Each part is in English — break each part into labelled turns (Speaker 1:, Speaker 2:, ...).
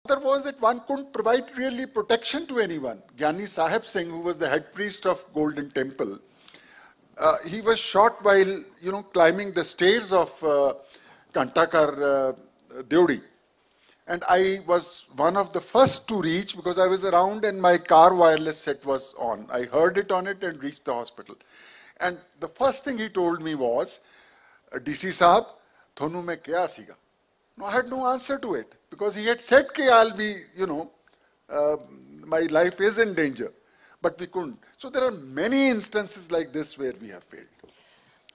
Speaker 1: there was that one couldn't provide really protection to anyone. Gyani Sahib Singh, who was the head priest of Golden Temple, he was shot while, climbing the stairs of Kantakar Deuri. And I was one of the first to reach because I was around and my car wireless set was on. I heard it on it and reached the hospital. And the first thing he told me was, DC Saab, thonu mein kya siga? No, I had no answer to it because he had said that I'll be, my life is in danger. But we couldn't. So there are many instances like this where we have failed.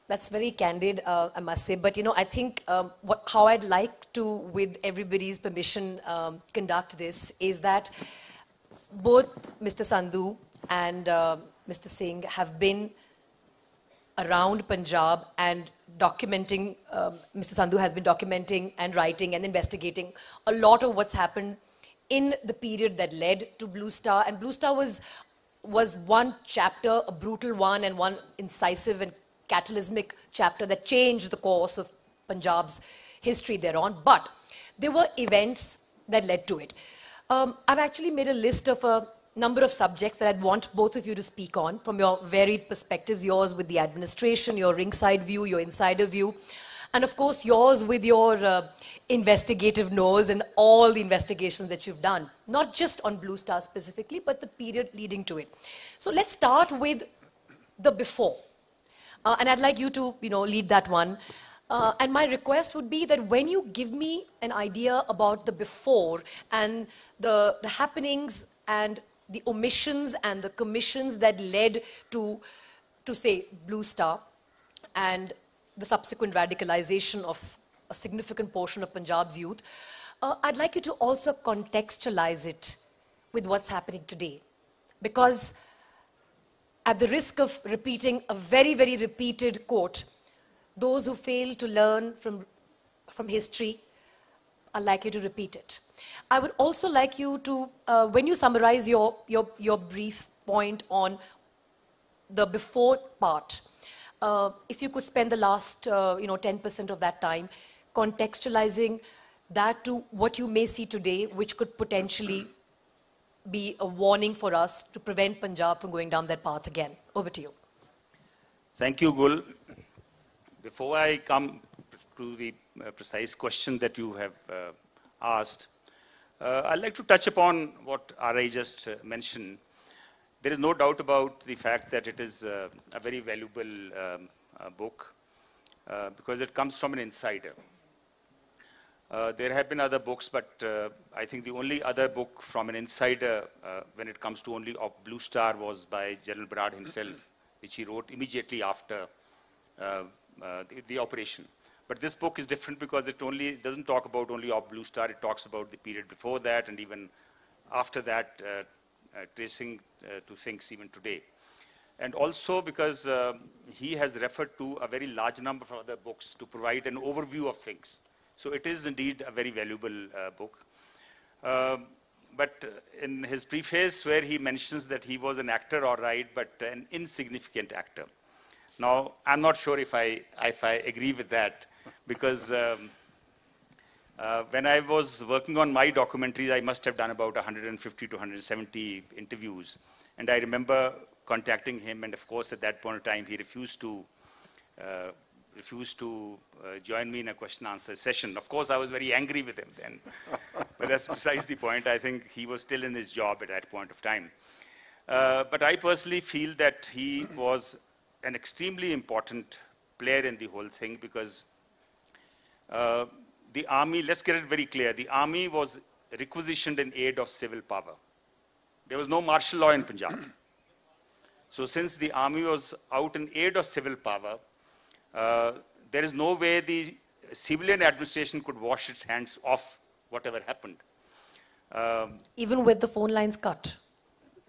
Speaker 2: That's very candid, I must say. But, I think how I'd like to, with everybody's permission, conduct this is that both Mr. Sandhu and Mr. Singh have been around Punjab and documenting, Mr. Sandhu has been documenting and writing and investigating a lot of what's happened in the period that led to Blue Star. And Blue Star was one chapter, a brutal one, and one incisive and catalysmic chapter that changed the course of Punjab's history thereon. But there were events that led to it. I've actually made a list of a number of subjects that I'd want both of you to speak on from your varied perspectives, yours with the administration, your ringside view, your insider view, and of course yours with your investigative nose and all the investigations that you've done, not just on Blue Star specifically, but the period leading to it. So let's start with the before. And I'd like you to, lead that one. And my request would be that when you give me an idea about the before and the happenings and the omissions and the commissions that led to say, Blue Star and the subsequent radicalization of a significant portion of Punjab's youth, I'd like you to also contextualize it with what's happening today. Because at the risk of repeating a very, very repeated quote, those who fail to learn from history are likely to repeat it. I would also like you to, when you summarize your brief point on the before part, if you could spend the last 10% of that time contextualizing that to what you may see today, which could potentially be a warning for us to prevent Punjab from going down that path again. Over to you.
Speaker 3: Thank you, Gul. Before I come to the precise question that you have asked, I'd like to touch upon what R.I. just mentioned. There is no doubt about the fact that it is a very valuable book because it comes from an insider. There have been other books, but I think the only other book from an insider when it comes to only of Blue Star was by General Bragg himself, which he wrote immediately after the operation. But this book is different because it doesn't talk about only of Blue Star, it talks about the period before that and even after that, tracing to things even today. And also because he has referred to a very large number of other books to provide an overview of things. So it is indeed a very valuable book. But in his preface where he mentions that he was an actor, all right, but an insignificant actor. Now, I'm not sure if I agree with that because when I was working on my documentaries, I must have done about 150 to 170 interviews. And I remember contacting him, and of course, at that point in time, he refused to join me in a question-answer session. Of course, I was very angry with him then. But that's besides the point. I think he was still in his job at that point of time. But I personally feel that he was an extremely important player in the whole thing because the army, let's get it very clear, the army was requisitioned in aid of civil power. There was no martial law in Punjab. So since the army was out in aid of civil power, there is no way the civilian administration could wash its hands off whatever happened.
Speaker 2: Even with the phone lines cut?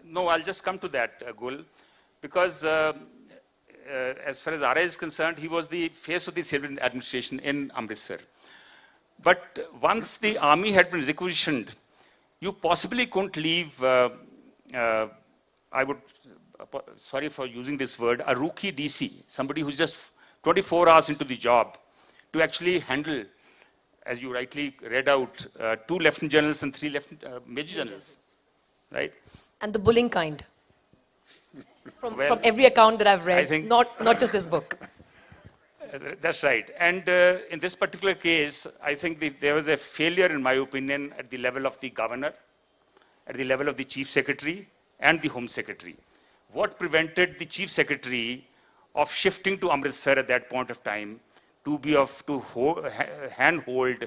Speaker 3: No, I'll just come to that, Gul, because as far as R.I. is concerned, he was the face of the civilian administration in Amritsar. But once the army had been requisitioned, you possibly couldn't leave, sorry for using this word, a rookie DC, somebody who's just 24 hours into the job, to actually handle as you rightly read out, 2 lieutenant generals and 3 major generals, right?
Speaker 2: And the bullying kind. From
Speaker 3: Well,
Speaker 2: every account that I've
Speaker 3: I
Speaker 2: read,
Speaker 3: think
Speaker 2: not just this book.
Speaker 3: That's right. And in this particular case, I think there was a failure, in my opinion, at the level of the governor, at the level of the chief secretary, and the home secretary. What prevented the chief secretary of shifting to Amritsar at that point of time to handhold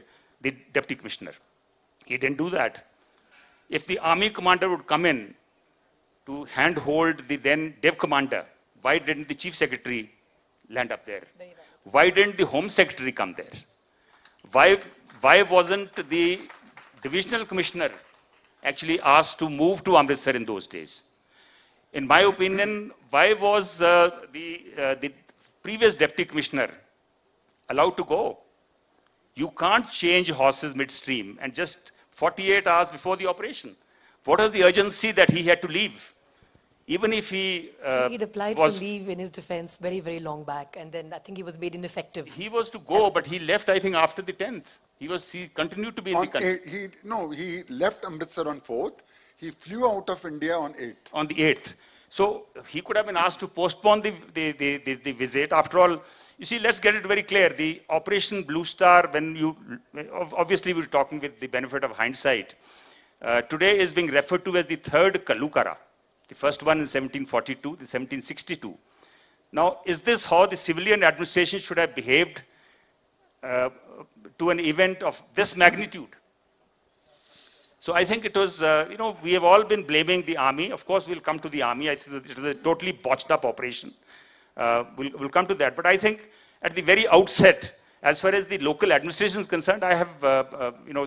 Speaker 3: the deputy commissioner? He didn't do that. If the army commander would come in to handhold the then dev commander, why didn't the chief secretary land up there? Why didn't the home secretary come there? Why wasn't the divisional commissioner actually asked to move to Amritsar in those days? In my opinion, why was the previous deputy commissioner allowed to go? You can't change horses midstream and just 48 hours before the operation. What was the urgency that he had to leave? Even if
Speaker 2: he'd applied for leave in his defense very, very long back, and then I think he was made ineffective.
Speaker 3: He was to go, but he left, I think, after the 10th. He continued to be in the country.
Speaker 1: He left Amritsar on 4th. He flew out of India on 8th.
Speaker 3: On the 8th. So he could have been asked to postpone the visit. After all, you see, let's get it very clear. The Operation Blue Star, obviously we're talking with the benefit of hindsight, today is being referred to as the third Kalukara. The first one in 1742, the 1762. Now, is this how the civilian administration should have behaved to an event of this magnitude? So I think it was, we have all been blaming the army. Of course, we'll come to the army. I think it was a totally botched up operation. We'll come to that. But I think at the very outset, as far as the local administration is concerned, I have,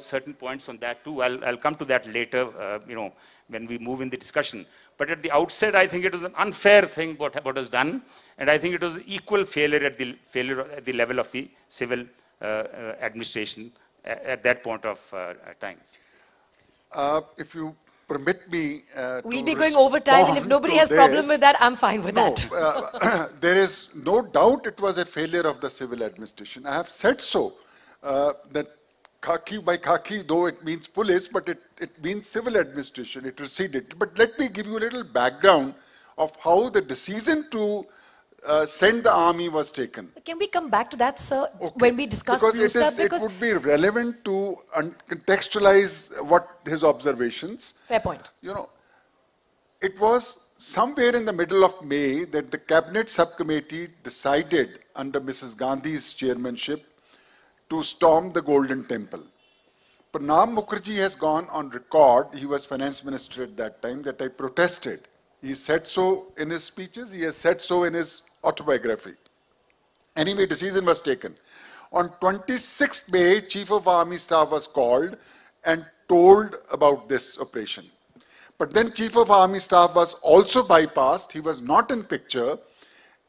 Speaker 3: certain points on that too. I'll come to that later, when we move in the discussion. But at the outset, I think it was an unfair thing what was done. And I think it was equal failure at the level of the civil administration at that point of time.
Speaker 1: If you permit me
Speaker 2: we'll be going over time, and if nobody has problem with that, I'm fine with
Speaker 1: that. There is no doubt it was a failure of the civil administration. I have said so, that khaki by khaki, though it means police, but it means civil administration. It receded. But let me give you a little background of how the decision to send the army was taken.
Speaker 2: Can we come back to that, sir, when we discuss
Speaker 1: Blue Star? It would be relevant to contextualize what his observations.
Speaker 2: Fair point.
Speaker 1: It was somewhere in the middle of May that the cabinet subcommittee decided, under Mrs. Gandhi's chairmanship, to storm the Golden Temple. Pranab Mukherjee has gone on record, he was finance minister at that time, that I protested. He said so in his speeches, he has said so in his autobiography. Anyway, decision was taken. On 26th May, Chief of Army Staff was called and told about this operation. But then Chief of Army Staff was also bypassed, he was not in picture,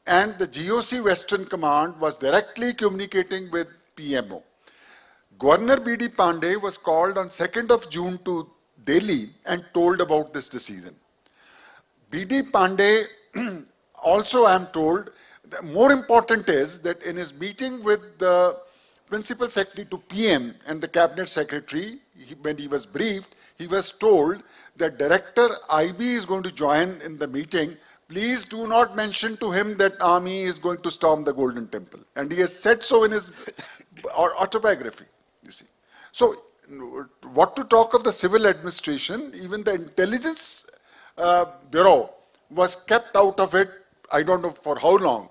Speaker 1: and the GOC Western Command was directly communicating with PMO. Governor B.D. Pandey was called on 2nd of June to Delhi and told about this decision. B.D. Pandey also, I am told, more important is that in his meeting with the Principal Secretary to PM and the Cabinet Secretary, when he was briefed, he was told that Director IB is going to join in the meeting. Please do not mention to him that army is going to storm the Golden Temple. And he has said so in his autobiography, you see. So, what to talk of the civil administration, even the intelligence bureau was kept out of it, I don't know for how long.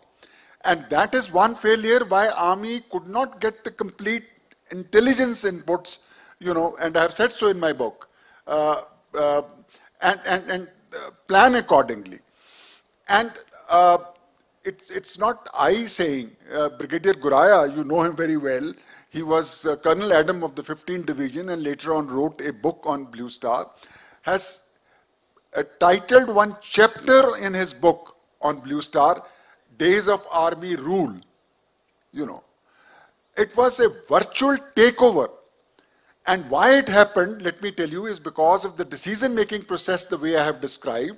Speaker 1: And that is one failure why army could not get the complete intelligence inputs, and I have said so in my book, and plan accordingly. And it's not I saying, Brigadier Guraya, you know him very well, he was Colonel Adam of the 15th Division and later on wrote a book on Blue Star, has titled one chapter in his book on Blue Star, Days of Army Rule. It was a virtual takeover. And why it happened, let me tell you, is because of the decision-making process the way I have described,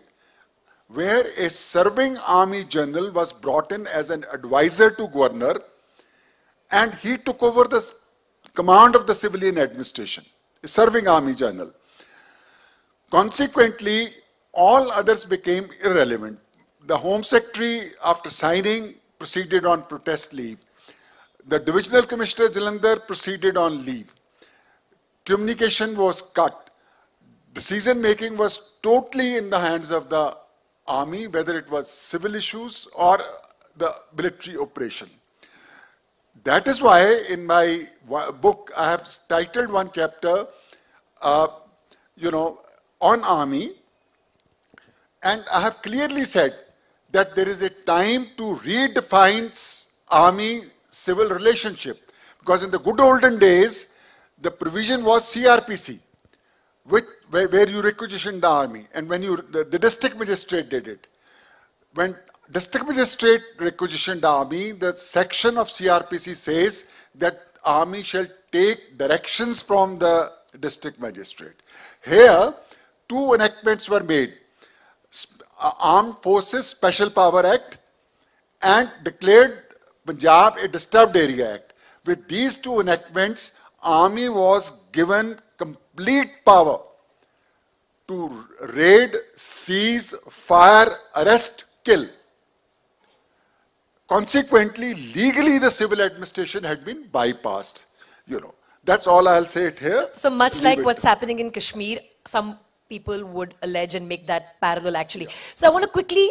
Speaker 1: where a serving army general was brought in as an advisor to governor, and he took over the command of the civilian administration, a serving army general. Consequently, all others became irrelevant. The Home Secretary, after signing, proceeded on protest leave. The Divisional Commissioner Jalandhar proceeded on leave. Communication was cut. Decision making was totally in the hands of the army, whether it was civil issues or the military operation. That is why in my book I have titled one chapter, on army, and I have clearly said that there is a time to redefine army-civil relationship, because in the good olden days, the provision was CRPC, where you requisitioned the army, and when the district magistrate did it. When district magistrate requisitioned the army, the section of CRPC says that army shall take directions from the district magistrate. Here, two enactments were made. Armed Forces Special Power Act and declared Punjab a Disturbed Area Act. With these two enactments, army was given complete power to raid, seize, fire, arrest, kill. Consequently, legally the civil administration had been bypassed. That's all I'll say it here.
Speaker 2: So much like what's happening in Kashmir, some people would allege and make that parallel actually. So I want to quickly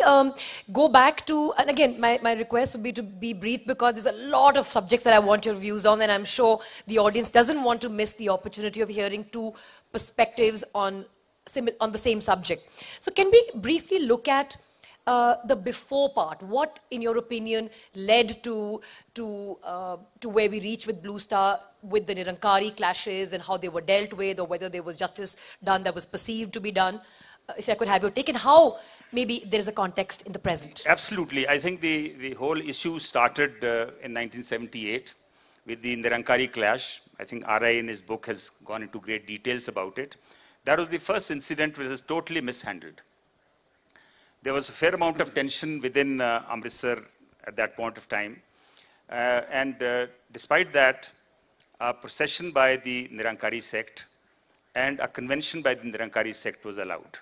Speaker 2: go back to, and again, my request would be to be brief, because there's a lot of subjects that I want your views on, and I'm sure the audience doesn't want to miss the opportunity of hearing two perspectives on the same subject. So can we briefly look at the before part? What, in your opinion, led to where we reached with Blue Star, with the Nirankari clashes, and how they were dealt with, or whether there was justice done that was perceived to be done? If I could have your take, and how maybe there is a context in the present.
Speaker 3: Absolutely. I think the whole issue started in 1978 with the Nirankari Clash. I think R.I. in his book has gone into great details about it. That was the first incident which was totally mishandled. There was a fair amount of tension within Amritsar at that point of time. And despite that, a procession by the Nirankari sect and a convention by the Nirankari sect was allowed.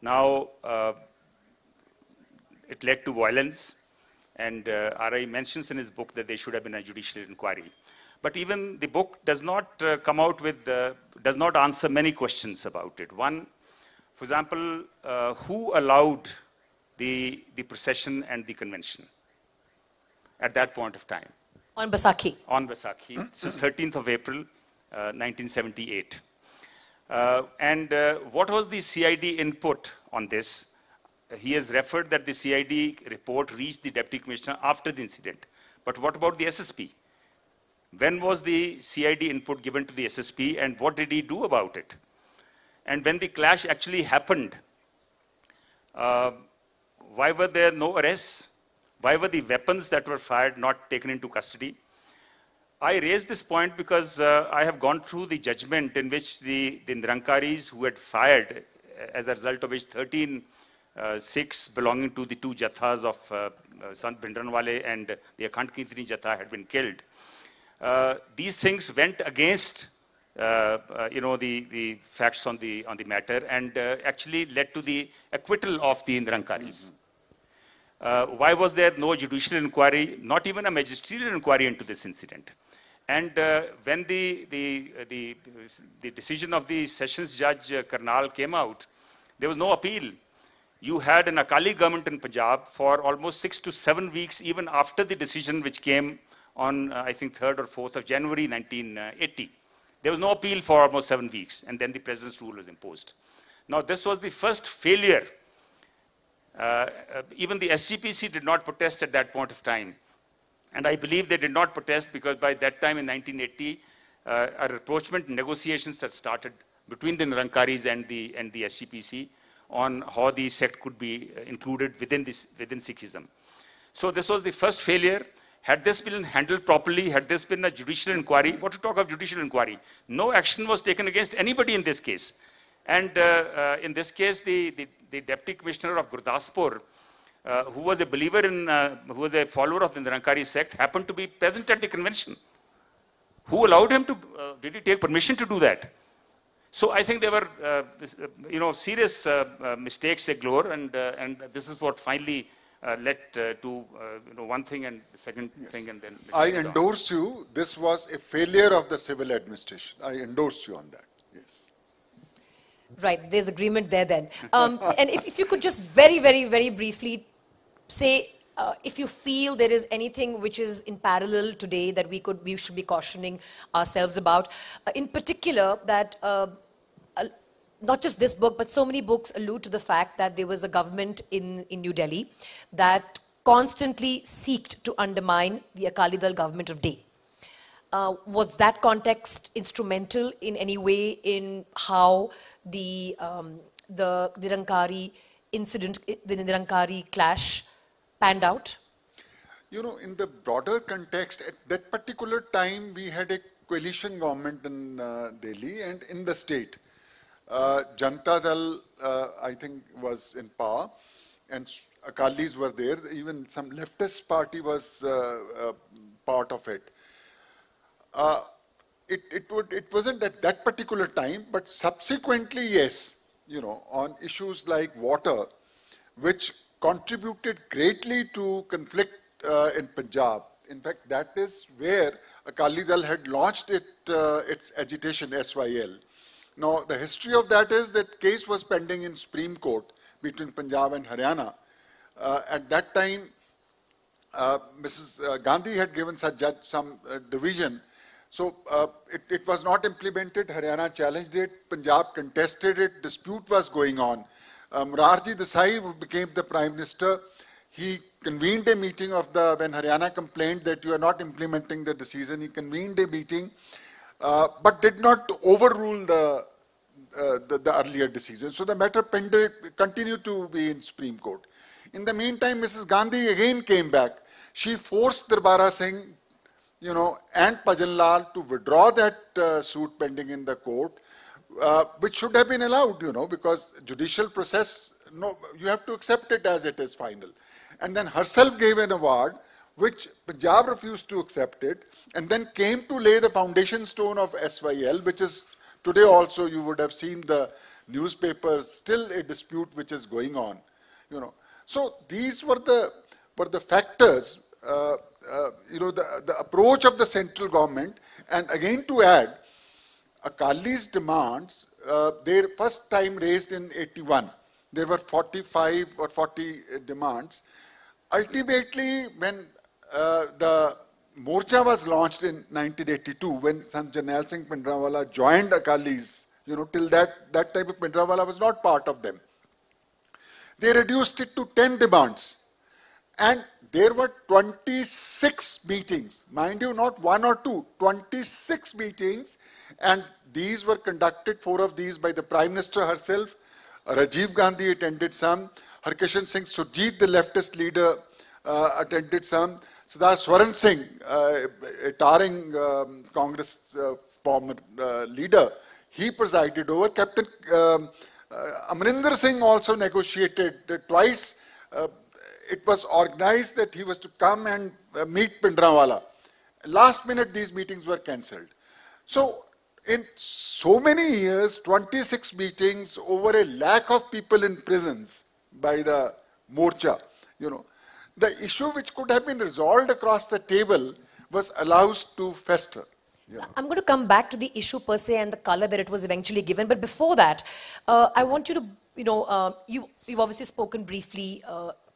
Speaker 3: Now, it led to violence, and R.I. mentions in his book that there should have been a judicial inquiry. But even the book does not come out with, does not answer many questions about it. One, for example, who allowed the procession and the convention at that point of time?
Speaker 2: On Baisakhi.
Speaker 3: On Baisakhi. This is 13th of April, 1978. And what was the CID input on this? He has referred that the CID report reached the Deputy Commissioner after the incident. But what about the SSP? When was the CID input given to the SSP, and what did he do about it? And when the clash actually happened, why were there no arrests? Why were the weapons that were fired not taken into custody? I raise this point because I have gone through the judgment in which the Nirankaris who had fired, as a result of which 13 Sikhs belonging to the two Jathas of Sant Bhindranwale and the Akhand Kirtani Jatha had been killed. These things went against the facts on the matter, and actually led to the acquittal of the Nirankaris. Why was there no judicial inquiry, not even a magisterial inquiry into this incident? And when the decision of the Sessions Judge Karnal came out, there was no appeal. You had an Akali government in Punjab for almost 6 to 7 weeks, even after the decision which came on, I think, 3rd or 4th of January 1980. There was no appeal for almost 7 weeks, and then the president's rule was imposed. Now, this was the first failure. Even the SGPC did not protest at that point of time. And I believe they did not protest because by that time in 1980, a rapprochement negotiations had started between the Nirankaris and the SGPC on how the sect could be included within Sikhism. So this was the first failure. Had this been handled properly, had this been a judicial inquiry, what to talk of judicial inquiry? No action was taken against anybody in this case. And in this case, the Deputy Commissioner of Gurdaspur, who was a believer in, who was a follower of the Nirankari sect, happened to be present at the convention. Who allowed him to, did he take permission to do that? So I think there were, serious mistakes galore, and this is what finally led to, one thing and the second thing, and then.
Speaker 1: I endorsed you. This was a failure of the civil administration. I endorsed you on that. Yes.
Speaker 2: Right, there's agreement there then. And if you could just very, very, very briefly say, if you feel there is anything which is in parallel today that we should be cautioning ourselves about, in particular that not just this book, but so many books allude to the fact that there was a government in New Delhi that constantly sought to undermine the Akali Dal government of day. Was that context instrumental in any way in how the Nirankari incident, the Nirankari clash panned out?
Speaker 1: You know, in the broader context, at that particular time, we had a coalition government in Delhi and in the state. Janata Dal, I think, was in power, and Akalis were there. Even some leftist party was part of it. It wasn't at that particular time, but subsequently, yes, you know, on issues like water, which contributed greatly to conflict in Punjab. In fact, that is where Akali Dal had launched its agitation, SYL. Now, the history of that is that case was pending in Supreme Court between Punjab and Haryana. At that time, Mrs. Gandhi had given such judge some division. So it was not implemented. Haryana challenged it. Punjab contested it. Dispute was going on. Morarji Desai, who became the Prime Minister, he convened a meeting when Haryana complained that you are not implementing the decision. He convened a meeting, but did not overrule the earlier decision. So the matter continued to be in Supreme Court. In the meantime, Mrs. Gandhi again came back. She forced Darbara Singh, and Bhajan Lal to withdraw that suit pending in the court, which should have been allowed, because judicial process, you have to accept it as it is final. And then herself gave an award, which Punjab refused to accept it, and then came to lay the foundation stone of SYL, which is today also you would have seen the newspapers, still a dispute which is going on, So these were the factors, the approach of the central government. And again to add, Akali's demands, their first time raised in 81. There were 45 or 40 demands. Ultimately, when the Morcha was launched in 1982, when Sant Jarnail Singh Bhindranwala joined Akalis, till that time Bhindranwala was not part of them. They reduced it to 10 demands. And there were 26 meetings. Mind you, not one or two, 26 meetings. And these were conducted, 4 of these by the Prime Minister herself. Rajiv Gandhi attended some. Harkishan Singh Surjit, the leftist leader, attended some. Sardar Swaran Singh, a tarring Congress former leader, he presided over. Captain Amrinder Singh also negotiated twice. It was organized that he was to come and meet Bhindranwala. Last minute, these meetings were cancelled. So, in so many years, 26 meetings, over a lakh of people in prisons by the Morcha, the issue which could have been resolved across the table was allowed to fester.
Speaker 2: So I'm going to come back to the issue per se and the color that it was eventually given. But before that, I want you to, you've obviously spoken briefly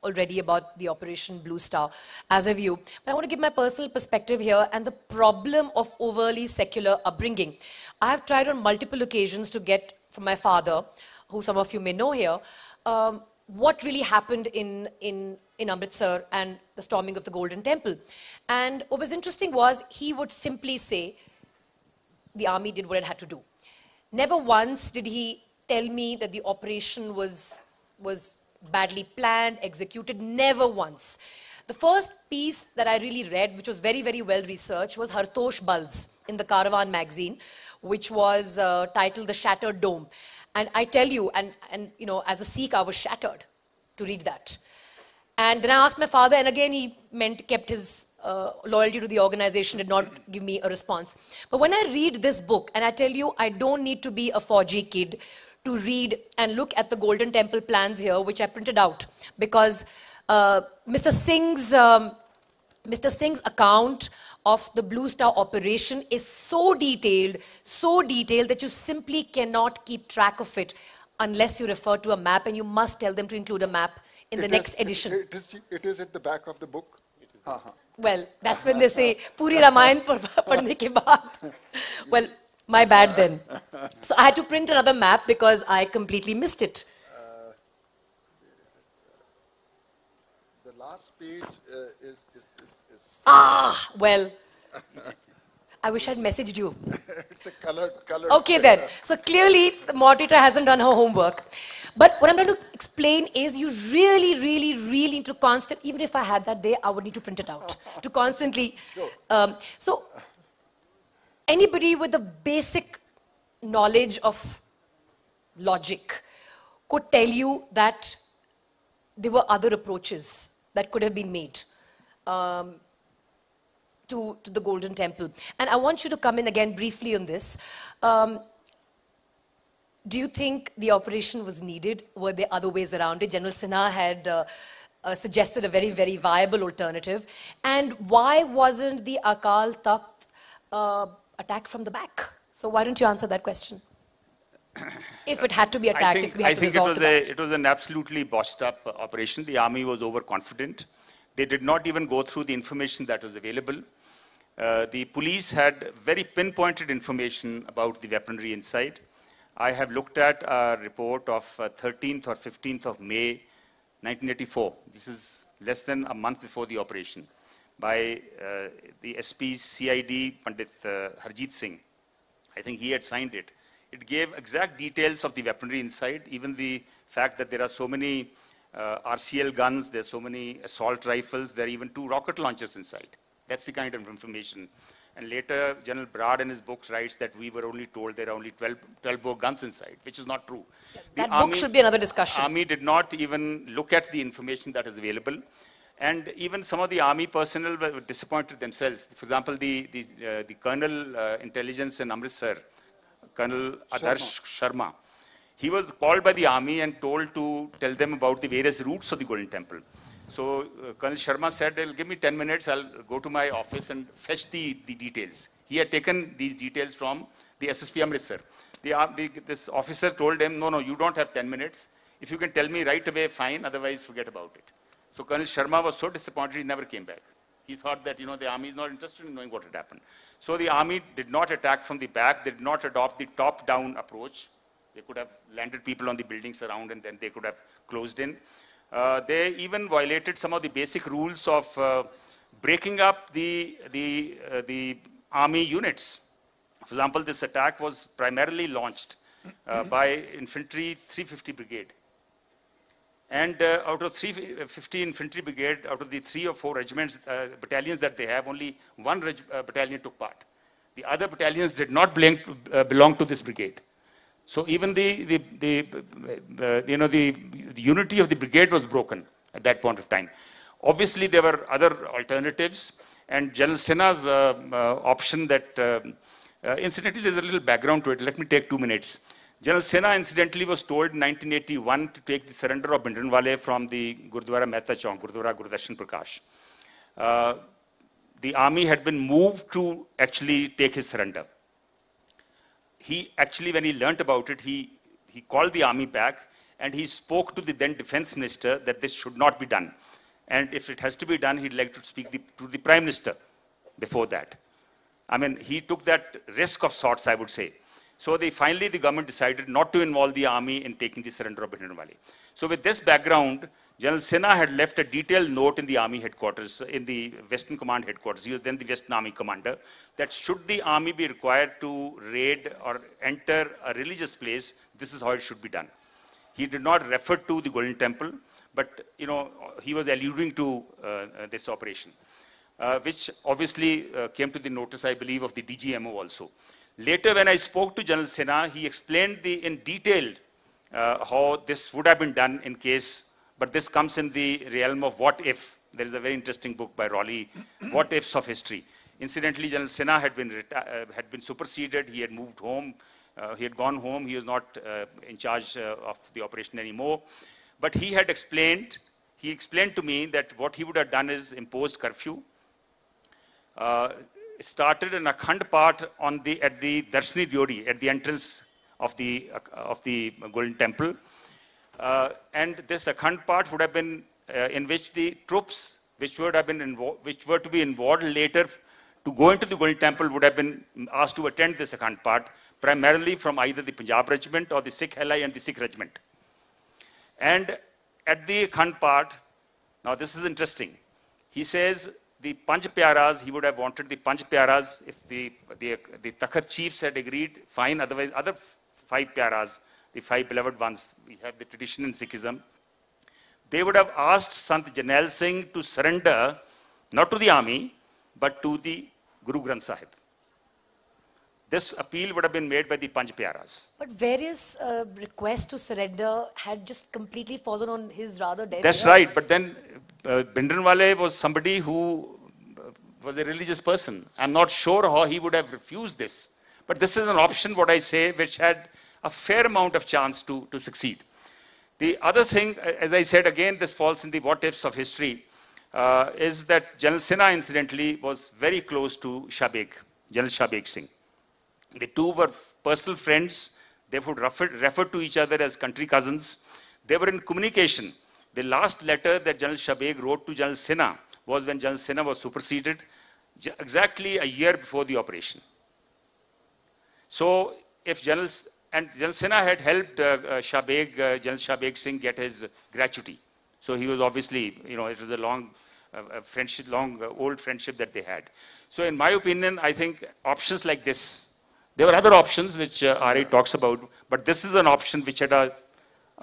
Speaker 2: already about the Operation Blue Star as a view. But I want to give my personal perspective here and the problem of overly secular upbringing. I have tried on multiple occasions to get from my father, who some of you may know here, what really happened in Amritsar and the storming of the Golden Temple. And what was interesting was he would simply say the army did what it had to do. Never once did he tell me that the operation was badly planned, executed, never once. The first piece that I really read, which was very, very well researched, was Hartosh Bal's in the Caravan magazine, which was titled The Shattered Dome. And I tell you, and as a Sikh, I was shattered to read that. And then I asked my father, and again he kept his loyalty to the organization, did not give me a response. But when I read this book, and I tell you, I don't need to be a Fauji kid to read and look at the Golden Temple plans here, which I printed out, because Mr. Singh's account of the Blue Star operation is so detailed that you simply cannot keep track of it unless you refer to a map, and you must tell them to include a map in the next edition.
Speaker 1: It is at the back of the book.
Speaker 2: Well, that's when they say, Puri Ramayan padhne ke baad. Well, my bad then. So I had to print another map because I completely missed it.
Speaker 1: The last page is...
Speaker 2: Ah, well, I wish I'd messaged you.
Speaker 1: It's a colored.
Speaker 2: Okay then. So clearly the moderator hasn't done her homework. But what I'm trying to explain is you really need to even if I had that there, I would need to print it out to constantly.
Speaker 1: Sure.
Speaker 2: So anybody with the basic knowledge of logic could tell you that there were other approaches that could have been made to the Golden Temple. And I want you to come in again briefly on this. Do you think the operation was needed? Were there other ways around it? General Sinha had suggested a very viable alternative. And why wasn't the Akal Takht attacked from the back? So why don't you answer that question? If it had to be attacked, if we had to resort to that.
Speaker 3: It was an absolutely botched up operation. The army was overconfident. They did not even go through the information that was available. The police had very pinpointed information about the weaponry inside. I have looked at a report of 13th or 15th of May 1984. This is less than a month before the operation by the SP's CID Pandit Harjit Singh. I think he had signed it. It gave exact details of the weaponry inside, even the fact that there are so many RCL guns, there's so many assault rifles, there are even 2 rocket launchers inside. That's the kind of information. And later, General Brad in his books writes that we were only told there are only 12 more guns inside, which is not true.
Speaker 2: That book should be another discussion.
Speaker 3: The army did not even look at the information that is available. And even some of the army personnel were disappointed themselves. For example, the Colonel Intelligence in Amritsar, Colonel Adarsh Sharma, he was called by the army and told to tell them about the various routes of the Golden Temple. So Colonel Sharma said, give me 10 minutes, I'll go to my office and fetch the details. He had taken these details from the SSP Amritsar. This officer told him, no, you don't have 10 minutes. If you can tell me right away, fine, otherwise forget about it. So Colonel Sharma was so disappointed, he never came back. He thought that, the army is not interested in knowing what had happened. So the army did not attack from the back, they did not adopt the top-down approach. They could have landed people on the buildings around and then they could have closed in. They even violated some of the basic rules of breaking up the army units. For example, this attack was primarily launched by Infantry 350 Brigade. And out of 350 Infantry Brigade, out of the 3 or 4 regiments, battalions that they have, only 1 battalion took part. The other battalions did not belong to this brigade. So even the unity of the brigade was broken at that point of time. Obviously, there were other alternatives, and General Sinha's option that, incidentally, there's a little background to it. Let me take 2 minutes. General Sinha, incidentally, was told in 1981 to take the surrender of Bhindranwale from the Gurdwara Mehta Chowk, Gurdwara Gurudarshan Prakash. The army had been moved to actually take his surrender. He actually, when he learnt about it, he called the army back and he spoke to the then defense minister that this should not be done. And if it has to be done, he'd like to speak to the prime minister before that. I mean, he took that risk of sorts, I would say. So finally, the government decided not to involve the army in taking the surrender of Bhindranwale. So with this background, General Sinha had left a detailed note in the army headquarters, in the Western Command headquarters. He was then the Western Army Commander, that should the army be required to raid or enter a religious place, this is how it should be done. He did not refer to the Golden Temple, but he was alluding to this operation, which obviously came to the notice, I believe, of the DGMO also. Later, when I spoke to General Sinha, he explained in detail how this would have been done in case but this comes in the realm of what if. There is a very interesting book by Raleigh, What Ifs of History. Incidentally, General Sinha had been superseded. He had moved home. He had gone home. He was not in charge of the operation anymore. But he had explained to me that what he would have done is imposed curfew, started an Akhand Path at the Darshani Dyodi, at the entrance of the Golden Temple. And this Akhand Path would have been in which the troops which were to be involved later to go into the Golden Temple would have been asked to attend this Akhand Path, primarily from either the Punjab regiment or the Sikh Ally and the Sikh regiment. And at the Akhand Path, now this is interesting. He says the Panch Pyaras, he would have wanted the Panch Pyaras, if the Takhat chiefs had agreed, fine, otherwise other 5 Pyaras, the 5 beloved ones, we have the tradition in Sikhism, they would have asked Sant Jarnail Singh to surrender, not to the army, but to the Guru Granth Sahib. This appeal would have been made by the Panch Pyaras.
Speaker 2: But various requests to surrender had just completely fallen on his rather deaf
Speaker 3: That's
Speaker 2: ears.
Speaker 3: right, but then Bhindranwale was somebody who was a religious person. I'm not sure how he would have refused this. But this is an option, what I say, which had a fair amount of chance to succeed. The other thing, as I said again, this falls in the what ifs of history, is that General Sinha, incidentally, was very close to General Shah Beg Singh. The two were personal friends. They would refer to each other as country cousins. They were in communication. The last letter that General Shah Beg wrote to General Sinha was when General Sinha was superseded, exactly a year before the operation. So, if General Sinha had helped General Shah Beg Singh get his gratuity. So he was obviously, it was a long friendship, old friendship that they had. So in my opinion, I think options like this, there were other options which R.A. talks about, but this is an option which had a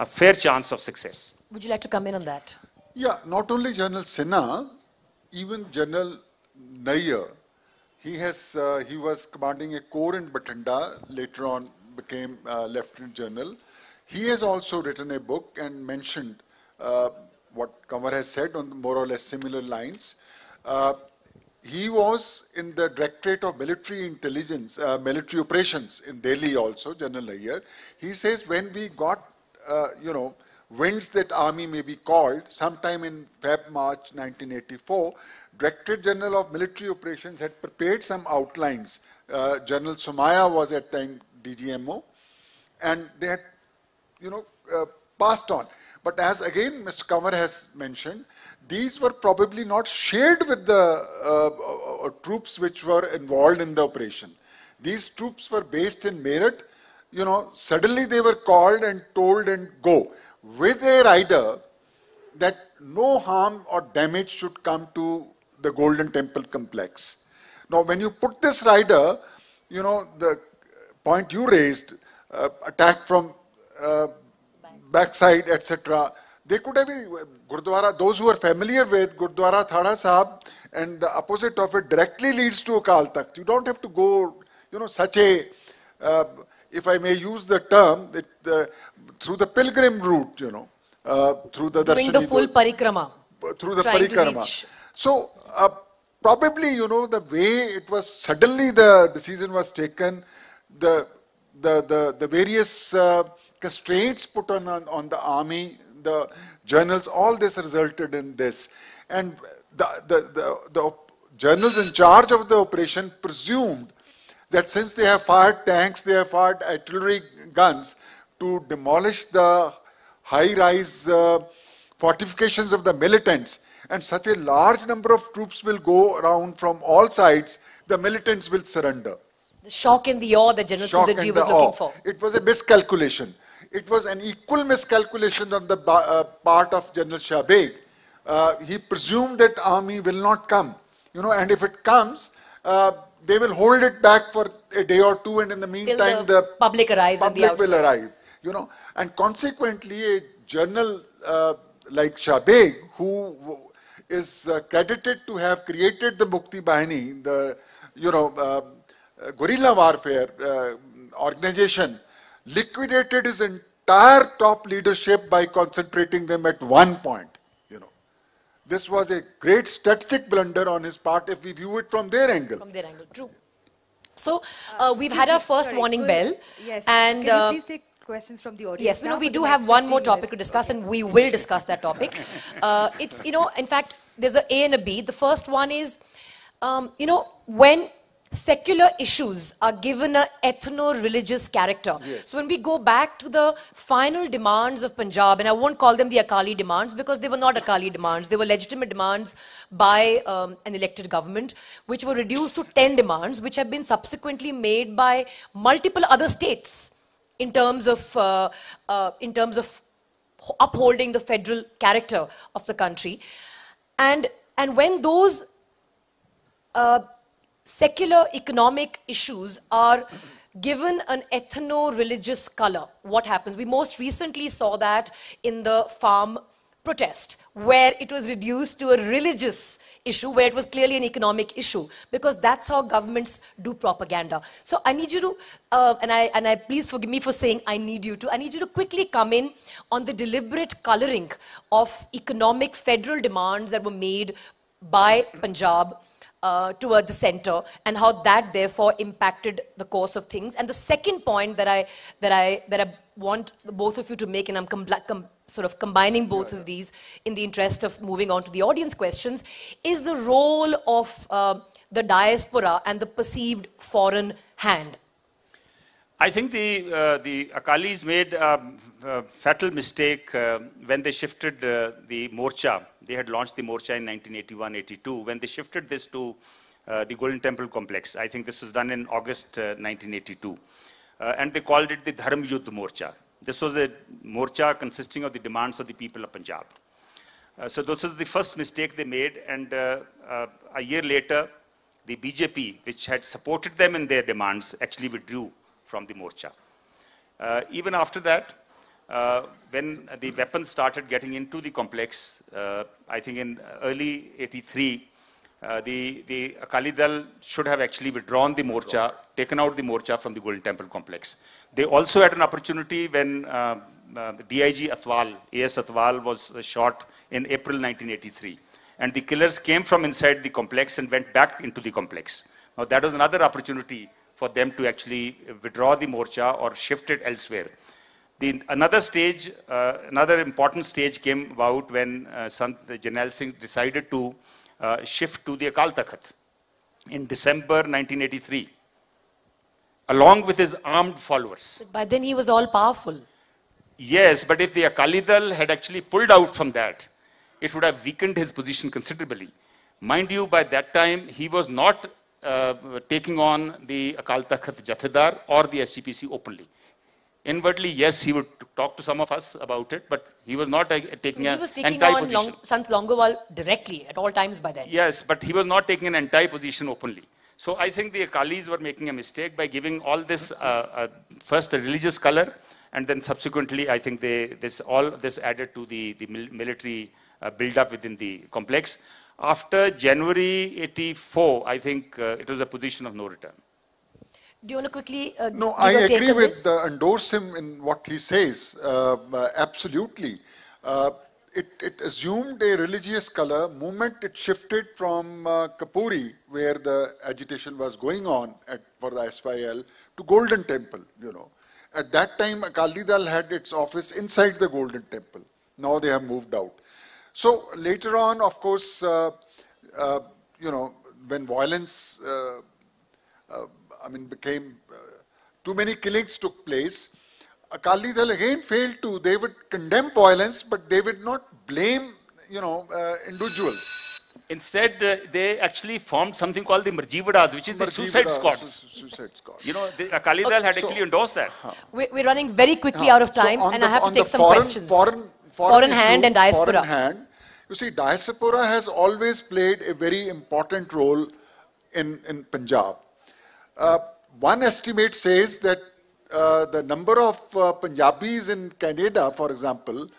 Speaker 3: fair chance of success.
Speaker 2: Would you like to come in on that?
Speaker 1: Yeah, not only General Sinha, even General Nair, he was commanding a corps in Bathinda, later on became Lieutenant General. He has also written a book and mentioned what Kanwar has said on more or less similar lines. He was in the Directorate of Military Intelligence, Military Operations in Delhi also, General Nair. He says when we got, winds that army may be called, sometime in March 1984, Directorate General of Military Operations had prepared some outlines. General Somaya was at the time DGMO, and they had, passed on. But as again Mr. Kanwar has mentioned, these were probably not shared with the troops which were involved in the operation. These troops were based in Meerut. Suddenly they were called and told and go with a rider that no harm or damage should come to the Golden Temple complex. Now, when you put this rider, the point you raised, attack from backside, etc. They could have been Gurdwara, those who are familiar with Gurdwara Thada Sahib, and the opposite of it directly leads to Akal Takht. You don't have to go, such a, if I may use the term, through the pilgrim route, through the
Speaker 2: doing the full parikrama.
Speaker 1: Through the parikrama. So, probably, the way it was, suddenly the decision was taken, the various constraints put on the army, the generals, all this resulted in this. And the generals in charge of the operation presumed that since they have fired tanks, they have fired artillery guns to demolish the high-rise fortifications of the militants, and such a large number of troops will go around from all sides, the militants will surrender.
Speaker 2: The shock and the awe that General Sundarji was looking for.
Speaker 1: It was a miscalculation. It was an equal miscalculation on the part of General Shah Beg. He presumed that army will not come, and if it comes, they will hold it back for a day or two, and in the meantime, the
Speaker 2: public arrives.
Speaker 1: Public will arrive, and consequently, a general like Shah Beg, who is credited to have created the Mukti Bahini, the guerrilla warfare organization, liquidated his entire top leadership by concentrating them at one point. This was a great strategic blunder on his part if we view it from their angle.
Speaker 2: From their angle, true. So we've had our first warning bell.
Speaker 4: Yes.
Speaker 2: And
Speaker 4: can you please take questions from the audience?
Speaker 2: Yes, we do have one more topic to discuss, and we will discuss that topic. In fact, there's an A and a B. The first one is, when secular issues are given an ethno-religious character.
Speaker 1: Yes.
Speaker 2: So when we go back to the final demands of Punjab, and I won't call them the Akali demands because they were not Akali demands, they were legitimate demands by an elected government, which were reduced to 10 demands, which have been subsequently made by multiple other states in terms of upholding the federal character of the country. And when those secular economic issues are given an ethno-religious color, what happens? We most recently saw that in the farm protest, where it was reduced to a religious issue, where it was clearly an economic issue, because that's how governments do propaganda. So I need you to, and I please forgive me for saying I need you to quickly come in on the deliberate coloring of economic federal demands that were made by Punjab toward the center, and how that therefore impacted the course of things. And the second point that I want both of you to make, and I'm sort of combining both of these in the interest of moving on to the audience questions, is the role of the diaspora and the perceived foreign hand.
Speaker 3: I think the Akalis made a fatal mistake when they shifted the Morcha. They had launched the Morcha in 1981-82. When they shifted this to the Golden Temple complex, I think this was done in August 1982. And they called it the Dharm Yudh Morcha. This was a Morcha consisting of the demands of the people of Punjab. So this was the first mistake they made. And a year later, the BJP, which had supported them in their demands, actually withdrew from the Morcha. Even after that, when the weapons started getting into the complex, I think in early 83, the Akali Dal should have actually withdrawn the Morcha, taken out the Morcha from the Golden Temple complex. They also had an opportunity when DIG Atwal, AS Atwal was shot in April 1983. And the killers came from inside the complex and went back into the complex. Now that was another opportunity for them to actually withdraw the Morcha or shift it elsewhere. Another stage, another important stage came about when Sant Jarnail Singh decided to shift to the Akal Takht in December 1983, along with his armed followers.
Speaker 2: But by then he was all powerful.
Speaker 3: Yes, but if the Akali Dal had actually pulled out from that, it would have weakened his position considerably. Mind you, by that time, he was not taking on the Akal Takht Jathedar or the SGPC openly. Inwardly, yes, he would talk to some of us about it, but he was not taking an anti-position.
Speaker 2: He was taking on Sant Longowal directly at all times by then.
Speaker 3: Yes, but he was not taking an anti-position openly. So I think the Akalis were making a mistake by giving all this, first a religious color, and then subsequently, I think all this added to the military build-up within the complex. After January 84, I think it was a position of no return.
Speaker 2: Do you want to quickly
Speaker 1: No, I agree with, endorse him in what he says, absolutely. It assumed a religious color. Moment it shifted from Kapuri, where the agitation was going on for the SYL, to Golden Temple, At that time, Akali Dal had its office inside the Golden Temple. Now they have moved out. So later on, of course, when violence became, too many killings took place, Akali Dal again failed to, they would condemn violence, but they would not blame, individuals.
Speaker 3: Instead, they actually formed something called the Marjivadas, which is the suicide squads.
Speaker 1: Suicide squad.
Speaker 3: The Akali Dal had actually endorsed that.
Speaker 2: We're running very quickly out of time, and I have to take some questions.
Speaker 1: Foreign
Speaker 2: hand
Speaker 1: issue,
Speaker 2: and diaspora.
Speaker 1: Foreign hand. You see, diaspora has always played a very important role in Punjab. One estimate says that the number of Punjabis in Canada, for example,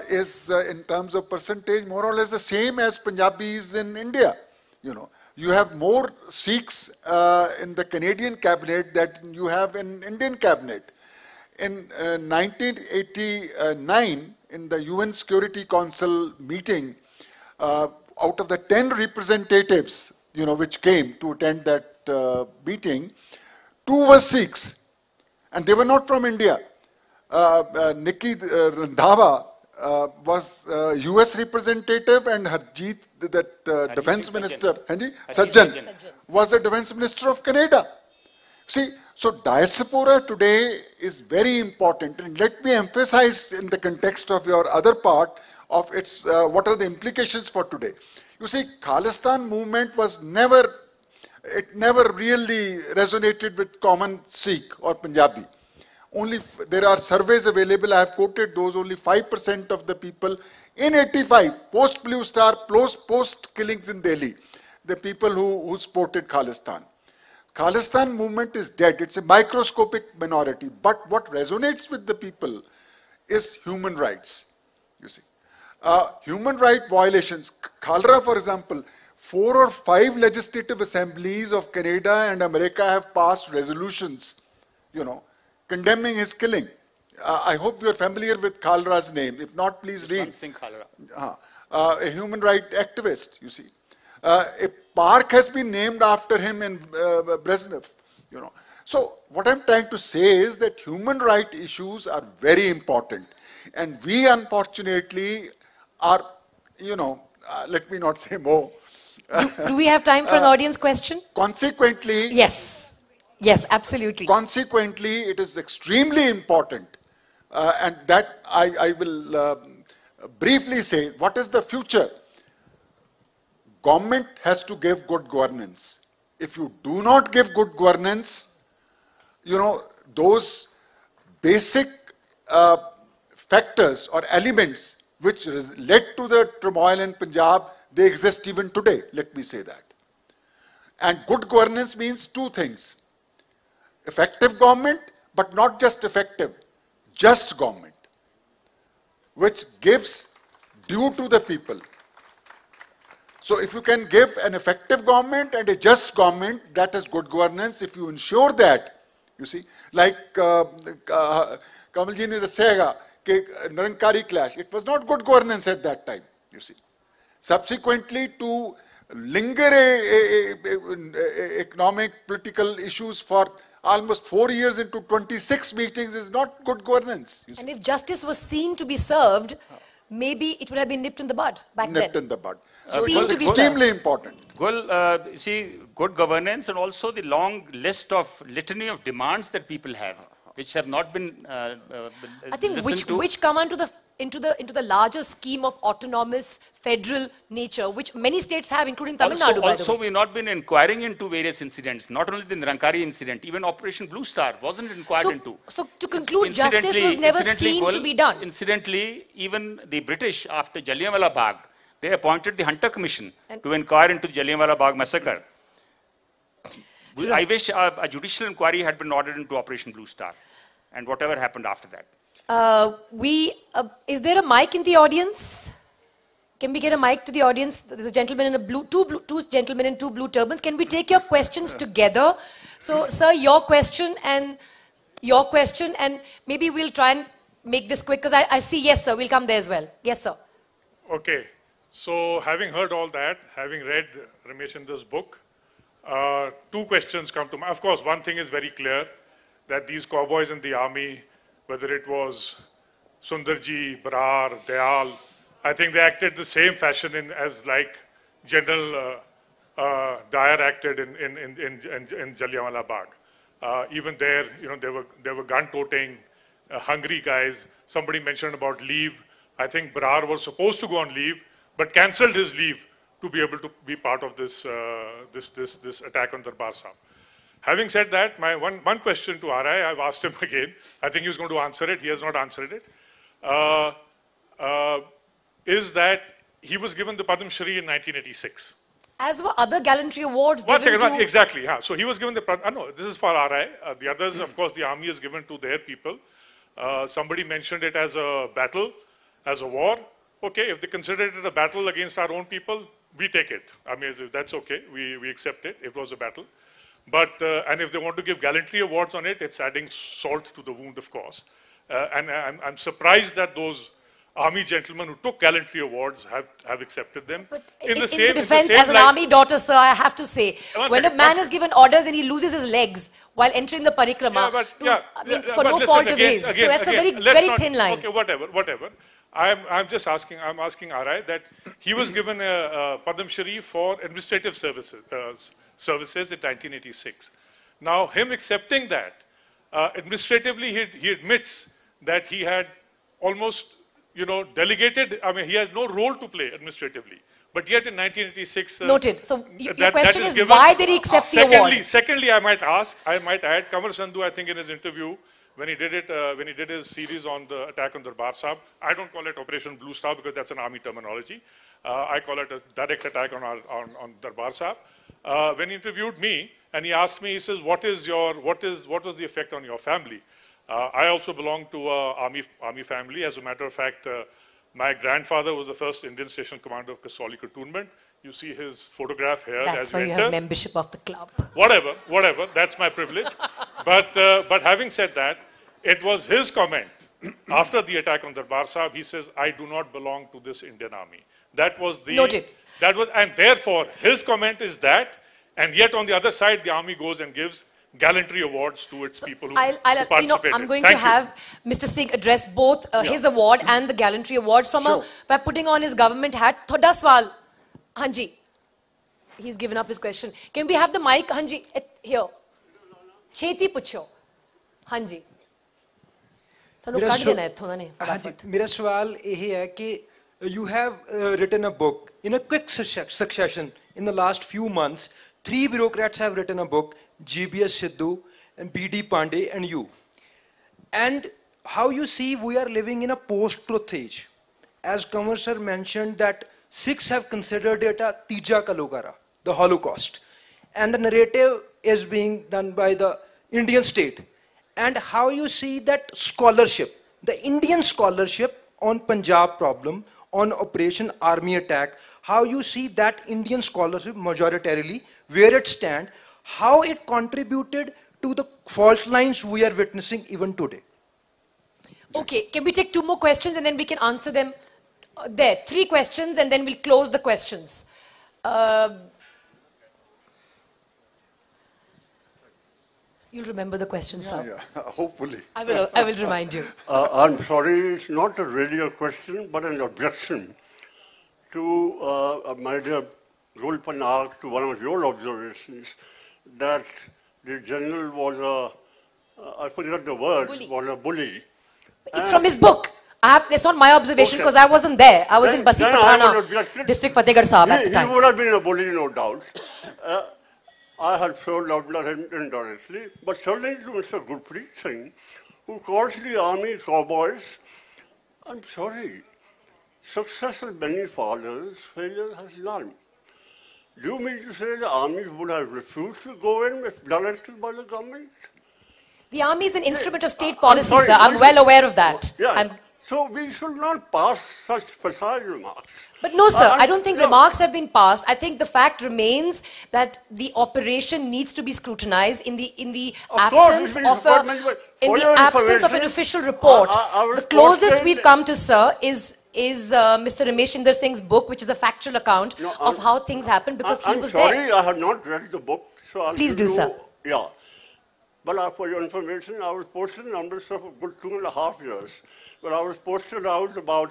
Speaker 1: is in terms of percentage more or less the same as Punjabis in India. You have more Sikhs in the Canadian cabinet than you have in Indian cabinet. in 1989, in the UN Security Council meeting, out of the 10 representatives, which came to attend that meeting, 2 were Sikhs, and they were not from India. Nikki Randhawa was US representative, and Harjeet, that defense minister, Sajjan, was the defense minister of Canada. See, so diaspora today is very important, and let me emphasize in the context of your other part of its, what are the implications for today. You see, Khalistan movement was never really resonated with common Sikh or Punjabi. Only there are surveys available, I have quoted those, only 5% of the people in 85, post Blue Star, post killings in Delhi, the people who supported Khalistan. Khalistan movement is dead, it's a microscopic minority, but what resonates with the people is human rights, you see. Human right violations, Khalra for example, 4 or 5 legislative assemblies of Canada and America have passed resolutions, condemning his killing. I hope you are familiar with Khalra's name. If not, please read.
Speaker 3: Khushwant Singh Khalra.
Speaker 1: A human rights activist, you see. A park has been named after him in Brezhnev, So what I'm trying to say is that human rights issues are very important. And we unfortunately are, let me not say more.
Speaker 2: Do we have time for an audience question?
Speaker 1: Consequently,
Speaker 2: Yes. Yes, absolutely.
Speaker 1: Consequently, it is extremely important, and that I will briefly say, what is the future? Government has to give good governance. If you do not give good governance, those basic factors or elements which led to the turmoil in Punjab, they exist even today, let me say that. And good governance means 2 things. Effective government, but not just effective, just government, which gives due to the people. So if you can give an effective government and a just government, that is good governance. If you ensure that, you see, like Kamalji ne dasega, Nirankari Clash, it was not good governance at that time, you see. Subsequently, to linger economic, political issues for almost 4 years into 26 meetings is not good governance.
Speaker 2: And if justice was seen to be served, maybe it would have been nipped in the bud back then.
Speaker 1: Nipped in the bud. So it was extremely important.
Speaker 3: Well, see, good governance and also the long list of litany of demands that people have, which have not been
Speaker 2: I think which come into the larger scheme of autonomous federal nature, which many states have, including Tamil Nadu.
Speaker 3: Also, we've not been inquiring into various incidents, not only the Nirankari incident, even Operation Blue Star wasn't inquired into.
Speaker 2: So to conclude, justice was never seen to be done.
Speaker 3: Incidentally, even the British, after Jallianwala Bagh, they appointed the Hunter Commission to inquire into the Jallianwala Bagh massacre. I wish a judicial inquiry had been ordered into Operation Blue Star and whatever happened after that.
Speaker 2: Is there a mic in the audience? Can we get a mic to the audience? There's a gentleman in two gentlemen in 2 blue turbans. Can we take your questions together? So, sir, your question, and maybe we'll try and make this quick, because I see, yes, sir, we'll come there as well. Yes, sir.
Speaker 5: Okay. So, having heard all that, having read Ramesh Indra's book, 2 questions come to mind. Of course, one thing is very clear, that these cowboys in the army, whether it was Sundarji, Brar, Dayal, I think they acted the same fashion as like General Dyer acted in Jallianwala Bagh. Even there, there were gun-toting, hungry guys. Somebody mentioned about leave. I think Brar was supposed to go on leave, but cancelled his leave to be able to be part of this this attack on Darbar Sahib. Having said that, my one question to R.I., I've asked him again. I think he was going to answer it. He has not answered it. Is that he was given the Padma Shri in 1986.
Speaker 2: As were other gallantry awards given to...
Speaker 5: Exactly. So he was given the... no, this is for R.I. The others, of course, the army is given to their people. Somebody mentioned it as a battle, as a war. Okay, if they considered it a battle against our own people, we take it. I mean, that's okay. We accept it. It was a battle. But, and if they want to give gallantry awards on it, it's adding salt to the wound, of course. And I'm surprised that those army gentlemen who took gallantry awards have accepted them.
Speaker 2: But
Speaker 5: in
Speaker 2: in
Speaker 5: the same
Speaker 2: defense, as an army daughter, sir, I have to say, when a man is given orders and he loses his legs while entering the parikrama, for no fault of his, so that's a very thin line.
Speaker 5: Okay, whatever. I'm just asking, I'm asking RI that he was given a Padam Shri for administrative services in 1986. Now, him accepting that, administratively, he admits that he had almost, delegated, I mean, he has no role to play administratively. But yet in 1986...
Speaker 2: Noted. So your question is, why did he accept the award?
Speaker 5: Secondly, I might add, Kamar Sandhu, I think in his interview, when he did his series on the attack on Darbar Sahib, I don't call it Operation Blue Star because that's an army terminology. I call it a direct attack on Darbar Sahib. When he interviewed me and he asked me, he says, what was the effect on your family? I also belong to an army family. As a matter of fact, my grandfather was the first Indian station commander of Kasauli cantonment. You see his photograph here.
Speaker 2: That's why you have membership of the club.
Speaker 5: Whatever. That's my privilege. But having said that, it was his comment after the attack on Darbar Sahib. He says, "I do not belong to this Indian army." That was the
Speaker 2: noted.
Speaker 5: And therefore his comment is that, and yet on the other side, the army goes and gives gallantry awards to its people who participated.
Speaker 2: I'm going to have Mr. Singh address both his award and the gallantry awards by putting on his government hat. Thoda swal. Hanji. He's given up his question. Can we have the mic, Hanji? Here. Cheti pucho. Hanji.
Speaker 6: मेरा सवाल यही है कि you have written a book in a quick succession in the last few months. 3 bureaucrats have written a book, GBS Sidhu and BD Pandey and you. And how you see we are living in a post-truth age. As Kanwar sir mentioned that Sikhs have considered it a Tija Kalogara, the Holocaust. And the narrative is being done by the Indian state. And how you see that scholarship, the Indian scholarship on Punjab problem, on Operation Army Attack, how you see that Indian scholarship majoritarily, where it stands, how it contributed to the fault lines we are witnessing even today.
Speaker 2: Okay, can we take 2 more questions and then we can answer them? There, 3 questions and then we'll close the questions. You'll remember the question, sir.
Speaker 1: Yeah, hopefully.
Speaker 2: I will remind you.
Speaker 7: I'm sorry, it's not really a question, but an objection to my dear Gul Panak, to one of your observations, that the general was I forget the word, was a bully.
Speaker 2: It's from his book. It's not my observation because I wasn't there. I was in Basi Pathana, District Fatehgarh Sahib at the time.
Speaker 7: He would have been a bully, no doubt. I had showed out indirectly, but certainly to Mr. Gurpreet Singh, who calls the army cowboys, I'm sorry, success has many fathers, failure has none. Do you mean to say the army would have refused to go in if directed by the government?
Speaker 2: The army is an instrument of state policy, sir. I'm well aware of that.
Speaker 7: Yeah. So we should not pass such facile remarks.
Speaker 2: But no, sir, I don't think remarks have been passed. I think the fact remains that the operation needs to be scrutinized in the absence of an official report. The closest we've come to, sir, is Mr. Ramesh Inder Singh's book, which is a factual account of how things happened because he was there.
Speaker 7: I'm sorry, I have not read the book. So I'll
Speaker 2: Please do, sir.
Speaker 7: Yeah. But for your information, I was posted numbers of a good 2.5 years. But I was posted out about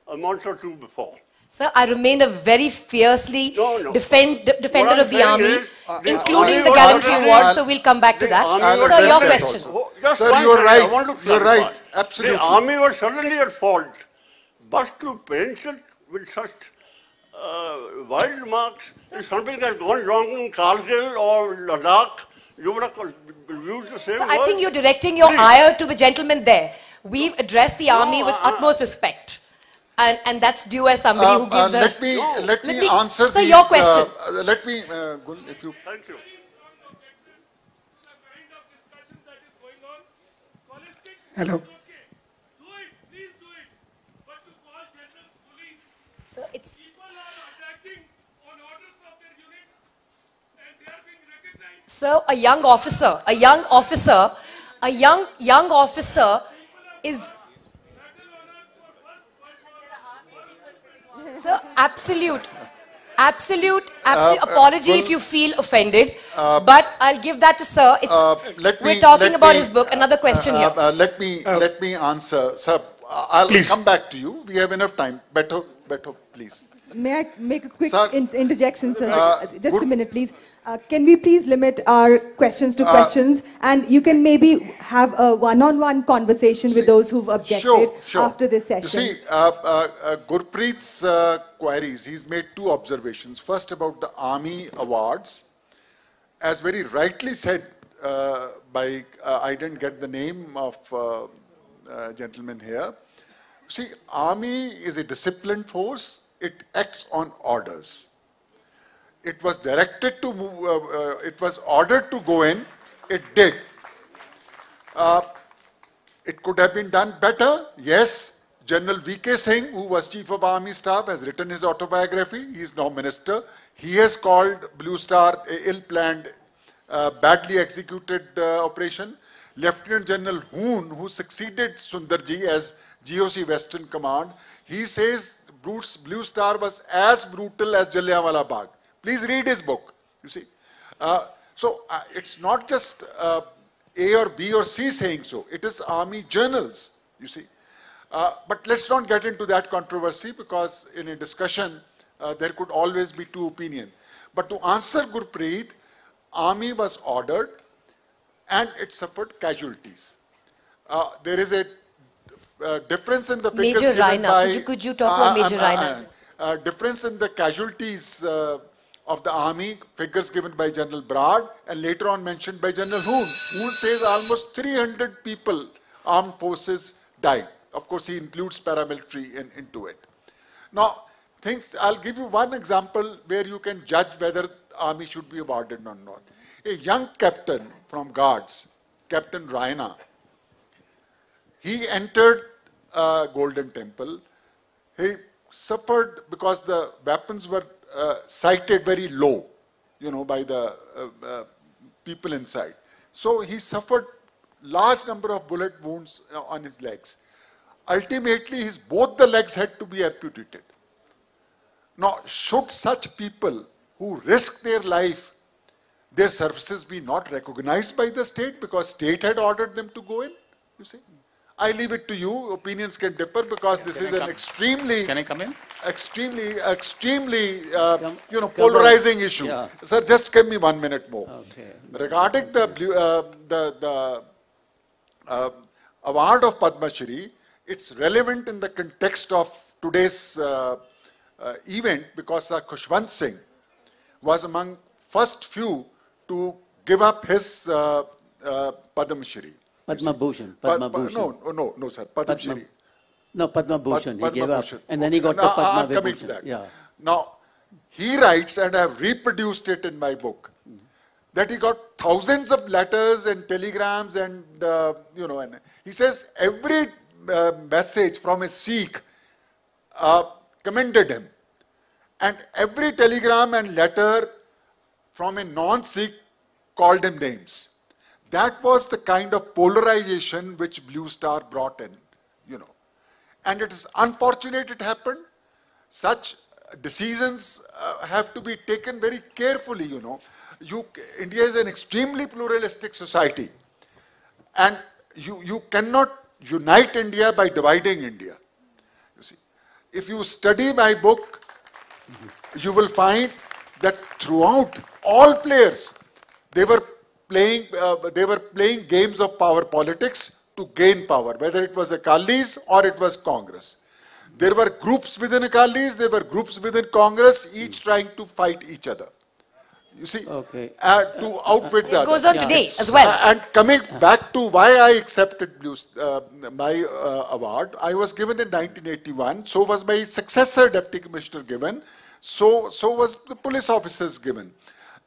Speaker 7: a month or 2 before.
Speaker 2: Sir, I remain a very fiercely defender of the army, including the gallantry award, so we'll come back to that. Sir, your question.
Speaker 1: Sir, you're right. You're right. Absolutely.
Speaker 7: The army was certainly at fault. But to paint it with such wild remarks, if something had gone wrong in Kargil or Ladakh, you would have used the same
Speaker 2: So
Speaker 7: word.
Speaker 2: I think you're directing your ire to the gentleman there. We've addressed the army with utmost respect. And that's due as somebody who gives
Speaker 1: let me answer
Speaker 2: these, your question.
Speaker 1: Let me, Gul, if you...
Speaker 7: Thank you.
Speaker 8: Hello.
Speaker 2: So it's...
Speaker 5: People are attacking on orders of their units and they are being recognized
Speaker 2: So a young officer is... So absolute apology if you feel offended, but I'll give that to sir. We're talking about his book. Another question here.
Speaker 1: Let me answer, sir. I'll
Speaker 5: Please.
Speaker 1: come back to you. We have enough time. Better, please.
Speaker 4: May I make a quick
Speaker 1: Sir,
Speaker 4: interjection, sir? Just a minute, please. Can we please limit our questions to questions? And you can maybe have a one-on-one conversation with those who've objected after this session.
Speaker 1: You see, Gurpreet's queries, he's made two observations. First, about the Army Awards. As very rightly said by, I didn't get the name of gentleman here. See, Army is a disciplined force. It acts on orders. It was directed to move, it was ordered to go in, it did. It could have been done better, yes. General V.K. Singh, who was Chief of Army Staff, has written his autobiography. He is now Minister. He has called Blue Star a ill-planned, badly executed operation. Lieutenant General Hoon, who succeeded Sundarji as GOC Western Command, he says Blue Star was as brutal as Jallianwala Bagh. Please read his book, you see. It's not just A or B or C saying so. It is army journals, you see. But let's not get into that controversy, because in a discussion, there could always be two opinions. But to answer Gurpreet, army was ordered and it suffered casualties. There is a difference in the figures
Speaker 2: Major
Speaker 1: given
Speaker 2: Raina,
Speaker 1: by...
Speaker 2: could you talk about Major Raina?
Speaker 1: Difference in the casualties of the army, figures given by General Bragg and later on mentioned by General Hoon. Hoon says almost 300 people, armed forces, died. Of course, he includes paramilitary into it. Now, I'll give you one example where you can judge whether army should be awarded or not. A young captain from Guards, Captain Raina, he entered Golden Temple. He suffered because the weapons were sighted very low, you know, by the people inside. So he suffered large number of bullet wounds on his legs. Ultimately, both the legs had to be amputated. Now, should such people who risk their life, their services be not recognized by the state because state had ordered them to go in? You see, I leave it to you. Opinions can differ because this is an extremely,
Speaker 3: Can I come in?
Speaker 1: extremely, polarizing issue.
Speaker 8: Yeah.
Speaker 1: Sir, just give me 1 minute more.
Speaker 8: Okay.
Speaker 1: Regarding the award of Padma Shri, it's relevant in the context of today's event because Khushwant Singh was among first few to give up his Padma Shri.
Speaker 8: Padma Bhushan.
Speaker 1: No, sir. Padma Shri.
Speaker 8: No, Padma Bhushan. He gave up.
Speaker 1: Bhushan.
Speaker 8: And then he got the
Speaker 1: Now,
Speaker 8: Padma
Speaker 1: I'm coming to
Speaker 8: Vibhushan.
Speaker 1: that.
Speaker 8: Yeah.
Speaker 1: Now, he writes, and I have reproduced it in my book, that he got thousands of letters and telegrams and, and he says every message from a Sikh commended him. And every telegram and letter from a non-Sikh called him names. That was the kind of polarization which Blue Star brought in, And it is unfortunate it happened. Such decisions have to be taken very carefully, India is an extremely pluralistic society. And you cannot unite India by dividing India. You see, if you study my book, you will find that throughout all players, they were playing games of power politics to gain power, whether it was Akalis or it was Congress. There were groups within Akalis, there were groups within Congress, each trying to fight each other. You see, to outwit the other.
Speaker 2: It goes on today as well.
Speaker 1: And coming back to why I accepted my award, I was given in 1981, so was my successor Deputy Commissioner given, so was the police officers given.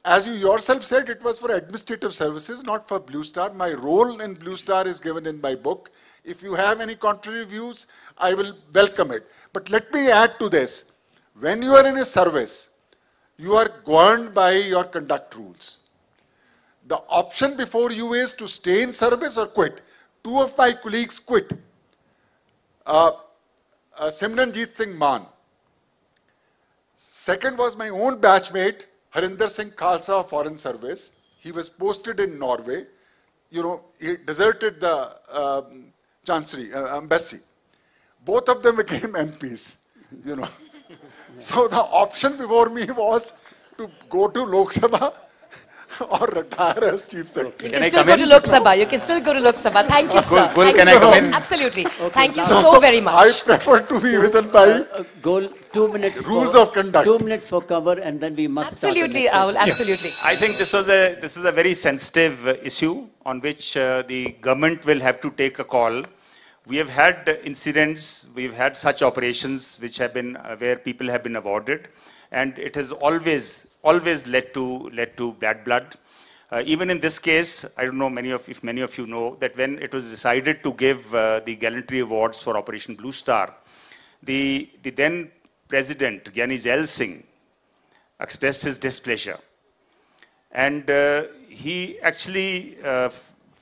Speaker 1: As you yourself said, it was for administrative services, not for Blue Star. My role in Blue Star is given in my book. If you have any contrary views, I will welcome it. But let me add to this. When you are in a service, you are governed by your conduct rules. The option before you is to stay in service or quit. Two of my colleagues quit. Simranjeet Singh Maan. Second was my own batchmate, Harinder Singh Khalsa of Foreign Service. He was posted in Norway. You know, he deserted the Chancery, embassy. Both of them became MPs, you know. So the option before me was to go to Lok Sabha or retire as Chief Secretary.
Speaker 2: You can still go to Lok Sabha. You can still go to Lok Sabha. Thank you, sir.
Speaker 3: Gul, can I come in?
Speaker 2: Absolutely. Okay. Thank you so very much.
Speaker 1: I prefer to be within my
Speaker 8: Gul, 2 minutes.
Speaker 1: Rules of conduct.
Speaker 8: 2 minutes for cover, and then we must
Speaker 2: absolutely,
Speaker 8: start.
Speaker 2: absolutely.
Speaker 3: I think this is a very sensitive issue on which the government will have to take a call. We have had incidents, we've had such operations which have been where people have been awarded, and it has always led to bad blood. Even in this case, I don't know if many of you know that when it was decided to give the gallantry awards for Operation Blue Star, the then President Gyani Zail Singh expressed his displeasure, and he actually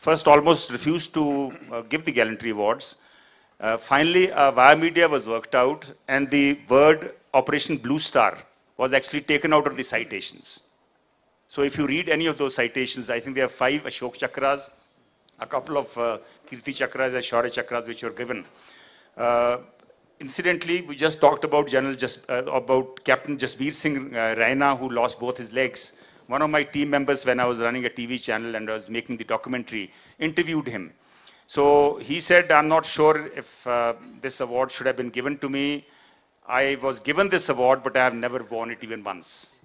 Speaker 3: first almost refused to give the gallantry awards. Finally, via media was worked out, and the word Operation Blue Star was actually taken out of the citations. So if you read any of those citations, I think there are 5 Ashok Chakras, a couple of Kirti Chakras and Shaurya Chakras which were given. Incidentally, we just talked about about Captain Jasbir Singh Raina, who lost both his legs. One of my team members, when I was running a TV channel and I was making the documentary, interviewed him. So he said, I'm not sure if this award should have been given to me. I was given this award, but I have never won it even once.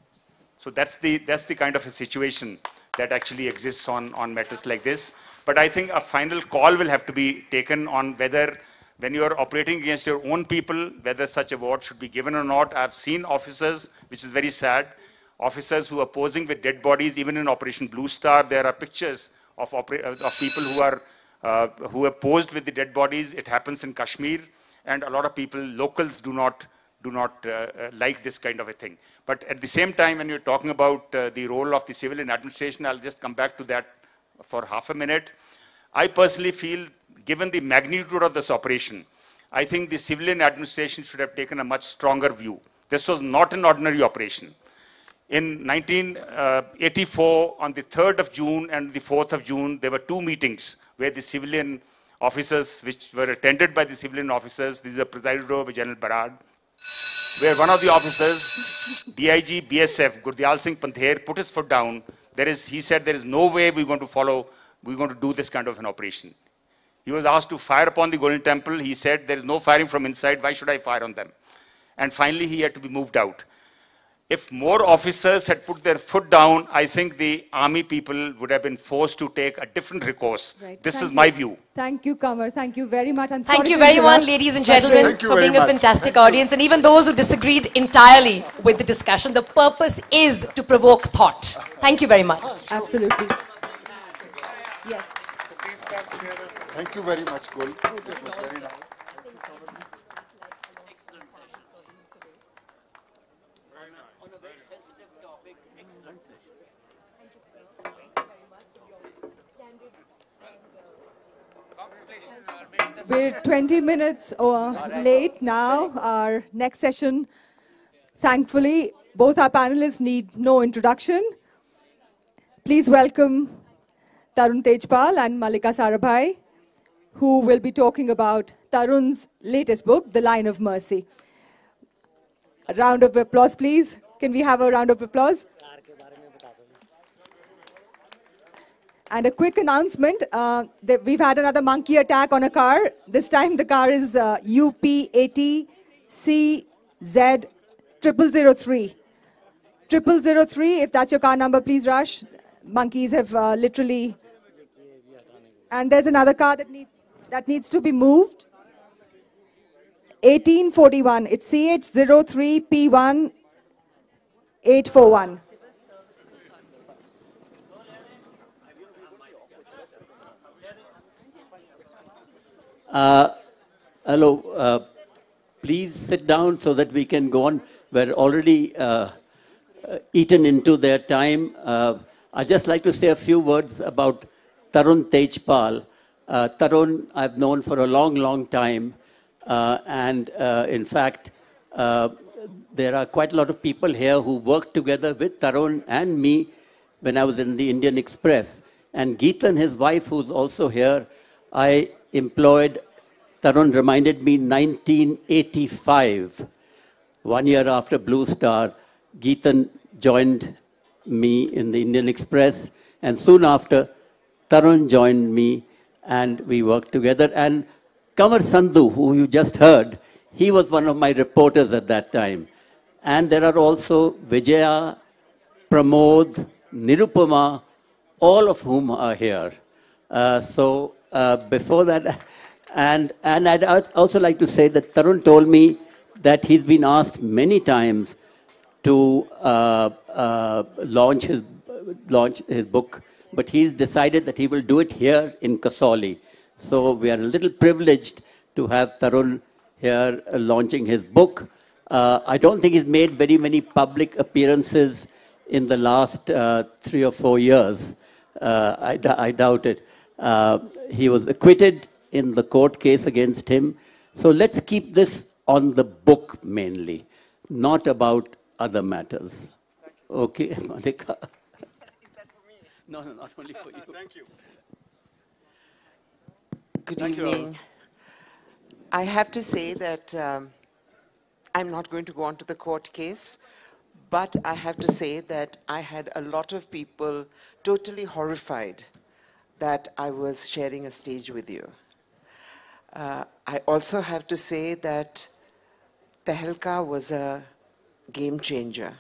Speaker 3: So that's the kind of a situation that actually exists on matters like this. But I think a final call will have to be taken on whether, when you are operating against your own people, whether such award should be given or not. I've seen officers, which is very sad, officers who are posing with dead bodies. Even in Operation Blue Star, there are pictures of people who have posed with the dead bodies. It happens in Kashmir, and a lot of people, locals, do not like this kind of a thing. But at the same time, when you're talking about the role of the civilian administration, I'll just come back to that for half a minute. I personally feel, given the magnitude of this operation, I think the civilian administration should have taken a much stronger view. This was not an ordinary operation. In 1984, on the 3rd of June and the 4th of June, there were 2 meetings where the civilian officers, which were attended by the civilian officers, these are presided over by General Barad, where one of the officers, DIG BSF, Gurdial Singh Pandher, put his foot down. He said, there is no way we're going to do this kind of an operation. He was asked to fire upon the Golden Temple. He said, there is no firing from inside. Why should I fire on them? And finally, he had to be moved out. If more officers had put their foot down, I think the army people would have been forced to take a different recourse. Right. This is my view.
Speaker 4: Thank you, Kamar. Thank you very much.
Speaker 2: Thank you very much, ladies and gentlemen, for being a fantastic audience. And even those who disagreed entirely with the discussion, the purpose is to provoke thought. Thank you very much.
Speaker 4: Absolutely. Yes.
Speaker 1: Thank you very much, Gul. It was very nice.
Speaker 4: We're 20 minutes late now. Our next session, thankfully, both our panelists need no introduction. Please welcome Tarun Tejpal and Mallika Sarabhai, who will be talking about Tarun's latest book, The Line of Mercy. A round of applause, please. Can we have a round of applause? And a quick announcement, that we've had another monkey attack on a car. This time the car is UP80CZ0003. 0003. If that's your car number, please rush. Monkeys have literally... And there's another car that needs to be moved. 1841. It's CH03P1841.
Speaker 8: Hello, please sit down so that we can go on. We're already eaten into their time. I'd just like to say a few words about Tarun Tejpal. Tarun I've known for a long, long time. In fact, there are quite a lot of people here who worked together with Tarun and me when I was in the Indian Express. And Geetan, his wife, who's also here, I employed, Tarun reminded me, 1985. 1 year after Blue Star, Geetan joined me in the Indian Express, and soon after, Tarun joined me, and we worked together. And Kamar Sandhu, who you just heard, he was one of my reporters at that time. And there are also Vijaya, Pramod, Nirupama, all of whom are here. Before that, and I'd also like to say that Tarun told me that he's been asked many times to launch his book, but he's decided that he will do it here in Kasauli. So we are a little privileged to have Tarun here launching his book. I don't think he's made very many public appearances in the last 3 or 4 years. I doubt it. He was acquitted in the court case against him. So let's keep this on the book mainly, not about other matters. Okay, Monica? Is that for me? No, not only for you.
Speaker 9: Thank you. Good evening. I have to say that I'm not going to go on to the court case, but I have to say that I had a lot of people totally horrified that I was sharing a stage with you. I also have to say that Tehelka was a game changer,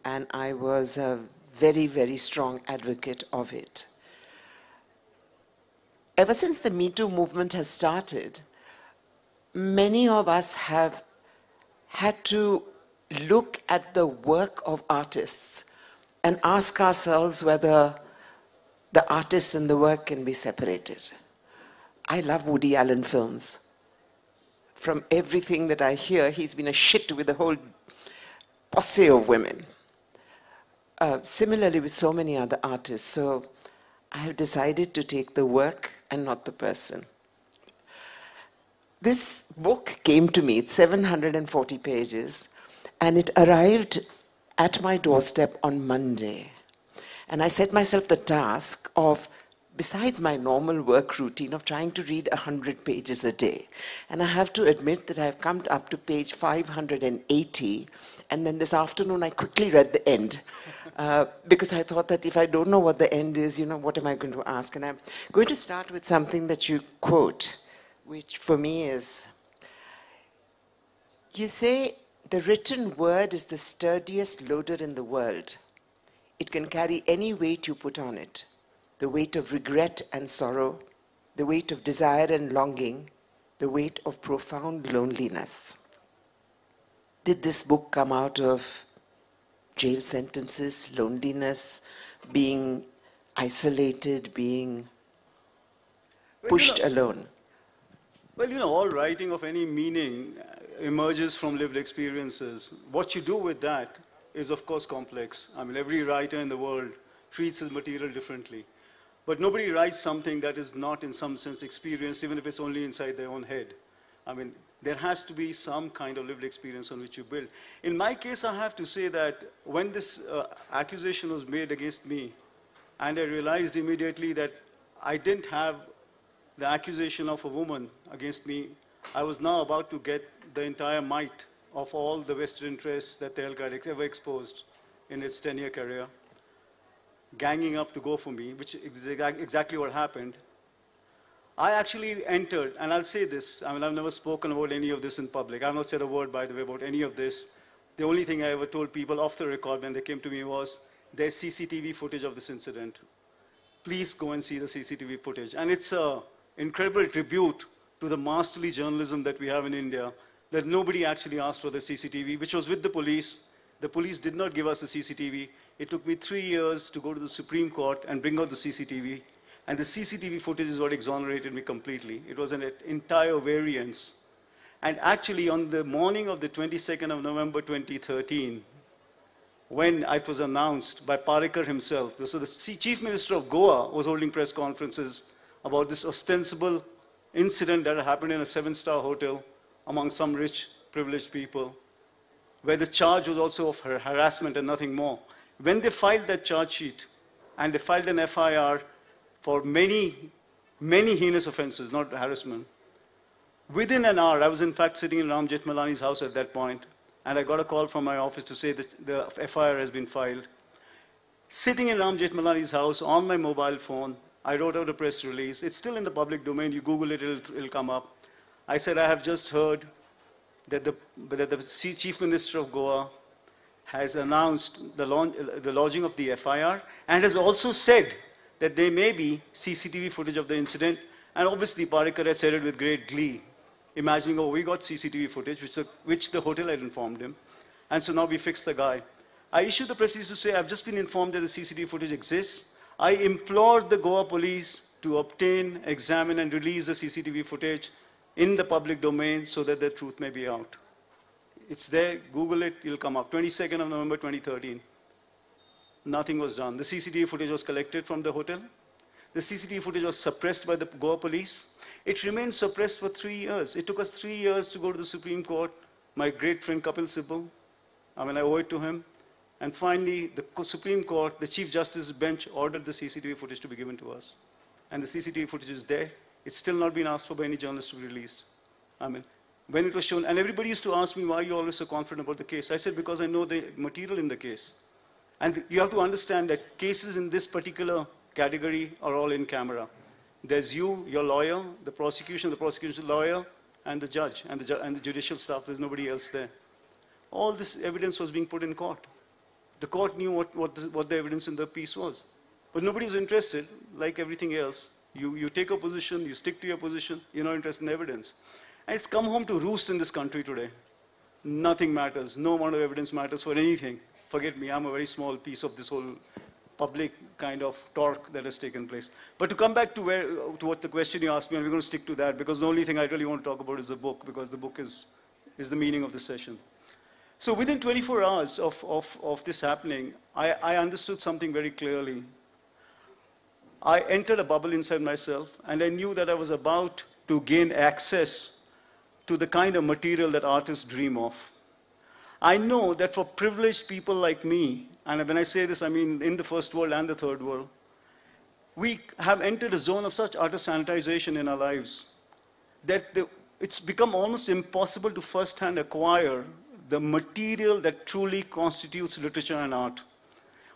Speaker 9: and I was a very, very strong advocate of it. Ever since the Me Too movement has started, many of us have had to look at the work of artists and ask ourselves whether the artist and the work can be separated. I love Woody Allen films. From everything that I hear, he's been a shit with a whole posse of women. Similarly with so many other artists. So I have decided to take the work and not the person. This book came to me, it's 740 pages, and it arrived at my doorstep on Monday. And I set myself the task of, besides my normal work routine, of trying to read 100 pages a day. And I have to admit that I've come up to page 580, and then this afternoon I quickly read the end. Because I thought that if I don't know what the end is, what am I going to ask? And I'm going to start with something that you quote, which for me is, you say, the written word is the sturdiest loader in the world. It can carry any weight you put on it, the weight of regret and sorrow, the weight of desire and longing, the weight of profound loneliness. Did this book come out of jail sentences, loneliness, being isolated, being pushed alone?
Speaker 10: Well, all writing of any meaning emerges from lived experiences. What you do with that is, of course, complex. I mean, every writer in the world treats his material differently. But nobody writes something that is not, in some sense, experienced, even if it's only inside their own head. I mean, there has to be some kind of lived experience on which you build. In my case, I have to say that when this accusation was made against me, and I realized immediately that I didn't have the accusation of a woman against me, I was now about to get the entire might of all the vested interests that Tehelka had ever exposed in its 10-year career, ganging up to go for me, which is exactly what happened. I actually entered, and I'll say this, I mean, I've never spoken about any of this in public. I've not said a word, by the way, about any of this. The only thing I ever told people off the record when they came to me was, there's CCTV footage of this incident. Please go and see the CCTV footage. And it's an incredible tribute to the masterly journalism that we have in India, that nobody actually asked for the CCTV, which was with the police. The police did not give us the CCTV. It took me 3 years to go to the Supreme Court and bring out the CCTV. And the CCTV footage is what exonerated me completely. It was an entire variance. And actually, on the morning of the 22nd of November 2013, when it was announced by Parikar himself. So the Chief Minister of Goa was holding press conferences about this ostensible incident that happened in a 7-star hotel among some rich, privileged people, where the charge was also of harassment and nothing more. When they filed that charge sheet, and they filed an FIR for many, many heinous offenses, not harassment, within an hour, I was in fact sitting in Ram Jethmalani's house at that point, and I got a call from my office to say that the FIR has been filed. Sitting in Ram Jethmalani's house on my mobile phone, I wrote out a press release. It's still in the public domain. You Google it, it'll come up. I said, I have just heard that the Chief Minister of Goa has announced the lodging of the FIR and has also said that there may be CCTV footage of the incident. And obviously, Parikar has said it with great glee, imagining, oh, we got CCTV footage, which the hotel had informed him. And so now we fixed the guy. I issued the press release to say, I've just been informed that the CCTV footage exists. I implored the Goa police to obtain, examine, and release the CCTV footage in the public domain so that the truth may be out. It's there, Google it, it'll come up. 22nd of November 2013. Nothing was done. The CCTV footage was collected from the hotel. The CCTV footage was suppressed by the Goa police. It remained suppressed for 3 years. It took us 3 years to go to the Supreme Court. My great friend Kapil Sibal, I owe it to him. And finally, the Supreme Court, the Chief Justice's bench, ordered the CCTV footage to be given to us. And the CCTV footage is there. It's still not been asked for by any journalist to be released. When it was shown, and everybody used to ask me, why are you always so confident about the case? I said, because I know the material in the case. And you have to understand that cases in this particular category are all in camera. There's you, your lawyer, the prosecution's lawyer, and the judge, and the judicial staff. There's nobody else there. All this evidence was being put in court. The court knew what the evidence in the piece was. But nobody was interested, like everything else. You take a position, you stick to your position, you're not interested in the evidence. And it's come home to roost in this country today. Nothing matters. No amount of evidence matters for anything. Forget me, I'm a very small piece of this whole public kind of torque that has taken place. But to come back to what the question you asked me, and we're going to stick to that, because the only thing I really want to talk about is the book, because the book is the meaning of the session. So within 24 hours of this happening, I understood something very clearly. I entered a bubble inside myself, and I knew that I was about to gain access to the kind of material that artists dream of. I know that for privileged people like me, and when I say this, I mean in the first world and the third world, we have entered a zone of such utter sanitization in our lives that it's become almost impossible to firsthand acquire the material that truly constitutes literature and art.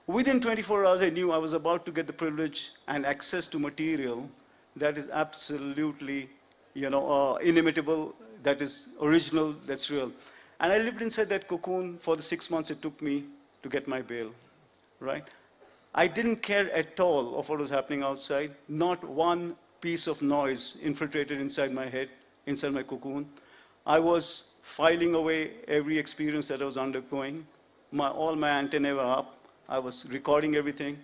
Speaker 10: Within 24 hours, I knew I was about to get the privilege and access to material that is absolutely, inimitable, that is original, that's real. And I lived inside that cocoon for the 6 months it took me to get my bail, right? I didn't care at all of what was happening outside. Not one piece of noise infiltrated inside my head, inside my cocoon. I was filing away every experience that I was undergoing. All my antennae were up. I was recording everything.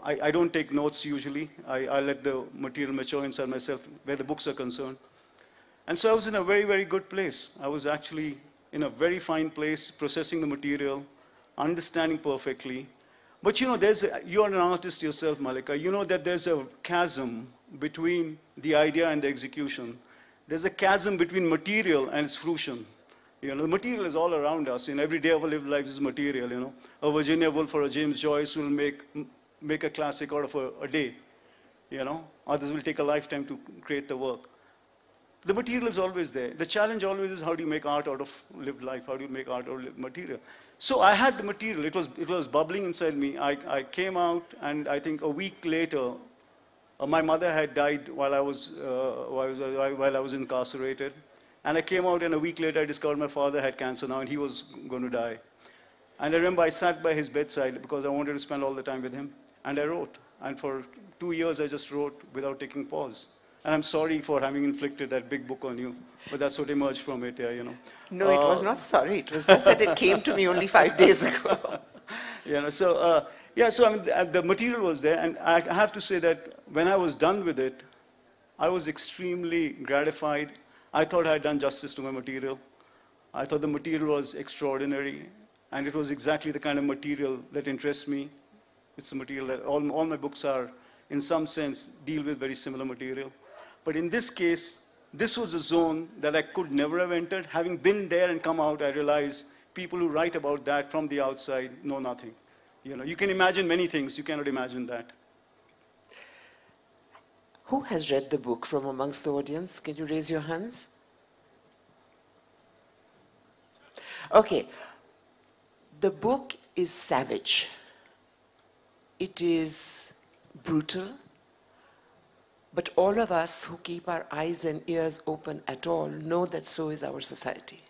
Speaker 10: I don't take notes usually. I let the material mature inside myself where the books are concerned. And so I was in a very, very good place. I was actually in a very fine place, processing the material, understanding perfectly. But you're an artist yourself, Malika. You know that there's a chasm between the idea and the execution. There's a chasm between material and its fruition. The material is all around us. In every day of our lived lives is material, A Virginia Woolf or a James Joyce will make a classic out of a day, Others will take a lifetime to create the work. The material is always there. The challenge always is, how do you make art out of lived life? How do you make art out of material? So I had the material. It was bubbling inside me. I came out, and I think a week later, my mother had died while I was incarcerated. And I came out, and a week later, I discovered my father had cancer now, and he was going to die. And I remember I sat by his bedside because I wanted to spend all the time with him. And I wrote. And for 2 years, I just wrote without taking pause. And I'm sorry for having inflicted that big book on you, but that's what emerged from it,
Speaker 9: No, it was not sorry. It was just that it came to me only 5 days ago. The material was there, and I have to say that when I was done with it, I was extremely gratified. I thought I had done justice to my material. I thought the material was extraordinary.
Speaker 10: And it was exactly the kind of material that interests me. It's the material that all my books are, in some sense, deal with very similar material. But in this case, this was a zone that I could never have entered. Having been there and come out, I realized people who write about that from the outside know nothing. You know, you can imagine many things, you cannot imagine that.
Speaker 9: Who has read the book from amongst the audience? Can you raise your hands? Okay. The book is savage. It is brutal. But all of us who keep our eyes and ears open at all know that so is our society.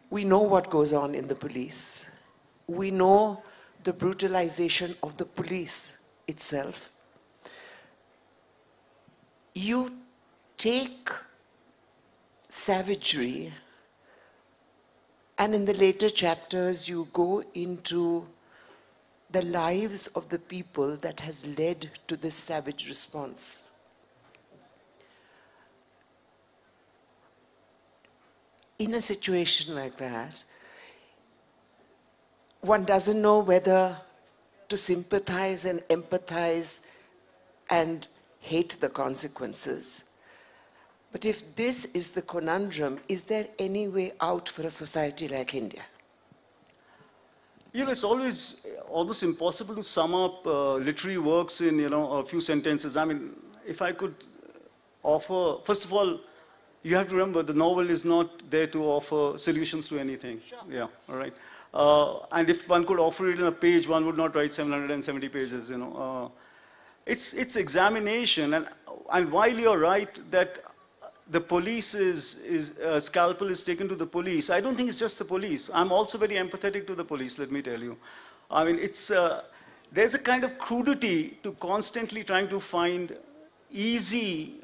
Speaker 9: We know what goes on in the police. We know the brutalization of the police itself. You take savagery, and in the later chapters you go into the lives of the people that has led to this savage response. In a situation like that, one doesn't know whether to sympathize and empathize and hate the consequences. But if this is the conundrum, is there any way out for a society like India?
Speaker 10: You know, it's always almost impossible to sum up literary works in, you know, a few sentences. I mean, if I could offer, first of all, you have to remember the novel is not there to offer solutions to anything. Sure. Yeah, all right. And if one could offer it in a page, one would not write 770 pages, you know. It's examination, and while you're right that the police scalpel is taken to the police, I don't think it's just the police. I'm also very empathetic to the police, let me tell you. I mean, there's a kind of crudity to constantly trying to find easy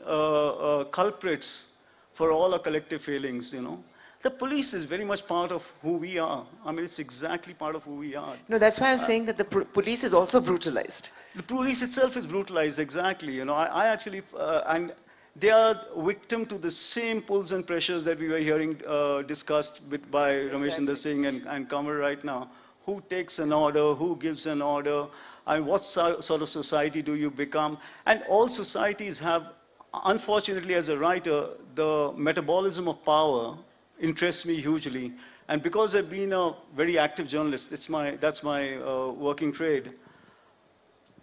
Speaker 10: culprits for all our collective failings, you know. The police is very much part of who we are. I mean, it's exactly part of who we are.
Speaker 9: No, that's why I'm saying that the police is also brutalized.
Speaker 10: The police itself is brutalized, exactly. You know, I actually, and they are victim to the same pulls and pressures that we were hearing discussed by Rameshindra Singh and Kamar right now. Who takes an order? Who gives an order? And what sort of society do you become? And all societies have, unfortunately, as a writer, the metabolism of power interests me hugely. And because I've been a very active journalist, that's my working trade,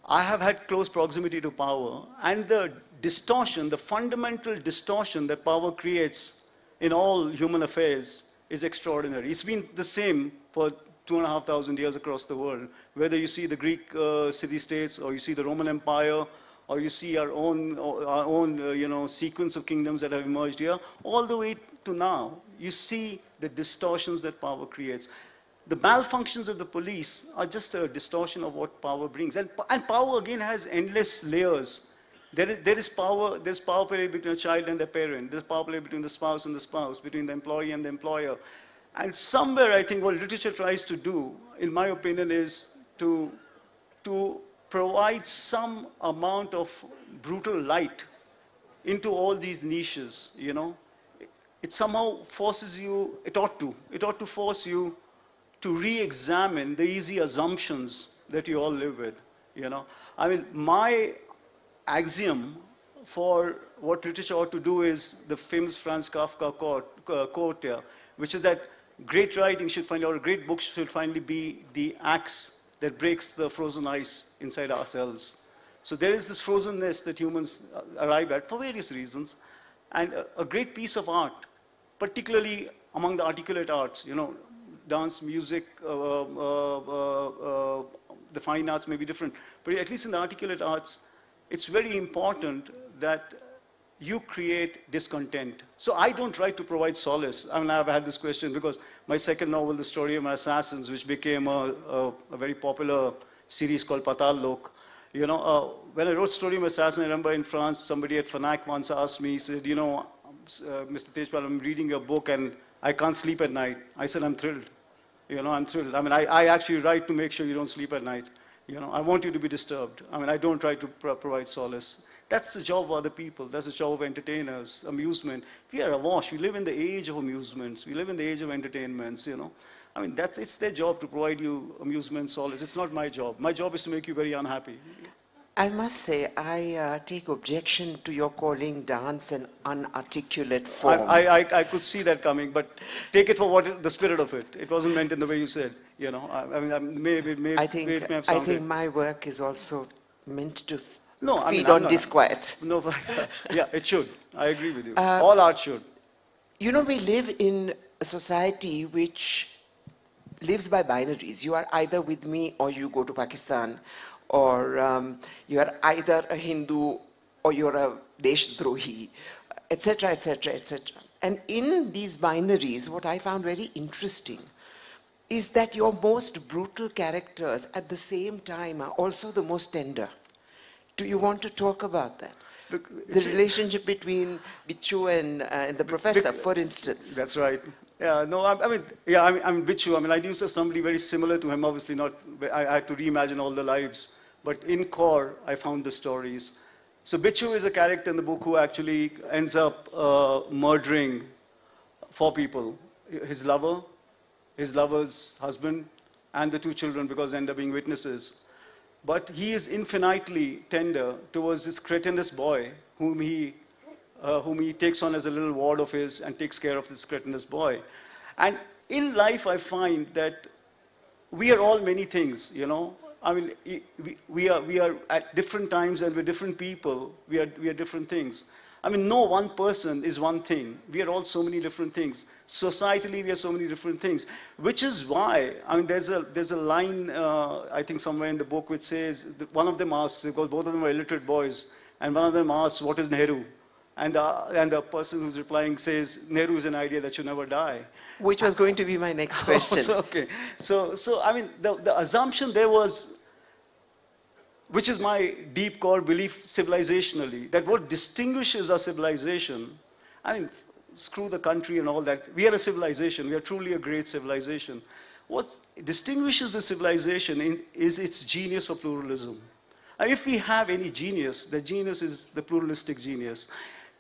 Speaker 10: I have had close proximity to power. And the distortion, the fundamental distortion that power creates in all human affairs is extraordinary. It's been the same for 2,500 years across the world. Whether you see the Greek city-states, or you see the Roman Empire, or you see our own you know, sequence of kingdoms that have emerged here, all the way to now, you see the distortions that power creates. The malfunctions of the police are just a distortion of what power brings. And power, again, has endless layers. There's power play between a child and a parent. There's power play between the spouse and the spouse, between the employee and the employer. And somewhere, I think, what literature tries to do, in my opinion, is to provide some amount of brutal light into all these niches, you know. It somehow forces you, it ought to force you to re-examine the easy assumptions that you all live with, you know. I mean, my axiom for what literature ought to do is the famous Franz Kafka quote here, which is that great writing should finally, or great books should finally be the axe that breaks the frozen ice inside ourselves. So there is this frozenness that humans arrive at for various reasons. And a great piece of art, particularly among the articulate arts, you know, dance, music, the fine arts may be different, but at least in the articulate arts, it's very important that you create discontent. So I don't try to provide solace. I mean, I've had this question because my second novel, The Story of My Assassins, which became a very popular series called Patal Lok, you know, when I wrote Story of My Assassin, I remember in France, somebody at Fnac once asked me, he said, you know, Mr. Tejpal, I'm reading your book and I can't sleep at night. I said, I'm thrilled. You know, I'm thrilled. I mean, I actually write to make sure you don't sleep at night. You know, I want you to be disturbed. I mean, I don't try to provide solace. That's the job of other people. That's the job of entertainers, amusement. We are awash. We live in the age of amusements. We live in the age of entertainments, you know. I mean, it's their job to provide you amusement, solace. It's not my job. My job is to make you very unhappy.
Speaker 9: I must say, I take objection to your calling dance an unarticulate form.
Speaker 10: I could see that coming, but take it for what the spirit of it. It wasn't meant in the way you said. You know, I mean, maybe it may have sounded.
Speaker 9: I think my work is also meant to
Speaker 10: No,
Speaker 9: feed on disquiet.
Speaker 10: No, yeah, it should. I agree with you. All art should.
Speaker 9: You know, we live in a society which lives by binaries. You are either with me or you go to Pakistan, or you are either a Hindu or you're a Deshdrohi, etc., etc., etc. And in these binaries, what I found very interesting is that your most brutal characters at the same time are also the most tender. Do you want to talk about that? The relationship between Bichu and the professor, for instance.
Speaker 10: That's right. Yeah, no, I mean, Bichu, I mean, I knew somebody very similar to him, obviously not, I had to reimagine all the lives, but in core, I found the stories. So Bichu is a character in the book who actually ends up murdering 4 people. His lover, his lover's husband, and the 2 children, because they end up being witnesses. But he is infinitely tender towards this cretinous boy whom he takes on as a little ward of his and takes care of this cretinous boy. And in life, I find that we are all many things, you know. I mean, we are at different times and we're different people. We are different things. I mean, no one person is one thing. We are all so many different things. Societally, we are so many different things. Which is why, I mean, there's a line, I think somewhere in the book, which says, one of them asks, because both of them are illiterate boys, and one of them asks, what is Nehru? And the person who's replying says, Nehru is an idea that should never die.
Speaker 9: Which was going to be my next question.
Speaker 10: Okay. So I mean, the assumption there was, which is my deep core belief civilizationally, that what distinguishes our civilization, I mean, screw the country and all that, we are a civilization, we are truly a great civilization. What distinguishes the civilization is its genius for pluralism. And if we have any genius, the genius is the pluralistic genius.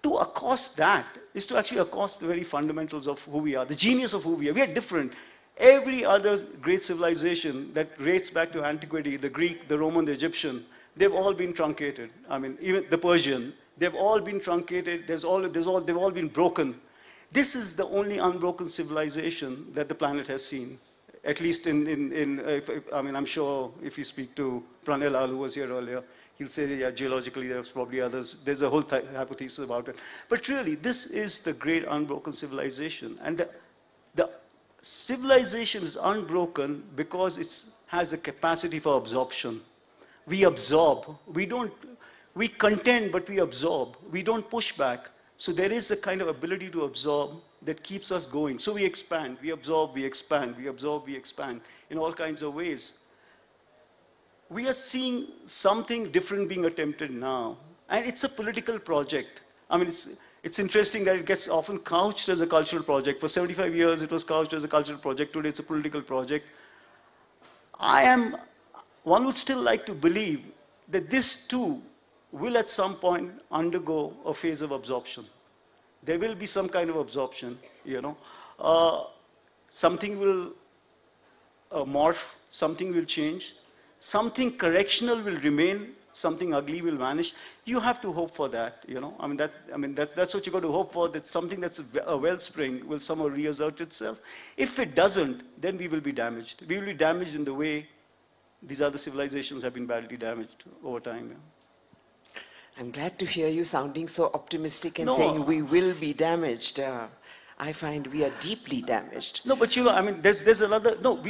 Speaker 10: To accost that is to actually accost the very fundamentals of who we are, the genius of who we are. We are different. Every other great civilization that dates back to antiquity, the Greek, the Roman, the Egyptian, they've all been truncated. I mean, even the Persian, they've all been truncated. They've all been broken. This is the only unbroken civilization that the planet has seen. At least I mean, I'm sure if you speak to Pranay Lal, who was here earlier, he'll say, yeah, geologically, there's probably others. There's a whole hypothesis about it. But really, this is the great unbroken civilization. And the civilization is unbroken because it has a capacity for absorption. We absorb. We contend, but we absorb. We don't push back. So there is a kind of ability to absorb that keeps us going. So we expand, we absorb, we expand, we absorb, we expand in all kinds of ways. We are seeing something different being attempted now. And it's a political project. I mean, it's interesting that it gets often couched as a cultural project. For 75 years, it was couched as a cultural project. Today, it's a political project. One would still like to believe that this too will at some point undergo a phase of absorption. There will be some kind of absorption, you know. Something will morph, something will change, something correctional will remain, something ugly will vanish. You have to hope for that, you know. I mean, that's what you got to hope for, that something that's a wellspring will somehow reassert itself. If it doesn't, then we will be damaged. We will be damaged in the way these other civilizations have been badly damaged over time. Yeah.
Speaker 9: I'm glad to hear you sounding so optimistic and saying we will be damaged. I find we are deeply damaged.
Speaker 10: No, but you know, I mean, there's another, no,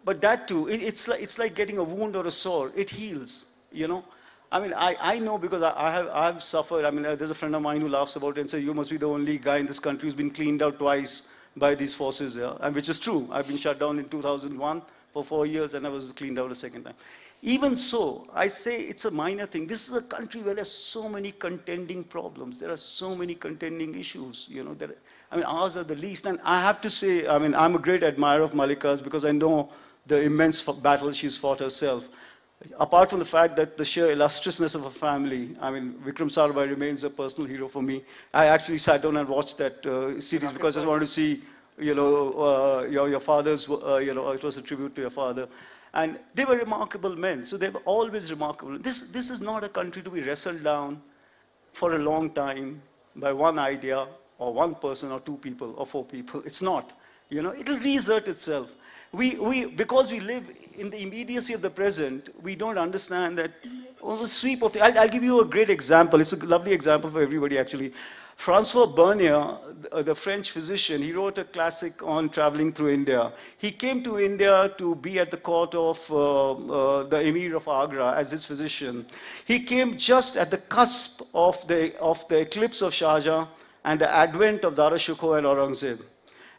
Speaker 10: but that too, it's like getting a wound or a sore. It heals, you know. I mean, I know because I've suffered. I mean, there's a friend of mine who laughs about it and says, you must be the only guy in this country who's been cleaned out twice by these forces, yeah? And which is true. I've been shut down in 2001 for 4 years and I was cleaned out a second time. Even so, I say it's a minor thing. This is a country where there's so many contending problems. There are so many contending issues, you know. I mean, ours are the least. And I have to say, I mean, I'm a great admirer of Mallika's because I know the immense battle she's fought herself. Apart from the fact that the sheer illustriousness of her family, I mean, Vikram Sarabhai remains a personal hero for me. I actually sat down and watched that series because I just wanted to see your father's, it was a tribute to your father. And they were remarkable men, so they were always remarkable. This is not a country to be wrestled down for a long time by one idea or one person or two people or four people. It's not. It'll reassert itself. Because we live in the immediacy of the present, we don't understand that on the sweep of the... I'll give you a great example. It's a lovely example for everybody, actually. Francois Bernier, the French physician, he wrote a classic on traveling through India. He came to India to be at the court of the Emir of Agra as his physician. He came just at the cusp of the eclipse of Shah Jahan and the advent of Dara Shikoh and Aurangzeb.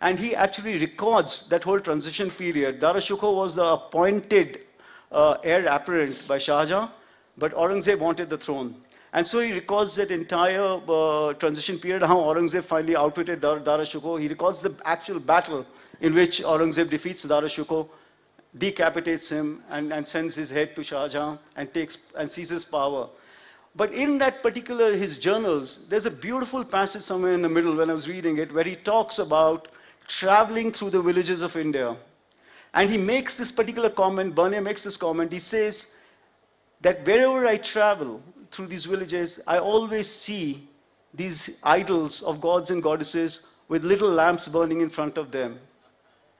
Speaker 10: And he actually records that whole transition period. Dara Shikoh was the appointed heir apparent by Shah Jahan, but Aurangzeb wanted the throne. And so he records that entire transition period, how Aurangzeb finally outwitted Dara Shikoh. He records the actual battle in which Aurangzeb defeats Dara Shikoh, decapitates him, and sends his head to Shah Jahan and seizes power. But in that particular, his journals, there's a beautiful passage somewhere in the middle when I was reading it, where he talks about traveling through the villages of India. And he makes this particular comment, Bernier makes this comment, he says that wherever I travel through these villages, I always see these idols of gods and goddesses with little lamps burning in front of them.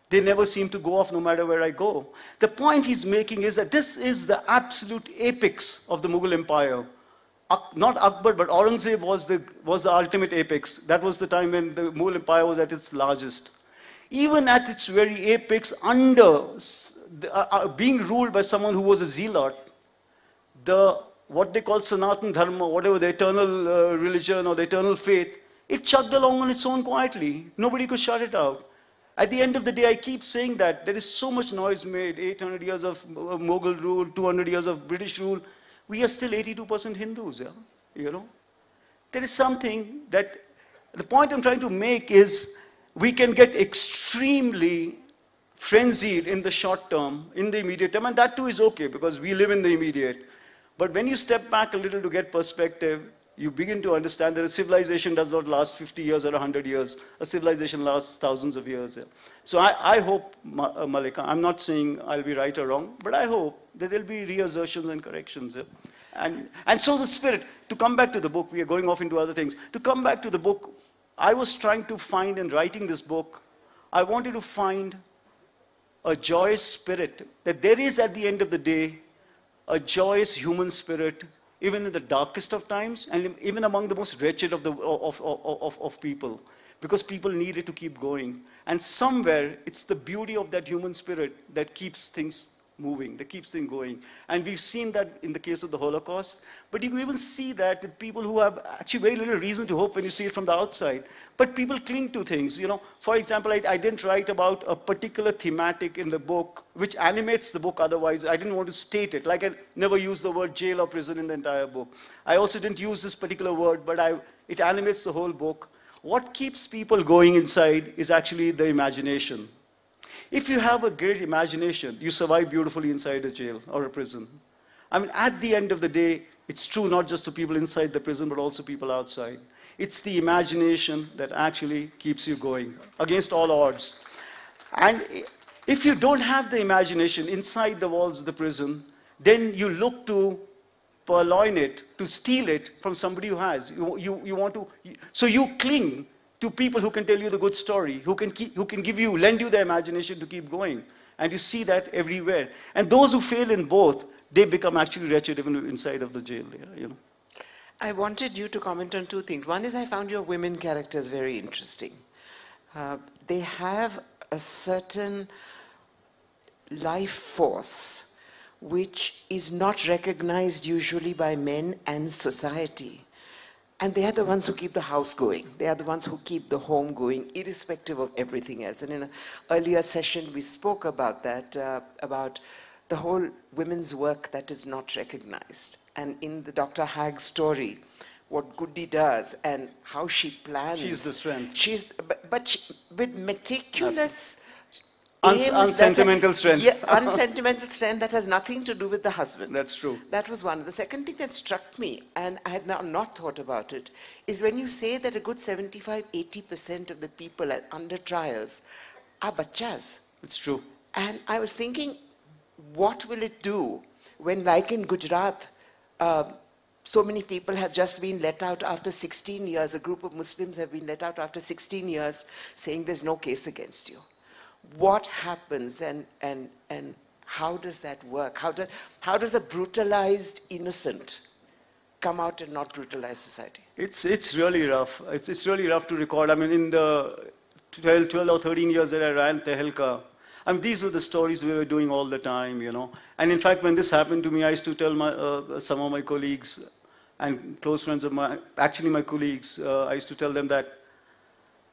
Speaker 10: They never seem to go off no matter where I go. The point he's making is that this is the absolute apex of the Mughal Empire. Not Akbar, but Aurangzeb was the ultimate apex. That was the time when the Mughal Empire was at its largest. Even at its very apex, under being ruled by someone who was a zealot, what they call Sanatan Dharma, whatever the eternal religion or the eternal faith, it chugged along on its own quietly. Nobody could shut it out. At the end of the day, I keep saying that there is so much noise made, 800 years of Mughal rule, 200 years of British rule. We are still 82% Hindus, There is something that, the point I'm trying to make is, we can get extremely frenzied in the short term, in the immediate term, and that too is okay because we live in the immediate. But when you step back a little to get perspective, you begin to understand that a civilization does not last 50 years or 100 years. A civilization lasts thousands of years. So I hope, Malika, I'm not saying I'll be right or wrong, but I hope that there'll be reassertions and corrections. And so the spirit, to come back to the book, we are going off into other things. To come back to the book, I was trying to find, in writing this book, I wanted to find a joyous spirit, that there is at the end of the day, a joyous human spirit, even in the darkest of times, and even among the most wretched of people, because people need it to keep going. And somewhere, it's the beauty of that human spirit that keeps things moving, that keeps things going. And we've seen that in the case of the Holocaust, but you can even see that with people who have actually very little reason to hope when you see it from the outside. But people cling to things, For example, I didn't write about a particular thematic in the book, which animates the book otherwise. I didn't want to state it. Like I never used the word jail or prison in the entire book. I also didn't use this particular word, but it animates the whole book. What keeps people going inside is actually the imagination. If you have a great imagination, you survive beautifully inside a jail or a prison. I mean, at the end of the day, it's true not just to people inside the prison, but also people outside. It's the imagination that actually keeps you going against all odds. And if you don't have the imagination inside the walls of the prison, then you look to purloin it, to steal it from somebody who has. So you cling to people who can tell you the good story, who can lend you the imagination to keep going. And you see that everywhere. And those who fail in both, they become actually wretched even inside of the jail.
Speaker 9: I wanted you to comment on two things. One is I found your women characters very interesting. They have a certain life force which is not recognized usually by men and society. And they are the ones who keep the house going. They are the ones who keep the home going, irrespective of everything else. And in an earlier session, we spoke about that, about the whole women's work that is not recognized. And in the Dr. Hagg story, what Goody does and how she plans.
Speaker 10: She's the strength.
Speaker 9: With meticulous aims
Speaker 10: unsentimental strength.
Speaker 9: Yeah, unsentimental strength that has nothing to do with the husband.
Speaker 10: That's true.
Speaker 9: That was one. The second thing that struck me, and I had not thought about it, is when you say that a good 75-80% of the people under trials are bachas.
Speaker 10: It's true.
Speaker 9: And I was thinking, what will it do when, like in Gujarat, so many people have just been let out after 16 years, a group of Muslims have been let out after 16 years saying there's no case against you. What happens and how does that work? How does a brutalized innocent come out and not brutalize society?
Speaker 10: It's really rough. It's really rough to record. I mean, in the 12 or 13 years that I ran Tehelka, I mean, these were the stories we were doing all the time, you know. And in fact, when this happened to me, I used to tell some of my colleagues and close friends of mine, actually my colleagues, I used to tell them that,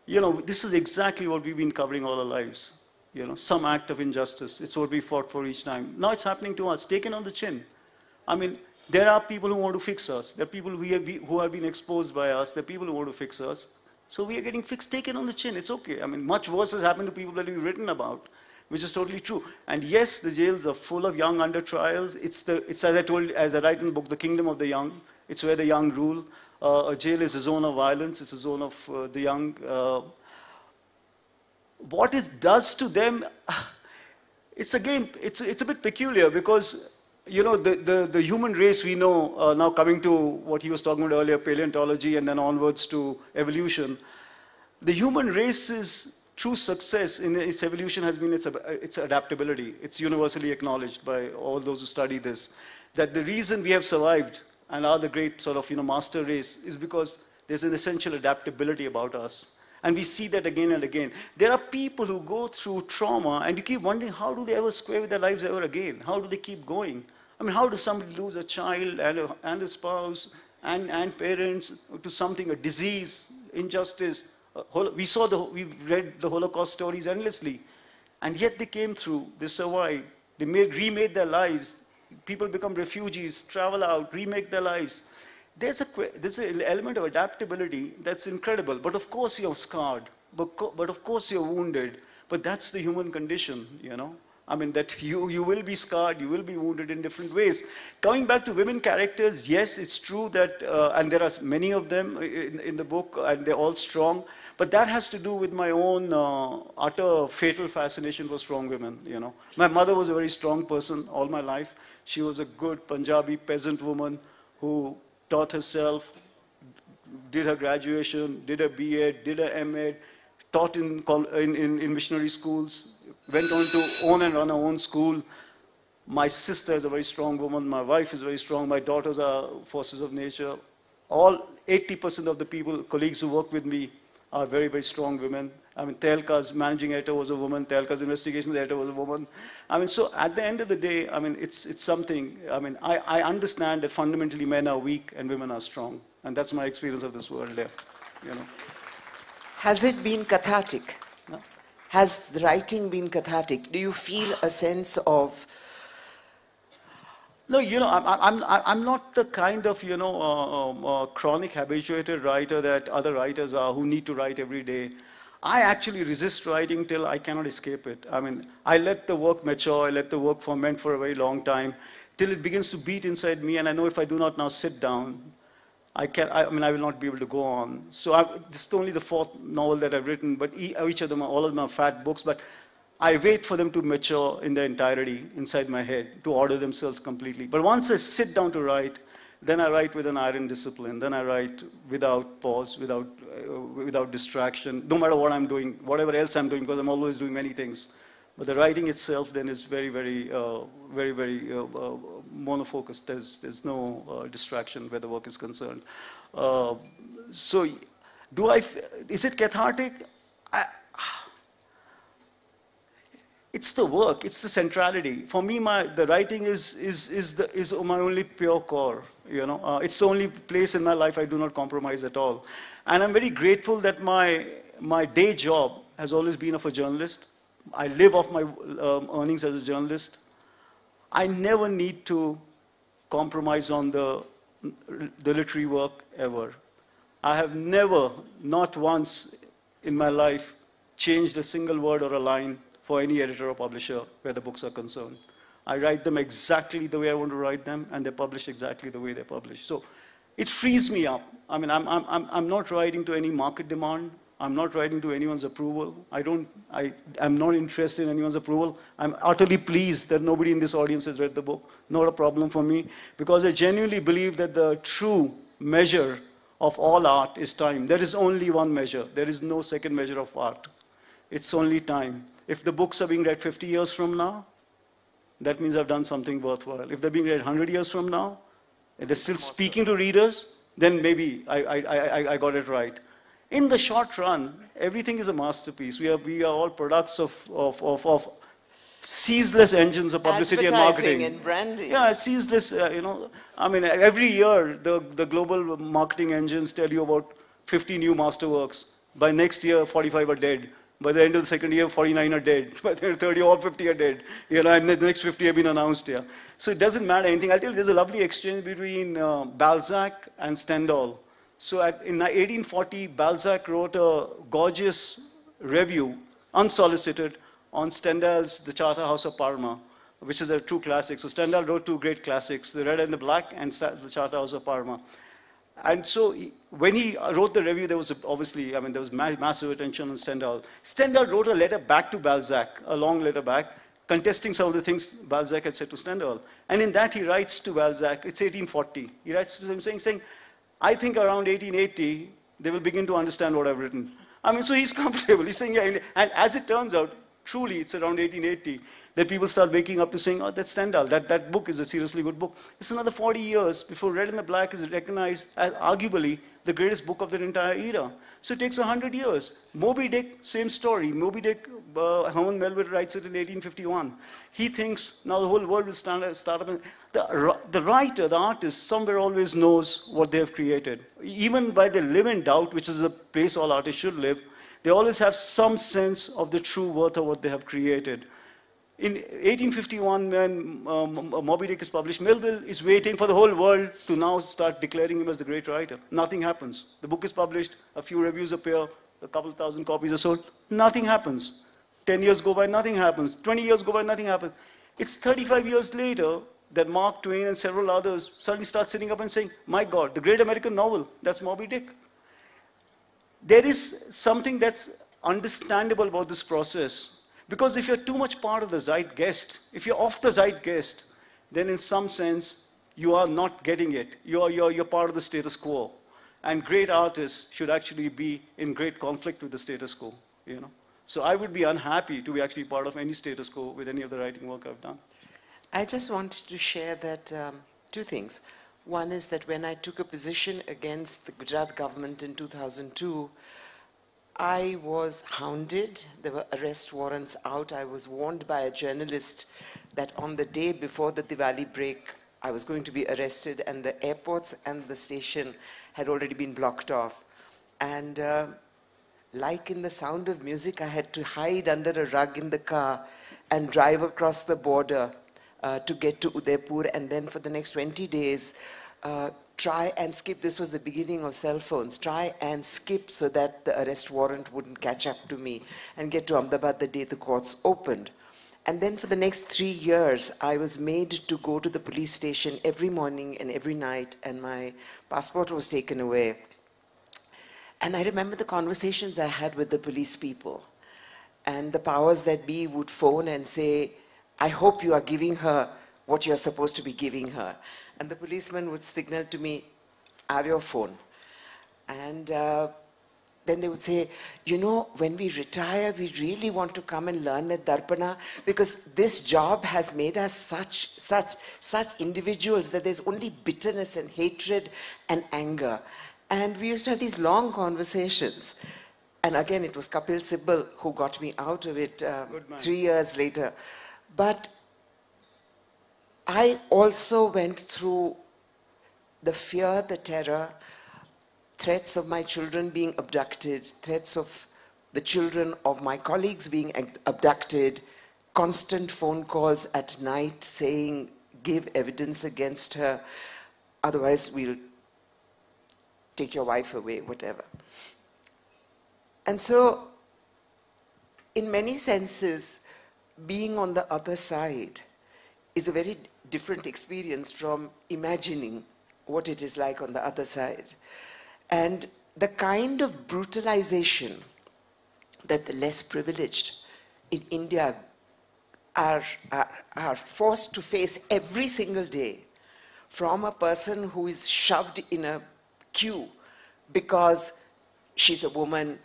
Speaker 10: you know, this is exactly what we've been covering all our lives. You know, some act of injustice. It's what we fought for each time. Now it's happening to us, taken on the chin. I mean, there are people who want to fix us. There are people who have been exposed by us. There are people who want to fix us. So we are getting fixed, taken on the chin. It's okay. I mean, much worse has happened to people that we've written about, which is totally true. And yes, the jails are full of young under trials. It's as I write in the book, the kingdom of the young. It's where the young rule. A jail is a zone of violence. It's a zone of the young. What it does to them, it's a bit peculiar because, you know, the human race we know, now coming to what he was talking about earlier, paleontology and then onwards to evolution, the human race's true success in its evolution has been its adaptability. It's universally acknowledged by all those who study this, that the reason we have survived and are the great sort of, you know, master race is because there's an essential adaptability about us. And we see that again and again. There are people who go through trauma and you keep wondering, how do they ever square with their lives ever again? How do they keep going? I mean, how does somebody lose a child and a spouse and parents to something, a disease, injustice? We've read the Holocaust stories endlessly. And yet they came through, they survived, they remade their lives. People become refugees, travel out, remake their lives. There's an element of adaptability that's incredible. But of course you're scarred. But of course you're wounded. But that's the human condition, you know. I mean, that you will be scarred, you will be wounded in different ways. Coming back to women characters, yes, it's true that, and there are many of them in the book, and they're all strong. But that has to do with my own utter fatal fascination for strong women, you know. My mother was a very strong person all my life. She was a good Punjabi peasant woman who taught herself, did her graduation, did her B.Ed, did her M.Ed, taught in missionary schools, went on to own and run her own school. My sister is a very strong woman. My wife is very strong. My daughters are forces of nature. All 80% of the people, colleagues who work with me are very, very strong women. I mean, Tehelka's managing editor was a woman. Tehelka's investigation editor was a woman. I mean, so at the end of the day, I mean, it's something. I mean, I understand that fundamentally men are weak and women are strong. And that's my experience of this world there, you know.
Speaker 9: Has it been cathartic?
Speaker 10: No?
Speaker 9: Has the writing been cathartic? Do you feel a sense of...
Speaker 10: No, you know, I'm not the kind of, you know, chronic habituated writer that other writers are who need to write every day. I actually resist writing till I cannot escape it. I mean, I let the work mature, I let the work ferment for a very long time, till it begins to beat inside me, and I know if I do not now sit down, I will not be able to go on. So this is only the fourth novel that I've written, but each of them, all of them are fat books, but I wait for them to mature in their entirety inside my head, to order themselves completely. But once I sit down to write, then I write with an iron discipline. Then I write without pause, without distraction, no matter what I'm doing, whatever else I'm doing, because I'm always doing many things. But the writing itself then is very, very monofocused. There's no distraction where the work is concerned. So, is it cathartic? It's the work, it's the centrality. For me, the writing is my only pure core. You know, it's the only place in my life I do not compromise at all. And I'm very grateful that my day job has always been of a journalist. I live off my earnings as a journalist. I never need to compromise on the literary work ever. I have never, not once in my life, changed a single word or a line for any editor or publisher where the books are concerned. I write them exactly the way I want to write them, and they're published exactly the way they're published. So it frees me up. I mean, I'm not writing to any market demand. I'm not writing to anyone's approval. I'm not interested in anyone's approval. I'm utterly pleased that nobody in this audience has read the book. Not a problem for me, because I genuinely believe that the true measure of all art is time. There is only one measure. There is no second measure of art. It's only time. If the books are being read 50 years from now, that means I've done something worthwhile. If they're being read 100 years from now, and they're still speaking to readers, then maybe I got it right. In the short run, everything is a masterpiece. We are all products of ceaseless engines of publicity and marketing.
Speaker 9: And branding.
Speaker 10: Yeah, ceaseless, I mean, every year, the global marketing engines tell you about 50 new masterworks. By next year, 45 are dead. By the end of the second year, 49 are dead. By the third year, all 50 are dead. And the next 50 have been announced here. So it doesn't matter anything. I'll tell you, there's a lovely exchange between Balzac and Stendhal. So in 1840, Balzac wrote a gorgeous review, unsolicited, on Stendhal's The Charterhouse of Parma, which is a true classic. So Stendhal wrote two great classics, The Red and the Black and The Charterhouse of Parma. And so when he wrote the review, there was obviously, I mean, there was massive attention on Stendhal. Stendhal wrote a letter back to Balzac, a long letter back, contesting some of the things Balzac had said to Stendhal. And in that he writes to Balzac, it's 1840, he writes to him saying, I think around 1880, they will begin to understand what I've written. I mean, so he's comfortable. He's saying, yeah, and as it turns out, truly, it's around 1880 that people start waking up to saying, oh, that's Stendhal. That book is a seriously good book. It's another 40 years before Red and the Black is recognized as arguably the greatest book of the entire era. So it takes 100 years. Moby Dick, same story. Moby Dick, Herman Melville writes it in 1851. He thinks now the whole world will start up. The writer, the artist, somewhere always knows what they have created. Even by they live in doubt, which is the place all artists should live, they always have some sense of the true worth of what they have created. In 1851, when Moby Dick is published, Melville is waiting for the whole world to now start declaring him as the great writer. Nothing happens. The book is published, a few reviews appear, a couple thousand copies are sold, nothing happens. 10 years go by, nothing happens. 20 years go by, nothing happens. It's 35 years later that Mark Twain and several others suddenly start sitting up and saying, my God, the great American novel, that's Moby Dick. There is something that's understandable about this process. Because if you're too much part of the zeitgeist, if you're off the zeitgeist, then in some sense, you are not getting it. You're part of the status quo. And great artists should actually be in great conflict with the status quo, So I would be unhappy to be actually part of any status quo with any of the writing work I've done.
Speaker 9: I just wanted to share that two things. One is that when I took a position against the Gujarat government in 2002, I was hounded. There were arrest warrants out. I was warned by a journalist that on the day before the Diwali break, I was going to be arrested, and the airports and the station had already been blocked off. And like in The Sound of Music, I had to hide under a rug in the car and drive across the border to get to Udaipur, and then for the next 20 days, try and skip. This was the beginning of cell phones. Try and skip so that the arrest warrant wouldn't catch up to me and get to Ahmedabad the day the courts opened. And then for the next 3 years, I was made to go to the police station every morning and every night, and my passport was taken away. And I remember the conversations I had with the police people. And the powers that be would phone and say, I hope you are giving her what you're supposed to be giving her. And the policeman would signal to me, I have your phone. And then they would say, when we retire, we really want to come and learn at Darpana, because this job has made us such individuals that there's only bitterness and hatred and anger. And we used to have these long conversations. And again, it was Kapil Sibal who got me out of it 3 years later. But I also went through the fear, the terror, threats of my children being abducted, threats of the children of my colleagues being abducted, constant phone calls at night saying, give evidence against her, otherwise we'll take your wife away, whatever. And so, in many senses, being on the other side is a very different experience from imagining what it is like on the other side. And the kind of brutalization that the less privileged in India are forced to face every single day, from a person who is shoved in a queue because she's a woman,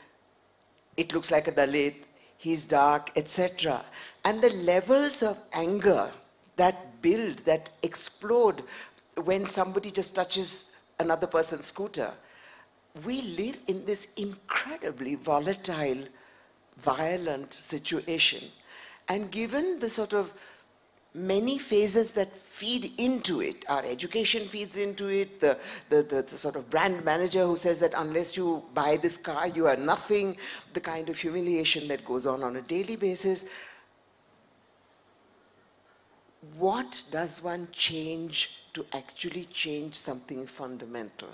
Speaker 9: it looks like a Dalit, he's dark, etc. And the levels of anger that build, that explode when somebody just touches another person's scooter. We live in this incredibly volatile, violent situation. And given the sort of many phases that feed into it, our education feeds into it, the sort of brand manager who says that unless you buy this car, you are nothing, the kind of humiliation that goes on a daily basis. What does one change to actually change something fundamental?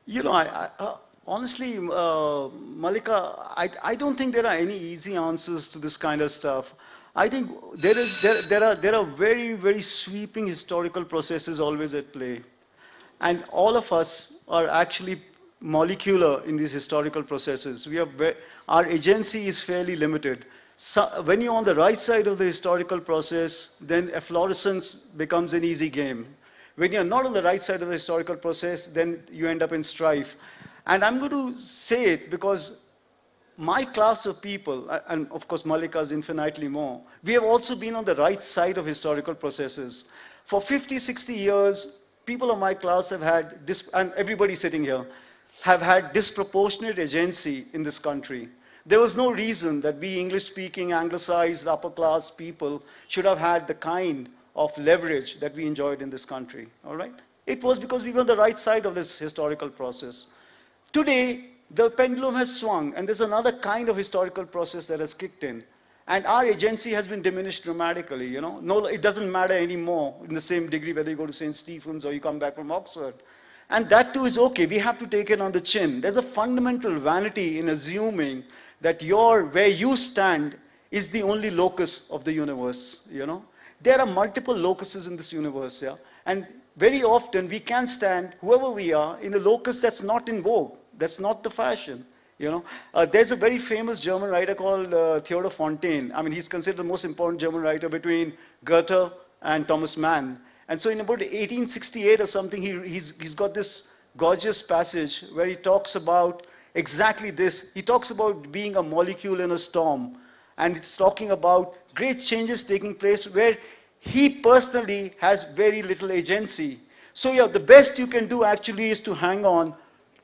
Speaker 10: You know, honestly, Malika, I don't think there are any easy answers to this kind of stuff. I think there are very, very sweeping historical processes always at play. And all of us are actually molecular in these historical processes. Our agency is fairly limited. So when you're on the right side of the historical process, then efflorescence becomes an easy game. When you're not on the right side of the historical process, then you end up in strife. And I'm going to say it because my class of people, and of course Malika's infinitely more, we have also been on the right side of historical processes. For 50, 60 years, people of my class have had, and everybody sitting here, have had disproportionate agency in this country. There was no reason that we English-speaking, anglicized, upper-class people should have had the kind of leverage that we enjoyed in this country, all right? It was because we were on the right side of this historical process. Today, the pendulum has swung, and there's another kind of historical process that has kicked in. And our agency has been diminished dramatically, you know? No, it doesn't matter anymore in the same degree whether you go to St. Stephen's or you come back from Oxford. And that too is okay. We have to take it on the chin. There's a fundamental vanity in assuming that where you stand is the only locus of the universe, you know? There are multiple locuses in this universe, yeah? And very often we can stand, whoever we are, in a locus that's not in vogue. That's not the fashion, you know. There's a very famous German writer called Theodor Fontane. I mean, he's considered the most important German writer between Goethe and Thomas Mann. And so in about 1868 or something, he's got this gorgeous passage where he talks about exactly this. He talks about being a molecule in a storm. And it's talking about great changes taking place where he personally has very little agency. So yeah, the best you can do actually is to hang on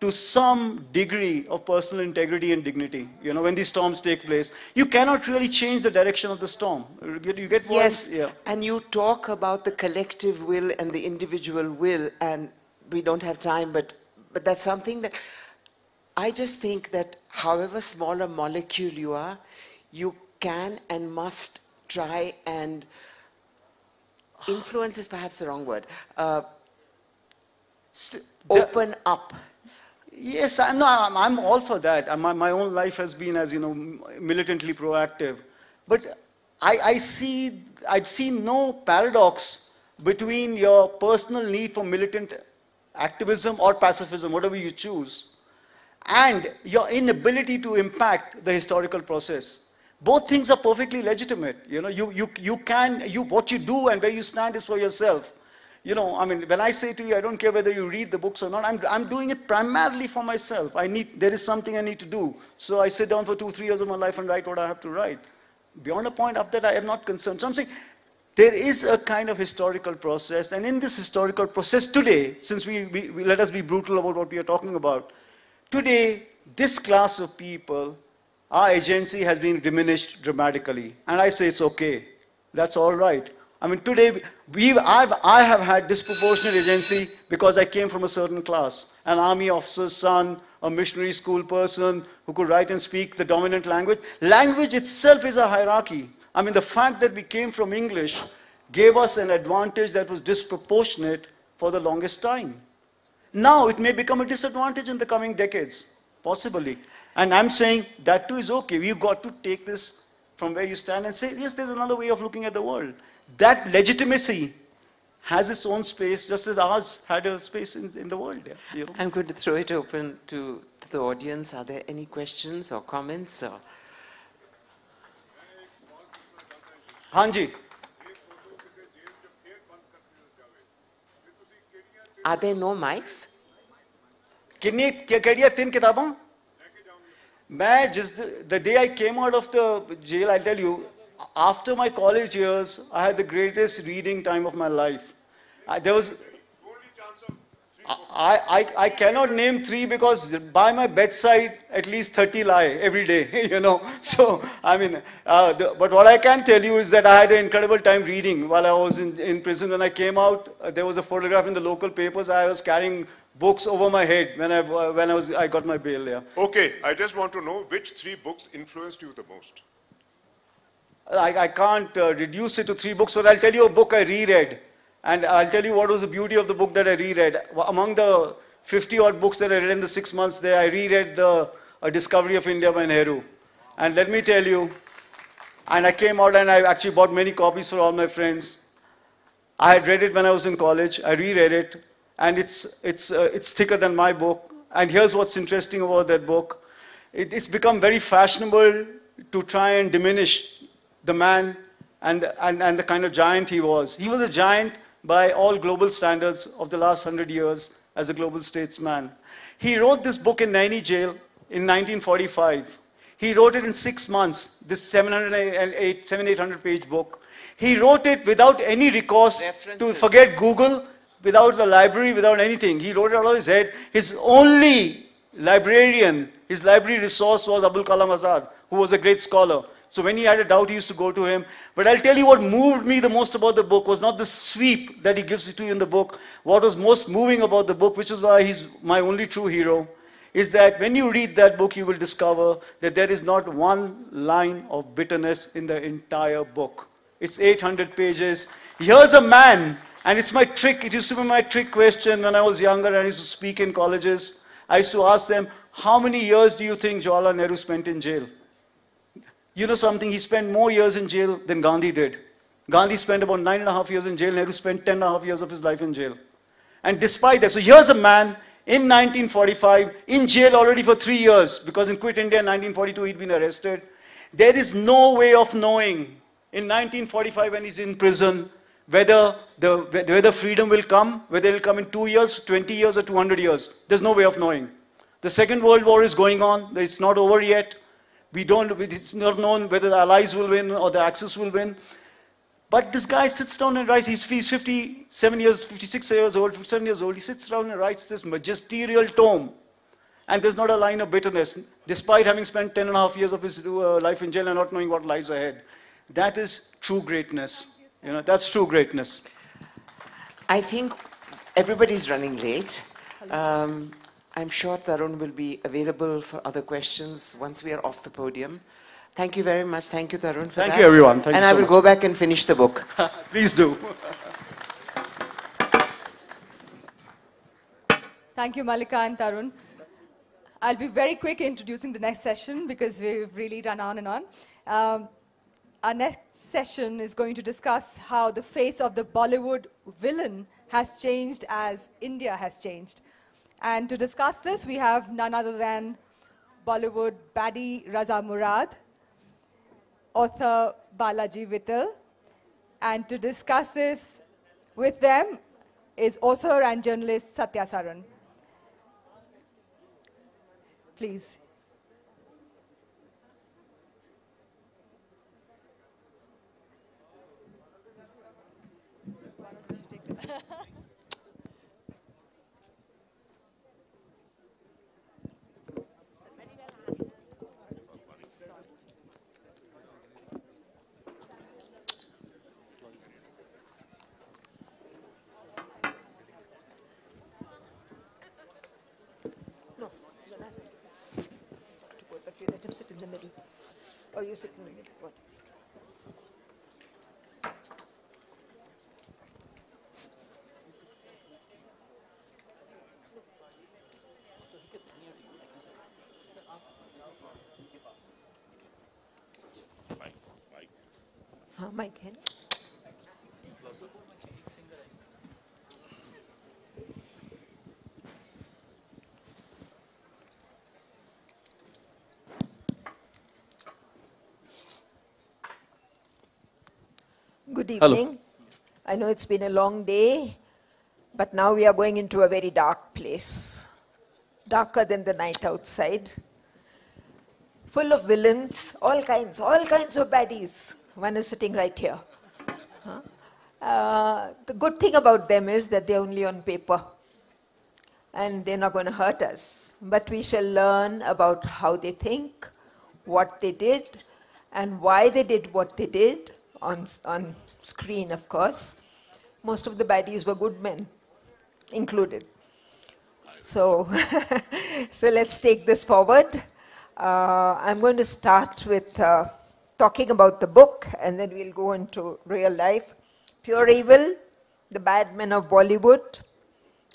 Speaker 10: to some degree of personal integrity and dignity, you know, when these storms take place. You cannot really change the direction of the storm. You get what?
Speaker 9: Yes,
Speaker 10: yeah.
Speaker 9: And you talk about the collective will and the individual will, and we don't have time, but that's something that I just think that however small a molecule you are, you can and must try and influence is perhaps the wrong word. Open up.
Speaker 10: Yes, I'm all for that. My own life has been, as you know, militantly proactive. But I'd see no paradox between your personal need for militant activism or pacifism, whatever you choose, and your inability to impact the historical process. Both things are perfectly legitimate. You know, what you do and where you stand is for yourself. You know, I mean, when I say to you, I don't care whether you read the books or not, I'm doing it primarily for myself. There is something I need to do. So I sit down for 2-3 years of my life and write what I have to write. Beyond a point up that I am not concerned. So I'm saying, there is a kind of historical process, and in this historical process today, since we let us be brutal about what we are talking about, today, this class of people, our agency has been diminished dramatically. And I say it's okay. That's all right. I mean, today, I have had disproportionate agency because I came from a certain class. An army officer's son, a missionary school person who could write and speak the dominant language. Language itself is a hierarchy. I mean, the fact that we came from English gave us an advantage that was disproportionate for the longest time. Now, it may become a disadvantage in the coming decades, possibly. And I'm saying that too is okay. We've got to take this from where you stand and say, yes, there's another way of looking at the world. That legitimacy has its own space, just as ours had a space in the world. Yeah, you know?
Speaker 9: I'm going to throw it open to the audience. Are there any questions or comments? Or?
Speaker 10: Hanji.
Speaker 9: Are there no mics?
Speaker 10: कितनी तीन किताबों मैं the day I came out of the jail, I'll tell you, after my college years, I had the greatest reading time of my life. I cannot name 3 because by my bedside at least 30 lie every day, you know. So, I mean, but what I can tell you is that I had an incredible time reading while I was in prison. When I came out, there was a photograph in the local papers. I was carrying books over my head when I got my bail there.
Speaker 11: Okay, I just want to know which 3 books influenced you the most.
Speaker 10: I can't reduce it to 3 books, but I'll tell you a book I reread. And I'll tell you what was the beauty of the book that I reread. Among the 50-odd books that I read in the 6 months there, I reread A Discovery of India by Nehru. And let me tell you, and I came out and I actually bought many copies for all my friends. I had read it when I was in college. I reread it, and it's thicker than my book. And here's what's interesting about that book. It's become very fashionable to try and diminish the man and the kind of giant he was. He was a giant by all global standards of the last 100 years as a global statesman. He wrote this book in Naini jail in 1945. He wrote it in 6 months, this 700-800 page book. He wrote it without any recourse to forget Google, without a library, without anything. He wrote it out of his head. His only librarian, his library resource was Abul Kalam Azad, who was a great scholar. So when he had a doubt, he used to go to him. But I'll tell you what moved me the most about the book was not the sweep that he gives it to you in the book. What was most moving about the book, which is why he's my only true hero, is that when you read that book, you will discover that there is not one line of bitterness in the entire book. It's 800 pages. Here's a man, and it's my trick. It used to be my trick question when I was younger and I used to speak in colleges. I used to ask them, how many years do you think Jawaharlal Nehru spent in jail? You know something, he spent more years in jail than Gandhi did. Gandhi spent about 9.5 years in jail, Nehru spent 10.5 years of his life in jail. And despite that, so here's a man in 1945, in jail already for 3 years, because in Quit India in 1942 he'd been arrested. There is no way of knowing in 1945 when he's in prison whether freedom will come, whether it will come in 2 years, 20 years or 200 years. There's no way of knowing. The Second World War is going on, it's not over yet. It's not known whether the Allies will win or the Axis will win. But this guy sits down and writes, he's 57 years, 56 years old, 57 years old, he sits down and writes this magisterial tome. And there's not a line of bitterness, despite having spent 10.5 years of his life in jail and not knowing what lies ahead. That is true greatness. You know, that's true greatness.
Speaker 9: I think everybody's running late. I'm sure Tarun will be available for other questions once we are off the podium. Thank you very much. Thank you, Tarun, for that.
Speaker 10: Thank you, everyone. Thank you so much.
Speaker 9: And I will go back and finish the book.
Speaker 10: Please do.
Speaker 4: Thank you, Malika and Tarun. I'll be very quick introducing the next session because we've really run on and on. Our next session is going to discuss how the face of the Bollywood villain has changed as India has changed. And to discuss this, we have none other than Bollywood baddie Raza Murad, author Balaji Vittal. And to discuss this with them is author and journalist Satya Saran. Please.
Speaker 2: Let him sit in the middle. Or you sit in the middle. What?
Speaker 11: Fine.
Speaker 12: Mic hand. Good evening.
Speaker 13: Hello.
Speaker 12: I know it's been a long day, but now we are going into a very dark place. Darker than the night outside. Full of villains, all kinds of baddies. One is sitting right here. The good thing about them is that they're only on paper. And they're not going to hurt us. But we shall learn about how they think, what they did, and why they did what they did on screen, of course. Most of the baddies were good men, included. So, so let's take this forward. I'm going to start with talking about the book, and then we'll go into real life. Pure Evil, the Batman of Bollywood.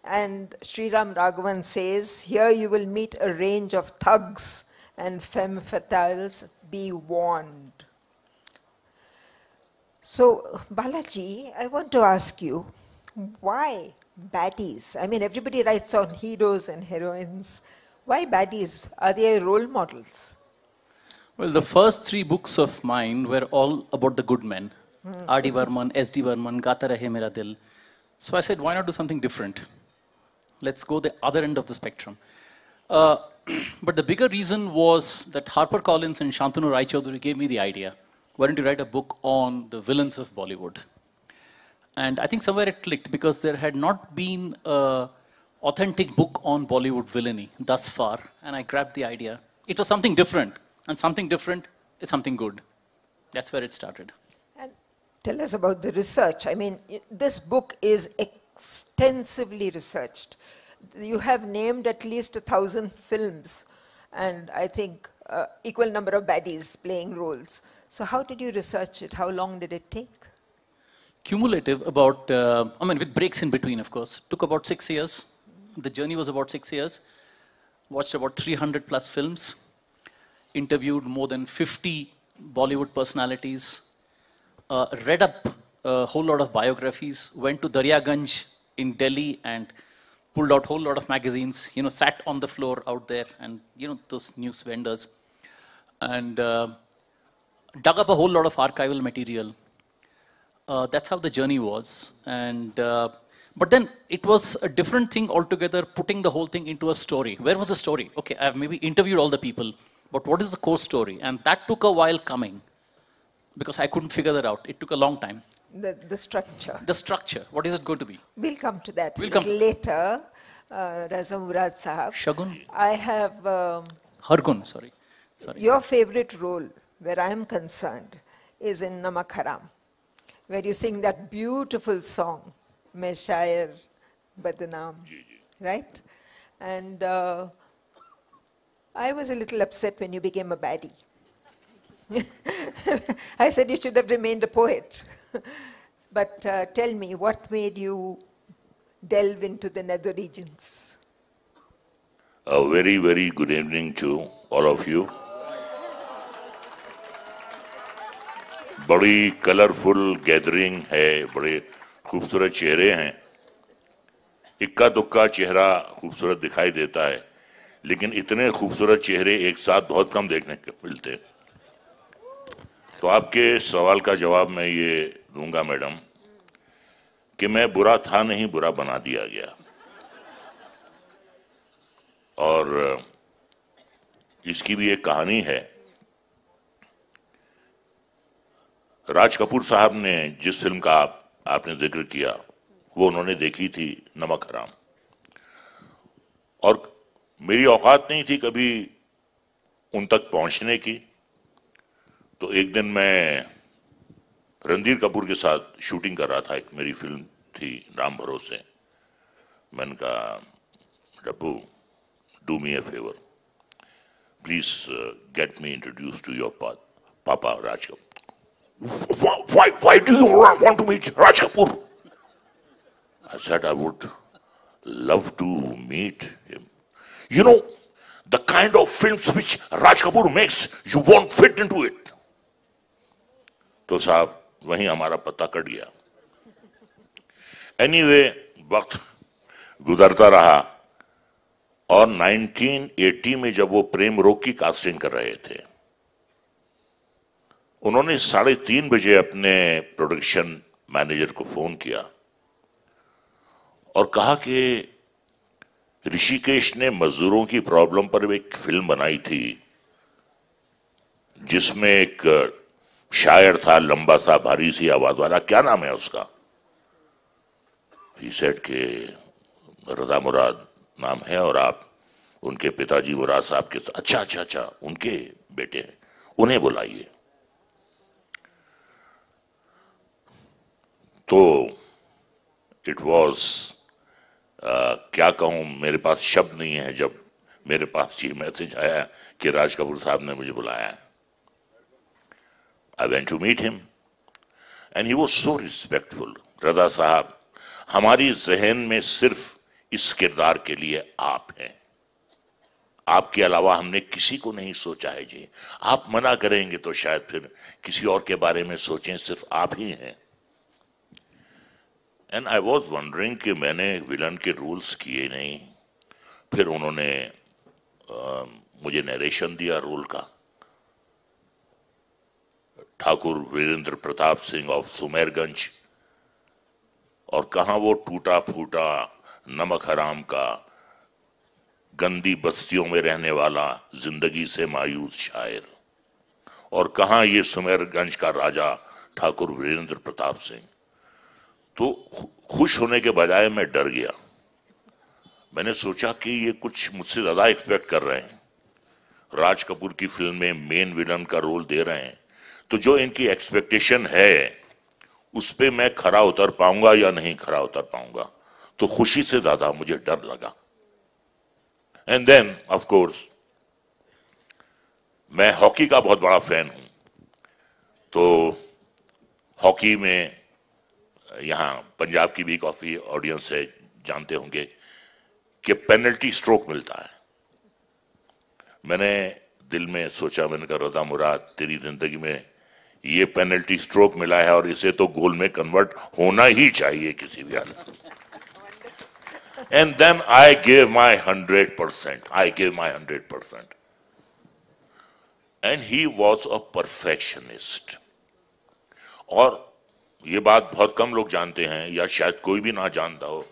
Speaker 12: And Sriram Raghavan says, here you will meet a range of thugs and femme fatales. Be warned. So, Balaji, I want to ask you, why baddies? I mean, everybody writes on heroes and heroines. Why baddies? Are they role models?
Speaker 13: Well, the first 3 books of mine were all about the good men. R.D. Burman, S.D. Burman, Gata Rahe Mera Dil. So I said, why not do something different? Let's go the other end of the spectrum. But the bigger reason was that HarperCollins and Shantanu Rai Chaudhuri gave me the idea. Why don't you write a book on the villains of Bollywood? And I think somewhere it clicked because there had not been an authentic book on Bollywood villainy thus far. And I grabbed the idea. It was something different. And something different is something good. That's where it started.
Speaker 12: And tell us about the research. I mean, this book is extensively researched. You have named at least 1,000 films. And I think equal number of baddies playing roles. So how did you research it? How long did it take?
Speaker 13: Cumulative about, I mean, with breaks in between, of course. Took about 6 years. The journey was about 6 years. Watched about 300 plus films. Interviewed more than 50 Bollywood personalities. Read up a whole lot of biographies. Went to Daryaganj in Delhi and pulled out a whole lot of magazines. You know, sat on the floor out there and, you know, those news vendors. And dug up a whole lot of archival material. That's how the journey was. And but then it was a different thing altogether, putting the whole thing into a story. Where was the story? Okay, I've maybe interviewed all the people, but what is the core story? And that took a while coming because I couldn't figure that out. It took a long time.
Speaker 12: The structure.
Speaker 13: The structure. What is it going to be?
Speaker 12: We'll come to that
Speaker 13: We'll
Speaker 12: a little later. Raza Murad Sahab.
Speaker 13: Shagun?
Speaker 12: I have
Speaker 13: Hargun, sorry.
Speaker 12: Your favorite role, where I am concerned, is in Namak Haram, where you sing that beautiful song, Main Shair Badnaam, right? And I was a little upset when you became a baddie. I said you should have remained a poet. But tell me, what made you delve into the nether regions?
Speaker 14: A very, very good evening to all of you. बड़ी colourful gathering है, बड़े खूबसूरत चेहरे हैं. इक्का दुक्का चेहरा खूबसूरत दिखाई देता है, लेकिन इतने खूबसूरत चेहरे एक साथ बहुत कम देखने को मिलते. तो आपके सवाल का जवाब मैं ये दूंगा मैडम कि मैं बुरा था नहीं, बुरा बना दिया गया. और इसकी भी एक कहानी है. राज कपूर साहब ने जिस फिल्म का आपने जिक्र किया वो उन्होंने देखी थी, नमक हराम. और मेरी औकात नहीं थी कभी उन तक पहुंचने की. तो एक दिन मैं रणधीर कपूर के साथ शूटिंग कर रहा था. एक मेरी फिल्म थी राम भरोसे. मैंने कहा, Dabboo, do me a favour, please get me introduce to your papa Raj Kapoor. Why do you want to meet Raj Kapoor? I said I would love to meet him. You know, the kind of films which Raj Kapoor makes, you won't fit into it. तो साहब वहीं हमारा पता cut गया। Anyway, वक्त गुजरता रहा और 1980 में जब वो प्रेम रोग की कास्टिंग कर रहे थे, उन्होंने 3:30 बजे अपने प्रोडक्शन मैनेजर को फोन किया और कहा कि ऋषिकेश ने मजदूरों की प्रॉब्लम पर एक फिल्म बनाई थी जिसमें एक शायर था, लंबा सा भारी सी आवाज वाला, क्या नाम है उसका? He said कि रजा मुराद नाम है और आप उनके पिताजी मुराद साहब के साथ, अच्छा, उनके बेटे हैं, उन्हें बुलाइए। तो इट वॉज क्या कहूं, मेरे पास शब्द नहीं है जब मेरे पास ये मैसेज आया कि राज कपूर साहब ने मुझे बुलाया है। I went to meet him and he was so respectful. रजा साहब, हमारी जहन में सिर्फ इस किरदार के लिए आप हैं, आपके अलावा हमने किसी को नहीं सोचा है जी। आप मना करेंगे तो शायद फिर किसी और के बारे में सोचें, सिर्फ आप ही हैं। एंड आई वॉज वंडरिंग कि मैंने विलन के रूल्स किए नहीं। फिर उन्होंने मुझे नरेशन दिया रोल का। ठाकुर वीरेंद्र प्रताप सिंह ऑफ सुमेरगंज, और कहां वो टूटा फूटा नमक हराम का गंदी बस्तियों में रहने वाला जिंदगी से मायूस शायर, और कहां ये सुमेरगंज का राजा ठाकुर वीरेंद्र प्रताप सिंह। तो खुश होने के बजाय मैं डर गया। मैंने सोचा कि ये कुछ मुझसे ज्यादा एक्सपेक्ट कर रहे हैं, राज कपूर की फिल्म में मेन विलन का रोल दे रहे हैं, तो जो इनकी एक्सपेक्टेशन है उस पे मैं खरा उतर पाऊंगा या नहीं खरा उतर पाऊंगा। तो खुशी से ज्यादा मुझे डर लगा। एंड देन ऑफ कोर्स मैं हॉकी का बहुत बड़ा फैन हूं, तो हॉकी में यहां पंजाब की भी काफी ऑडियंस है, जानते होंगे कि पेनल्टी स्ट्रोक मिलता है। मैंने दिल में सोचा, मैंने कहा रजा मुराद, तेरी जिंदगी में ये पेनल्टी स्ट्रोक मिला है और इसे तो गोल में कन्वर्ट होना ही चाहिए किसी भी हालत में। And then I give my 100%, and he was a perfectionist. और ये बात बहुत कम लोग जानते हैं, या शायद कोई भी ना जानता हो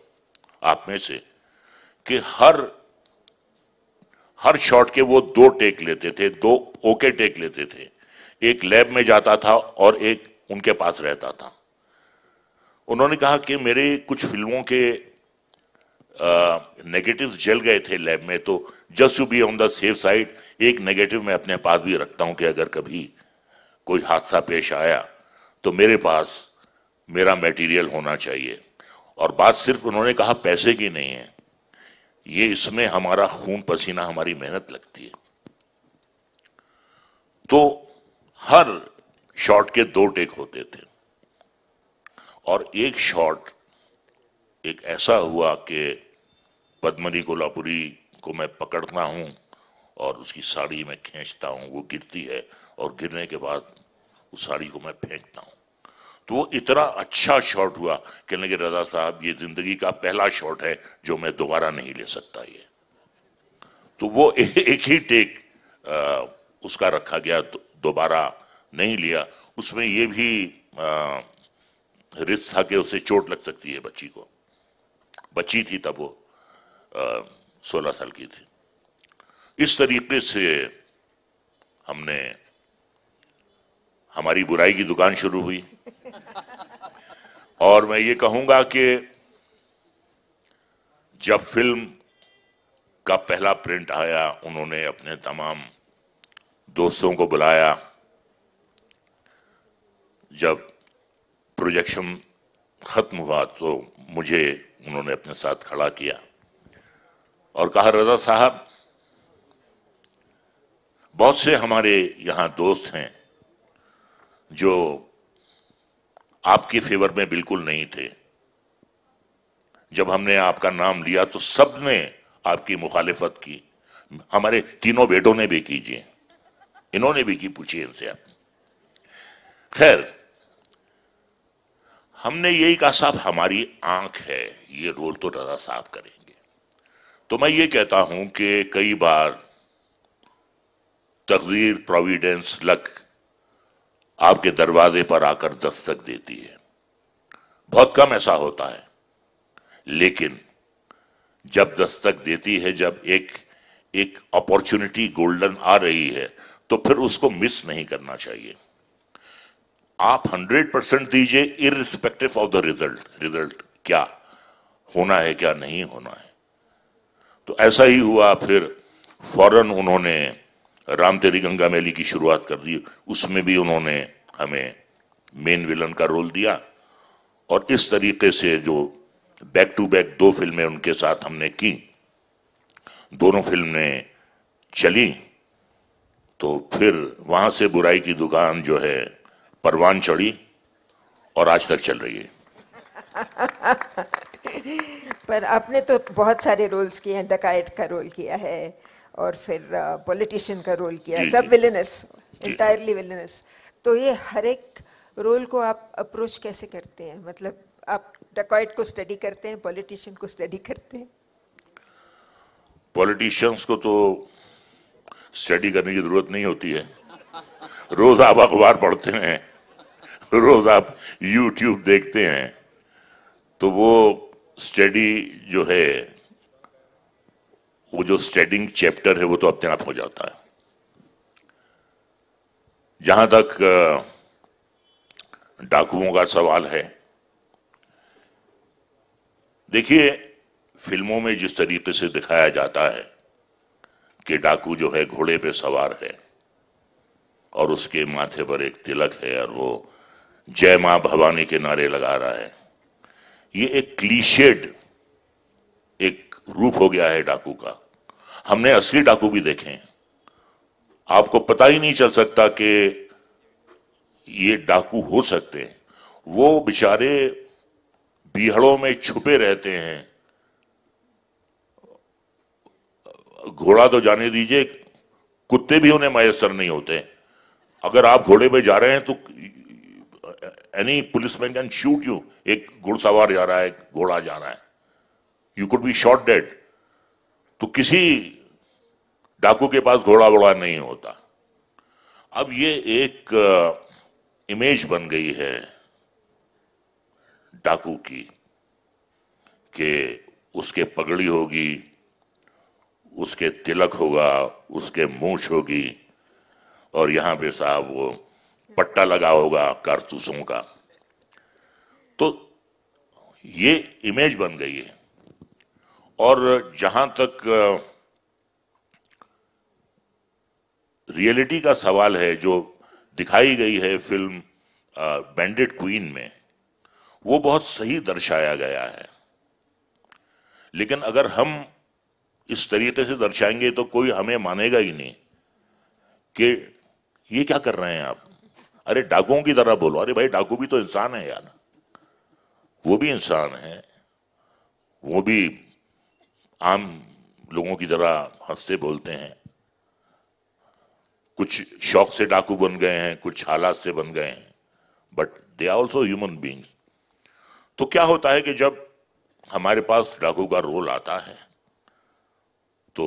Speaker 14: आप में से, कि हर शॉट के वो 2 टेक लेते थे, 2 ओके टेक लेते थे। एक लैब में जाता था और एक उनके पास रहता था। उन्होंने कहा कि मेरे कुछ फिल्मों के नेगेटिव्स जल गए थे लैब में, तो just to be on the safe side एक नेगेटिव मैं अपने पास भी रखता हूं कि अगर कभी कोई हादसा पेश आया तो मेरे पास मेरा मटेरियल होना चाहिए। और बात सिर्फ उन्होंने कहा पैसे की नहीं है, ये इसमें हमारा खून पसीना, हमारी मेहनत लगती है। तो हर शॉट के 2 टेक होते थे, और एक शॉट एक ऐसा हुआ कि पद्मनी कोल्हापुरी को मैं पकड़ता हूं और उसकी साड़ी में खींचता हूं, वो गिरती है और गिरने के बाद उस साड़ी को मैं फेंकता हूं। तो वो इतना अच्छा शॉट हुआ, कहने लगे रजा साहब ये जिंदगी का पहला शॉट है जो मैं दोबारा नहीं ले सकता ये। तो वो एक ही टेक उसका रखा गया, दोबारा नहीं लिया। उसमें ये भी रिस्क था कि उसे चोट लग सकती है बच्ची को। बच्ची थी तब वो 16 साल की थी। इस तरीके से हमने, हमारी बुराई की दुकान शुरू हुई। और मैं ये कहूंगा कि जब फिल्म का पहला प्रिंट आया, उन्होंने अपने तमाम दोस्तों को बुलाया। जब प्रोजेक्शन खत्म हुआ तो मुझे उन्होंने अपने साथ खड़ा किया और कहा रजा साहब, बहुत से हमारे यहां दोस्त हैं जो आपके फेवर में बिल्कुल नहीं थे। जब हमने आपका नाम लिया तो सबने आपकी मुखालिफत की, हमारे तीनों बेटों ने भी कीजिए, इन्होंने भी की, पूछिए इनसे आप। खैर, हमने यही कहा साहब हमारी आंख है, ये रोल तो रजा साहब करेंगे। तो मैं ये कहता हूं कि कई बार तकदीर, प्रोविडेंस, लक आपके दरवाजे पर आकर दस्तक देती है। बहुत कम ऐसा होता है, लेकिन जब दस्तक देती है, जब एक अपॉर्चुनिटी गोल्डन आ रही है, तो फिर उसको मिस नहीं करना चाहिए। आप 100% दीजिए इररिस्पेक्टिव ऑफ द रिजल्ट क्या होना है, क्या नहीं होना है। तो ऐसा ही हुआ। फिर फौरन उन्होंने राम तेरी गंगा मैली की शुरुआत कर दी। उसमें भी उन्होंने हमें मेन विलन का रोल दिया, और इस तरीके से जो बैक टू बैक 2 फिल्में उनके साथ हमने की, दोनों फिल्में चली, तो फिर वहां से बुराई की दुकान जो है परवान चढ़ी और आज तक चल रही है।
Speaker 12: पर आपने तो बहुत सारे रोल्स किए हैं, डकायत का रोल किया है और फिर पॉलिटिशियन का रोल किया है, सब विलेनस, इंटायरली विलेनस। तो ये हर एक रोल को आप अप्रोच कैसे करते हैं? मतलब आप डकायत को स्टडी करते हैं, पॉलिटिशियन को स्टडी करते हैं?
Speaker 14: पॉलिटिशियंस को तो स्टडी करने की जरूरत नहीं होती है। रोज आप अखबार पढ़ते हैं, रोज आप यूट्यूब देखते हैं, तो वो स्टडी जो है, वो जो स्टडिंग चैप्टर है, वो तो अपने आप हो जाता है। जहां तक डाकुओं का सवाल है, देखिए फिल्मों में जिस तरीके से दिखाया जाता है कि डाकू जो है घोड़े पे सवार है और उसके माथे पर एक तिलक है और वो जय मां भवानी के नारे लगा रहा है, ये एक क्लीशेड एक रूप हो गया है डाकू का। हमने असली डाकू भी देखे हैं, आपको पता ही नहीं चल सकता कि ये डाकू हो सकते हैं। वो बेचारे बीहड़ों में छुपे रहते हैं। घोड़ा तो जाने दीजिए, कुत्ते भी उन्हें मयसर नहीं होते। अगर आप घोड़े पे जा रहे हैं तो any policeman can shoot you. एक घुड़सवार जा रहा है, घोड़ा जा रहा है, you could be shot dead. तो किसी डाकू के पास घोड़ा वोड़ा नहीं होता। अब ये एक इमेज बन गई है डाकू की कि उसके पगड़ी होगी, उसके तिलक होगा, उसके मूंछ होगी, और यहां पे साहब वो पट्टा लगा होगा कारतूसों का। तो ये इमेज बन गई है। और जहां तक रियलिटी का सवाल है, जो दिखाई गई है फिल्म बैंडिट क्वीन में, वो बहुत सही दर्शाया गया है। लेकिन अगर हम इस तरीके से दर्शाएंगे तो कोई हमें मानेगा ही नहीं कि ये क्या कर रहे हैं आप। अरे डाकुओं की तरह बोलो। अरे भाई डाकू भी तो इंसान है यार, वो भी इंसान है, वो भी आम लोगों की तरह हंसते बोलते हैं। कुछ शौक से डाकू बन गए हैं, कुछ हालात से बन गए हैं, but they are also human beings. तो क्या होता है कि जब हमारे पास डाकू का रोल आता है तो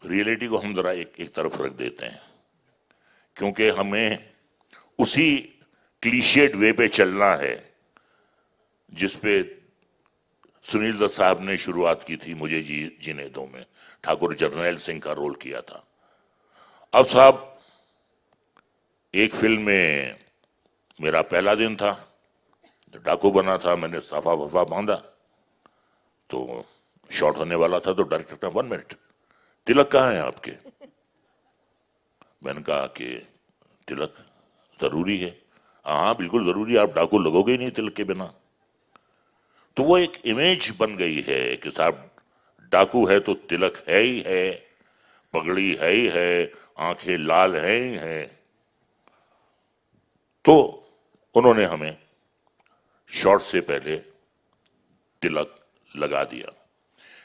Speaker 14: रियलिटी को हम जरा एक तरफ रख देते हैं, क्योंकि हमें उसी क्लीशेड वे पे चलना है जिस पे सुनील दत्त साहब ने शुरुआत की थी मुझे जीने दो में। ठाकुर जरनैल सिंह का रोल किया था। अब साहब एक फिल्म में मेरा पहला दिन था, डाकू बना था, मैंने साफा वफा बांधा, तो शॉट होने वाला था, तो डायरेक्टर ने 1 मिनट तिलक कहाँ है आपके? मैंने कहा कि तिलक जरूरी है। हाँ बिल्कुल जरूरी है, आप डाकू लगोगे ही नहीं तिलक के बिना। तो वो एक इमेज बन गई है कि साहब डाकू है तो तिलक है ही है, पगड़ी है ही है, आंखें लाल है ही है। तो उन्होंने हमें शॉट से पहले तिलक लगा दिया।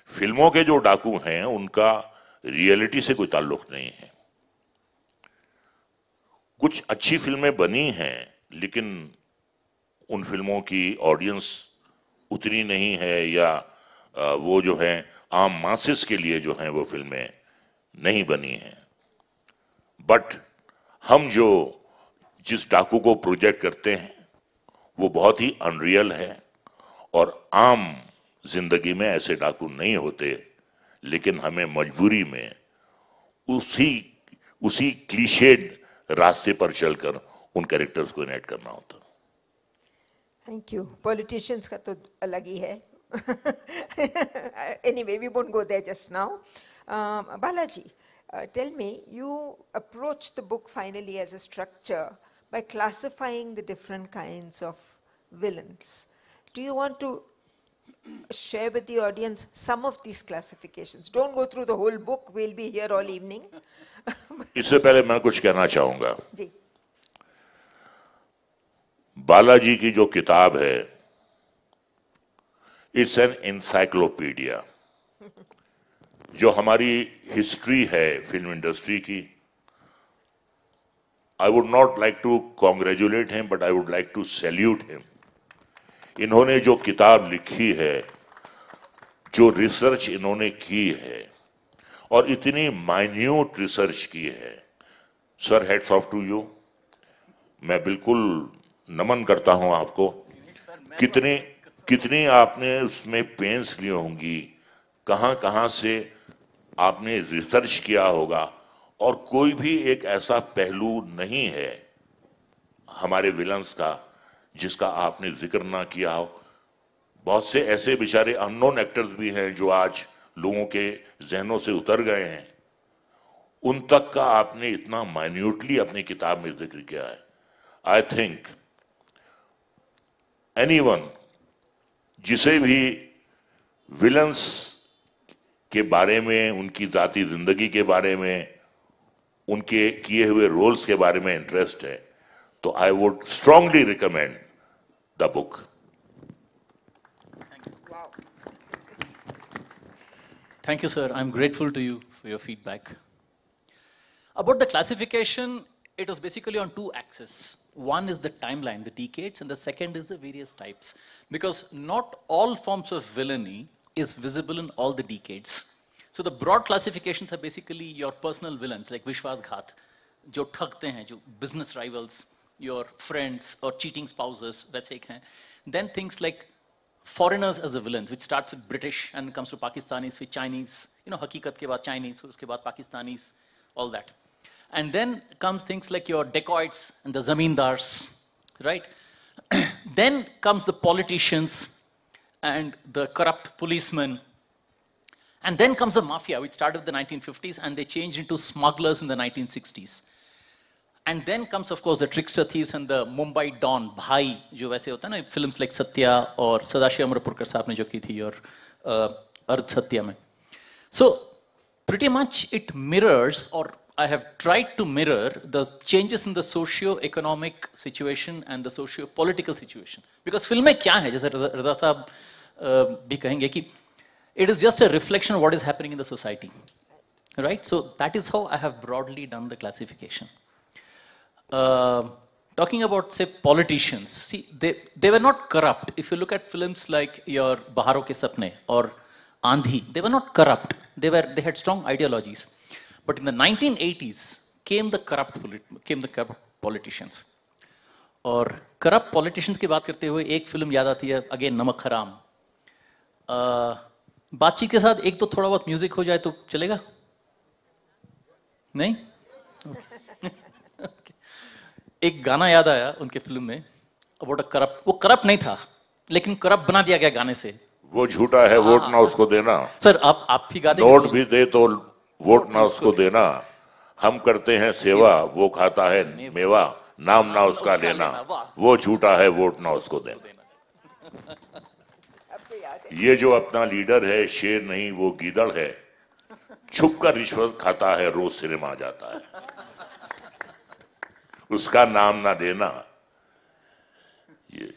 Speaker 14: फिल्मों के जो डाकू हैं उनका रियलिटी से कोई ताल्लुक नहीं है। कुछ अच्छी फिल्में बनी हैं, लेकिन उन फिल्मों की ऑडियंस उतनी नहीं है या वो जो है आम मासेस के लिए जो हैं वो फिल्में नहीं बनी हैं। बट हम जो जिस डाकू को प्रोजेक्ट करते हैं वो बहुत ही अनरियल है और आम जिंदगी में ऐसे डाकू नहीं होते, लेकिन हमें मजबूरी में उसी क्लीशेड रास्ते पर चलकर उन कैरेक्टर्स को इनेक्ट करना होता।
Speaker 12: Thank you. पॉलिटिशियंस का तो अलग ही है। Anyway, we won't go there just now. Balaji, tell me, you approached the book finally as a structure by classifying the different kinds of villains. Do you want to share with the audience some of these classifications? Don't go through the whole book, we'll be here all evening.
Speaker 14: इससे पहले मैं कुछ कहना चाहूंगा।
Speaker 12: जी।
Speaker 14: बालाजी की जो किताब है, इट्स एन एनसाइक्लोपीडिया। जो हमारी हिस्ट्री है फिल्म इंडस्ट्री की, I would not like to congratulate him, but I would like to salute him. इन्होंने जो किताब लिखी है, जो रिसर्च इन्होंने की है, और इतनी माइन्यूट रिसर्च की है, sir hats off to you. मैं बिल्कुल नमन करता हूं आपको। कितनी आपने उसमें पेन्स ली होंगी, कहां से आपने रिसर्च किया होगा, और कोई भी एक ऐसा पहलू नहीं है हमारे विलन्स का जिसका आपने जिक्र ना किया हो। बहुत से ऐसे बेचारे अननोन एक्टर्स भी हैं जो आज लोगों के जहनों से उतर गए हैं, उन तक का आपने इतना माइन्यूटली अपनी किताब में जिक्र किया है। आई थिंक एनीवन जिसे भी विलन्स के बारे में, उनकी जाती जिंदगी के बारे में, उनके किए हुए रोल्स के बारे में इंटरेस्ट है, तो I would strongly recommend the book.
Speaker 13: Thank you, sir. I'm grateful to you for your feedback. About the classification, it was basically on two axes. One is the timeline, the decades, and the second is the various types. Because not all forms of villainy is visible in all the decades. So the broad classifications are basically your personal villains, like Vishwasghat, jo thagte hain, jo business rivals, your friends or cheating spouses, वैसे एक हैं. Then things like foreigners as a villains, which starts with British and comes to Pakistanis, with Chinese, you know, हकीकत के बाद Chinese, उसके बाद Pakistanis, all that. And then comes things like your dacoits and the zamindars, right? Then comes the politicians and the corrupt policemen. And then comes the mafia, which started in the 1950s, and they changed into smugglers in the 1960s. And then comes, of course, the trickster thieves and the Mumbai Don, Bhai, जो वैसे होता है ना, films like Satya और सदाशिव अमरपुरकर साहब ने जो की थी, और अर्ध सत्या में. So, pretty much it mirrors, or I have tried to mirror the changes in the socio-economic situation and the socio-political situation. Because फिल्में क्या है, जैसे रजा साहब भी कहेंगे कि it is just a reflection of what is happening in the society, right? So that is how I have broadly done the classification. Talking about, say, politicians, see, they were not corrupt. If you look at films like your Baharo Ke Sapne or Andhi, they were not corrupt. They had strong ideologies. But in the 1980s came the corrupt politicians. और corrupt politicians की बात करते हुए एक film याद आती है, again, नमक हराम. बातचीत के साथ एक तो थोड़ा बहुत म्यूजिक हो जाए तो चलेगा? नहीं? एक गाना याद आया उनके फिल्म में अबाउट अ करप्ट. वो करप्ट नहीं था, लेकिन करप्ट बना दिया गया गाने से.
Speaker 14: वो झूठा है, वोट ना उसको देना.
Speaker 13: सर आप ही गा देंगे.
Speaker 14: नोट भी दे तो वोट ना उसको देना. हम करते हैं सेवा, वो खाता है मेवा, नाम ना उसका लेना. वो झूठा है, वोट ना उसको देना. ये जो अपना लीडर है, शेर नहीं वो गीदड़ है, छुप कर रिश्वत खाता है, रोज सिनेमा जाता है, उसका नाम ना देना. ये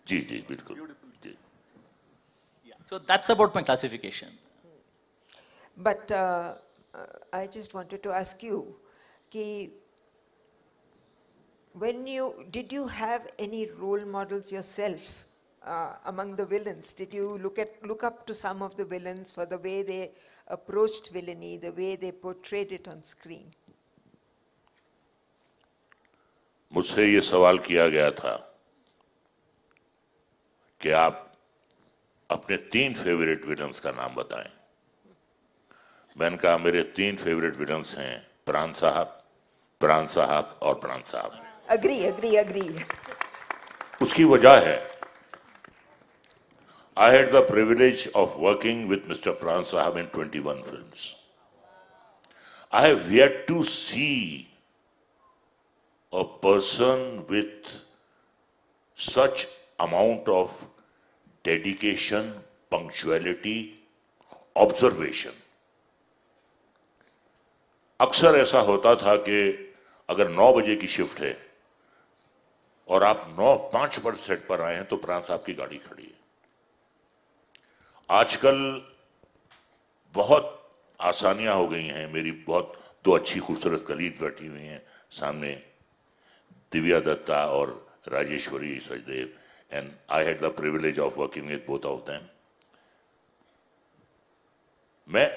Speaker 14: जी जी बिल्कुल जी.
Speaker 13: So that's about my classification.
Speaker 12: But I just wanted to ask you कि Did you have any role models yourself among the villains? Did you look up to some of the villains for the way they approached villainy, the way they portrayed it on screen?
Speaker 14: मुझसे ये सवाल किया गया था कि आप अपने 3 favourite villains का नाम बताएं। मैंने कहा मेरे 3 फेवरेट विलन्स हैं प्राण साहब और प्राण साहब।
Speaker 12: Agree.
Speaker 14: उसकी वजह है I had the privilege of working with Mr. Pran Sahab in 21 films. I have yet to see a person with such amount of dedication, punctuality, observation. अक्सर ऐसा होता था कि अगर 9 बजे की शिफ्ट है और आप 9:05 पर सेट पर आए हैं तो प्राण साहब की गाड़ी खड़ी है। आजकल बहुत आसानियां हो गई हैं। मेरी बहुत 2 अच्छी खूबसूरत कलीग बैठी हुई हैं सामने, दिव्या दत्ता और Rajeshwari Sachdev, and I had the privilege of working with both of them. मैं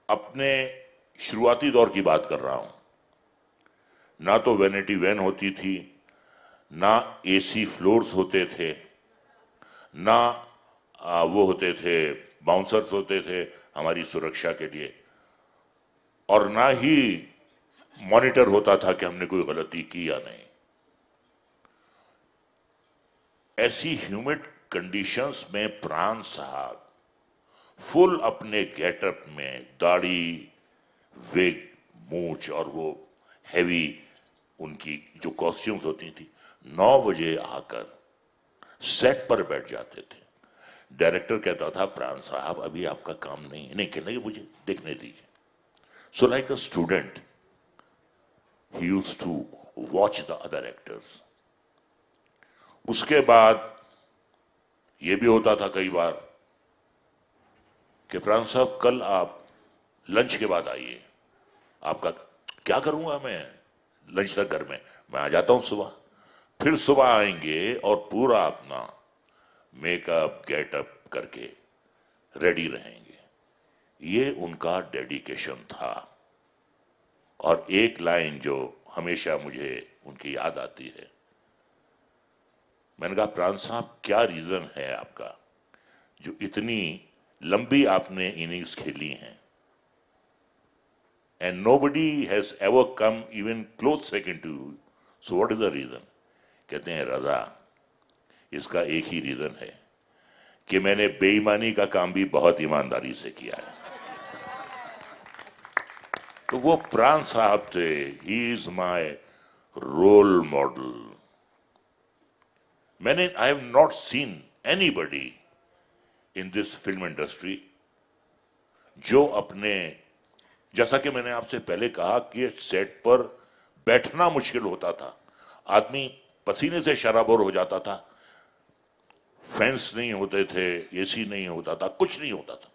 Speaker 14: अपने शुरुआती दौर की बात कर रहा हूं। ना तो वैनिटी वैन होती थी, ना एसी फ्लोर्स होते थे, ना वो होते थे बाउंसर्स होते थे हमारी सुरक्षा के लिए, और ना ही मॉनिटर होता था कि हमने कोई गलती की या नहीं। ऐसी ह्यूमिड कंडीशंस में प्राण साहब फुल अपने गेटअप में, दाढ़ी, विग, मूंछ और वो हैवी उनकी जो कॉस्ट्यूम्स होती थी, 9 बजे आकर सेट पर बैठ जाते थे। डायरेक्टर कहता था प्राण साहब अभी आपका काम नहीं कहने के, मुझे देखने दीजिए। So like a student he used to watch the other actors. उसके बाद ये भी होता था कई बार कि प्राण साहब कल आप लंच के बाद आइए। आपका क्या करूंगा मैं लंच तक घर में, मैं आ जाता हूं सुबह। फिर सुबह आएंगे और पूरा अपना मेकअप गेटअप करके रेडी रहेंगे। ये उनका डेडिकेशन था। और एक लाइन जो हमेशा मुझे उनकी याद आती है, मैंने कहा प्राण साहब क्या रीजन है आपका जो इतनी लंबी आपने इनिंग्स खेली हैं and nobody has ever come even close second to you, so what is the reason? कहते हैं रजा, इसका एक ही रीजन है कि मैंने बेईमानी का काम भी बहुत ईमानदारी से किया है। तो वो प्राण साहब थे, he is my role model. I have not seen anybody in this film industry जो अपने, जैसा कि मैंने आपसे पहले कहा कि सेट पर बैठना मुश्किल होता था, आदमी पसीने से शराबोर हो जाता था, फैंस नहीं होते थे, एसी नहीं होता था, कुछ नहीं होता था।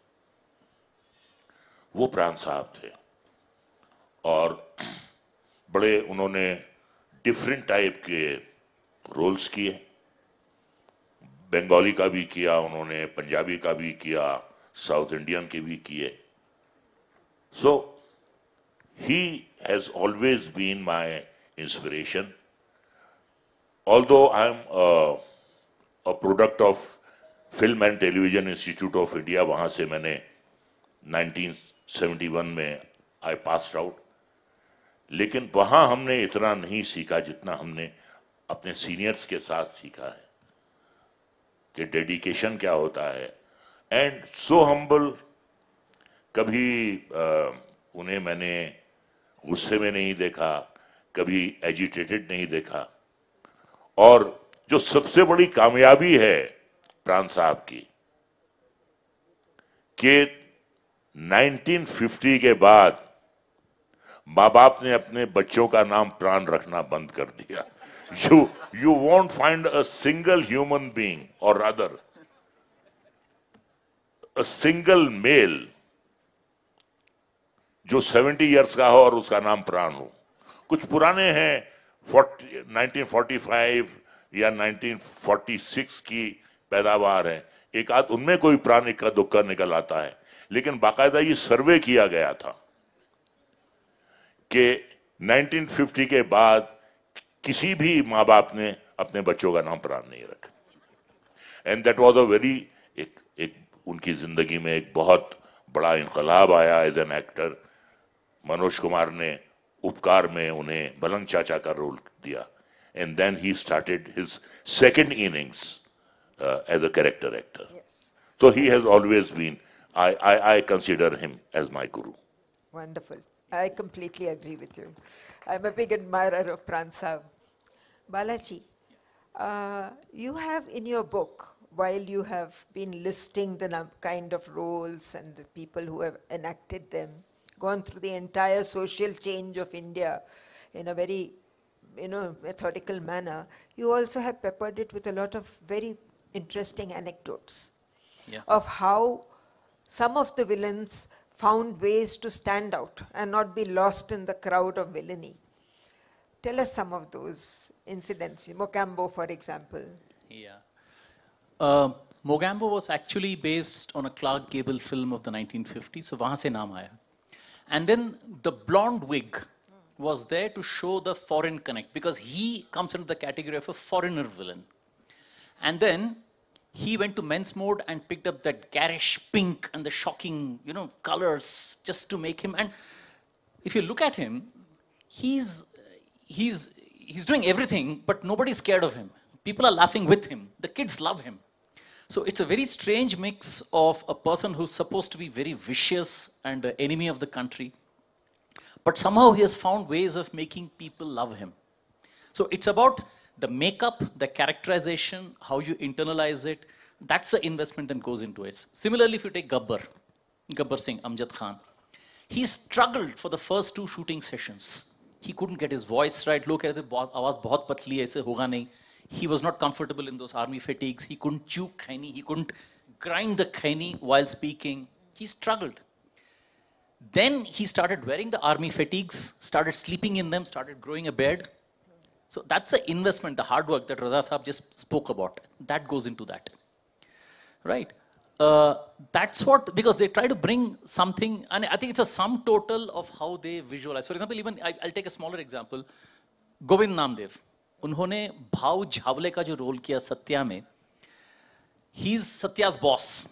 Speaker 14: वो प्राण साहब थे और बड़े उन्होंने डिफरेंट टाइप के रोल्स किए। बंगाली का भी किया उन्होंने, पंजाबी का भी किया, साउथ इंडियन के भी किए। So, he has always been my inspiration. Although I am a product of Film and Television Institute of India, वहाँ से मैंने 1971 में I passed out. लेकिन वहाँ हमने इतना नहीं सीखा जितना हमने अपने सीनियर्स के साथ सीखा है कि डेडिकेशन क्या होता है। एंड सो हम्बल, कभी उन्हें मैंने गुस्से में नहीं देखा, कभी एजिटेटेड नहीं देखा। और जो सबसे बड़ी कामयाबी है प्राण साहब की कि 1950 के बाद माँ बाप ने अपने बच्चों का नाम प्राण रखना बंद कर दिया। You want find a single human being और रादर अ सिंगल मेल जो 70 इयर्स का हो और उसका नाम प्राण हो। कुछ पुराने हैं 1945 या 1946 की पैदावार है, एक आध उनमें कोई प्राण इक्का दुक्का निकल आता है, लेकिन बाकायदा ये सर्वे किया गया था कि 1950 के बाद किसी भी माँ बाप ने अपने बच्चों का नाम प्राण नहीं रखा. And that was a very एक उनकी जिंदगी में एक बहुत बड़ा इनकलाब आया as an actor. Manoj Kumar ने उपकार में उन्हें बलंग चाचा का रोल दिया, and then he started his second innings as a character actor. Yes. So he has always been, I consider him as my guru.
Speaker 12: Wonderful. I completely agree with you. I'm a big admirer of Pran Sahib. Balaji, you have in your book, while you have been listing the kind of roles and the people who have enacted them, gone through the entire social change of India in a very, methodical manner, you also have peppered it with a lot of very interesting anecdotes of how some of the villains found ways to stand out and not be lost in the crowd of villainy. Tell us some of those incidents. Mogambo, for example.
Speaker 13: Yeah. Mogambo was actually based on a Clark Gable film of the 1950s, so wahan se naam aaya. And then the blonde wig was there to show the foreign connect, because he comes into the category of a foreigner villain. And then he went to men's mode and picked up that garish pink and the shocking, colors just to make him. And if you look at him, he's doing everything, but nobody's scared of him. People are laughing with him. The kids love him. So it's a very strange mix of a person who's supposed to be very vicious and an enemy of the country, but somehow he has found ways of making people love him. So it's about the makeup, the characterization, how you internalize it. That's the investment that goes into it. Similarly, if you take Gabbar Singh, Amjad Khan, he struggled for the first 2 shooting sessions. He couldn't get his voice right. Log kehte the awaaz bahut patli hai, aise hoga nahi. He was not comfortable in those army fatigues. He couldn't chew khaini. He couldn't grind the khaini while speaking. He struggled. Then he started wearing the army fatigues, started sleeping in them, started growing a beard. So that's the investment, the hard work that Raza Saab just spoke about. That goes into that, right? That's what, because they try to bring something, and I think it's a sum total of how they visualize. For example, even I'll take a smaller example. Govind Namdev, उन्होंने भाव झावले का जो role किया सत्या में, he's Satya's boss.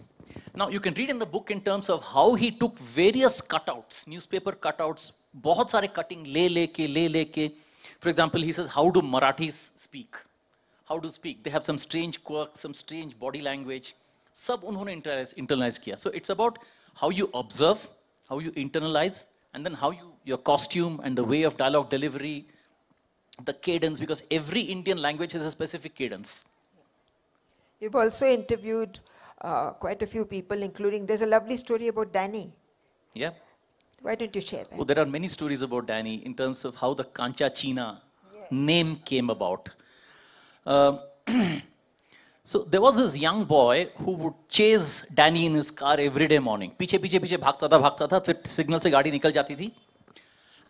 Speaker 13: Now you can read in the book in terms of how he took various cutouts, newspaper cutouts, बहुत सारे cutting ले के. For example, he says, how do Marathis speak? How to speak? They have some strange quirks, some strange body language. Sab unhone internalize kiya. So it's about how you observe, how you internalize, and then how your costume and the way of dialogue delivery, the cadence, because every Indian language has a specific cadence.
Speaker 12: You've also interviewed quite a few people, including, there's a lovely story about Danny.
Speaker 13: Yeah.
Speaker 12: Why don't you share that?
Speaker 13: Oh, there are many stories about Danny in terms of how the Kancha China name came about. So there was this young boy who would chase Danny in his car every day morning. पीछे भागता था, फिर signal से गाड़ी निकल जाती थी.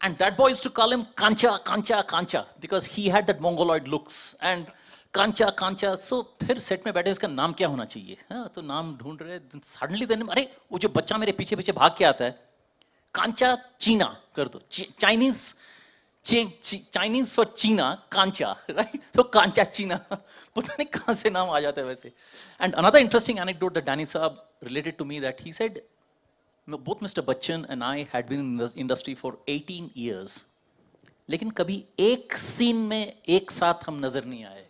Speaker 13: And that boy used to call him Kancha, because he had that mongoloid looks. And Kancha. So फिर set में बैठे उसका नाम क्या होना चाहिए? तो नाम ढूंढ रहे. Suddenly then, अरे वो जो बच्चा मेरे पीछे भाग के आता है, Kancha China कर दो. Chinese for China, Kancha, right? So Kancha China. पता नहीं कहाँ से नाम आ जाता है वैसे. And another interesting anecdote that Danny Saab related to me, that he said, both Mr. Bachchan and I had been in the industry for 18 years. लेकिन कभी एक scene में एक साथ हम नजर नहीं आए.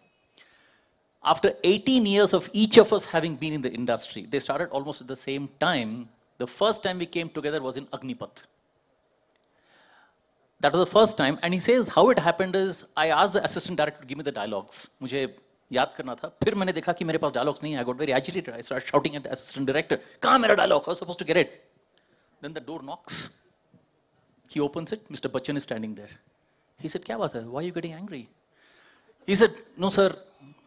Speaker 13: After 18 years of each of us having been in the industry, they started almost at the same time. The first time we came together was in Agnipath. That was the first time, and he says how it happened is, I asked the assistant director to give me the dialogues. मुझे याद करना था. फिर मैंने देखा कि मेरे पास dialogues नहीं है. I got very agitated. I started shouting at the assistant director, कहाँ मेरा dialogue? I was supposed to get it. Then the door knocks. He opens it. Mr. Bachchan is standing there. He said, क्या बात है? Why are you getting angry? He said, no sir,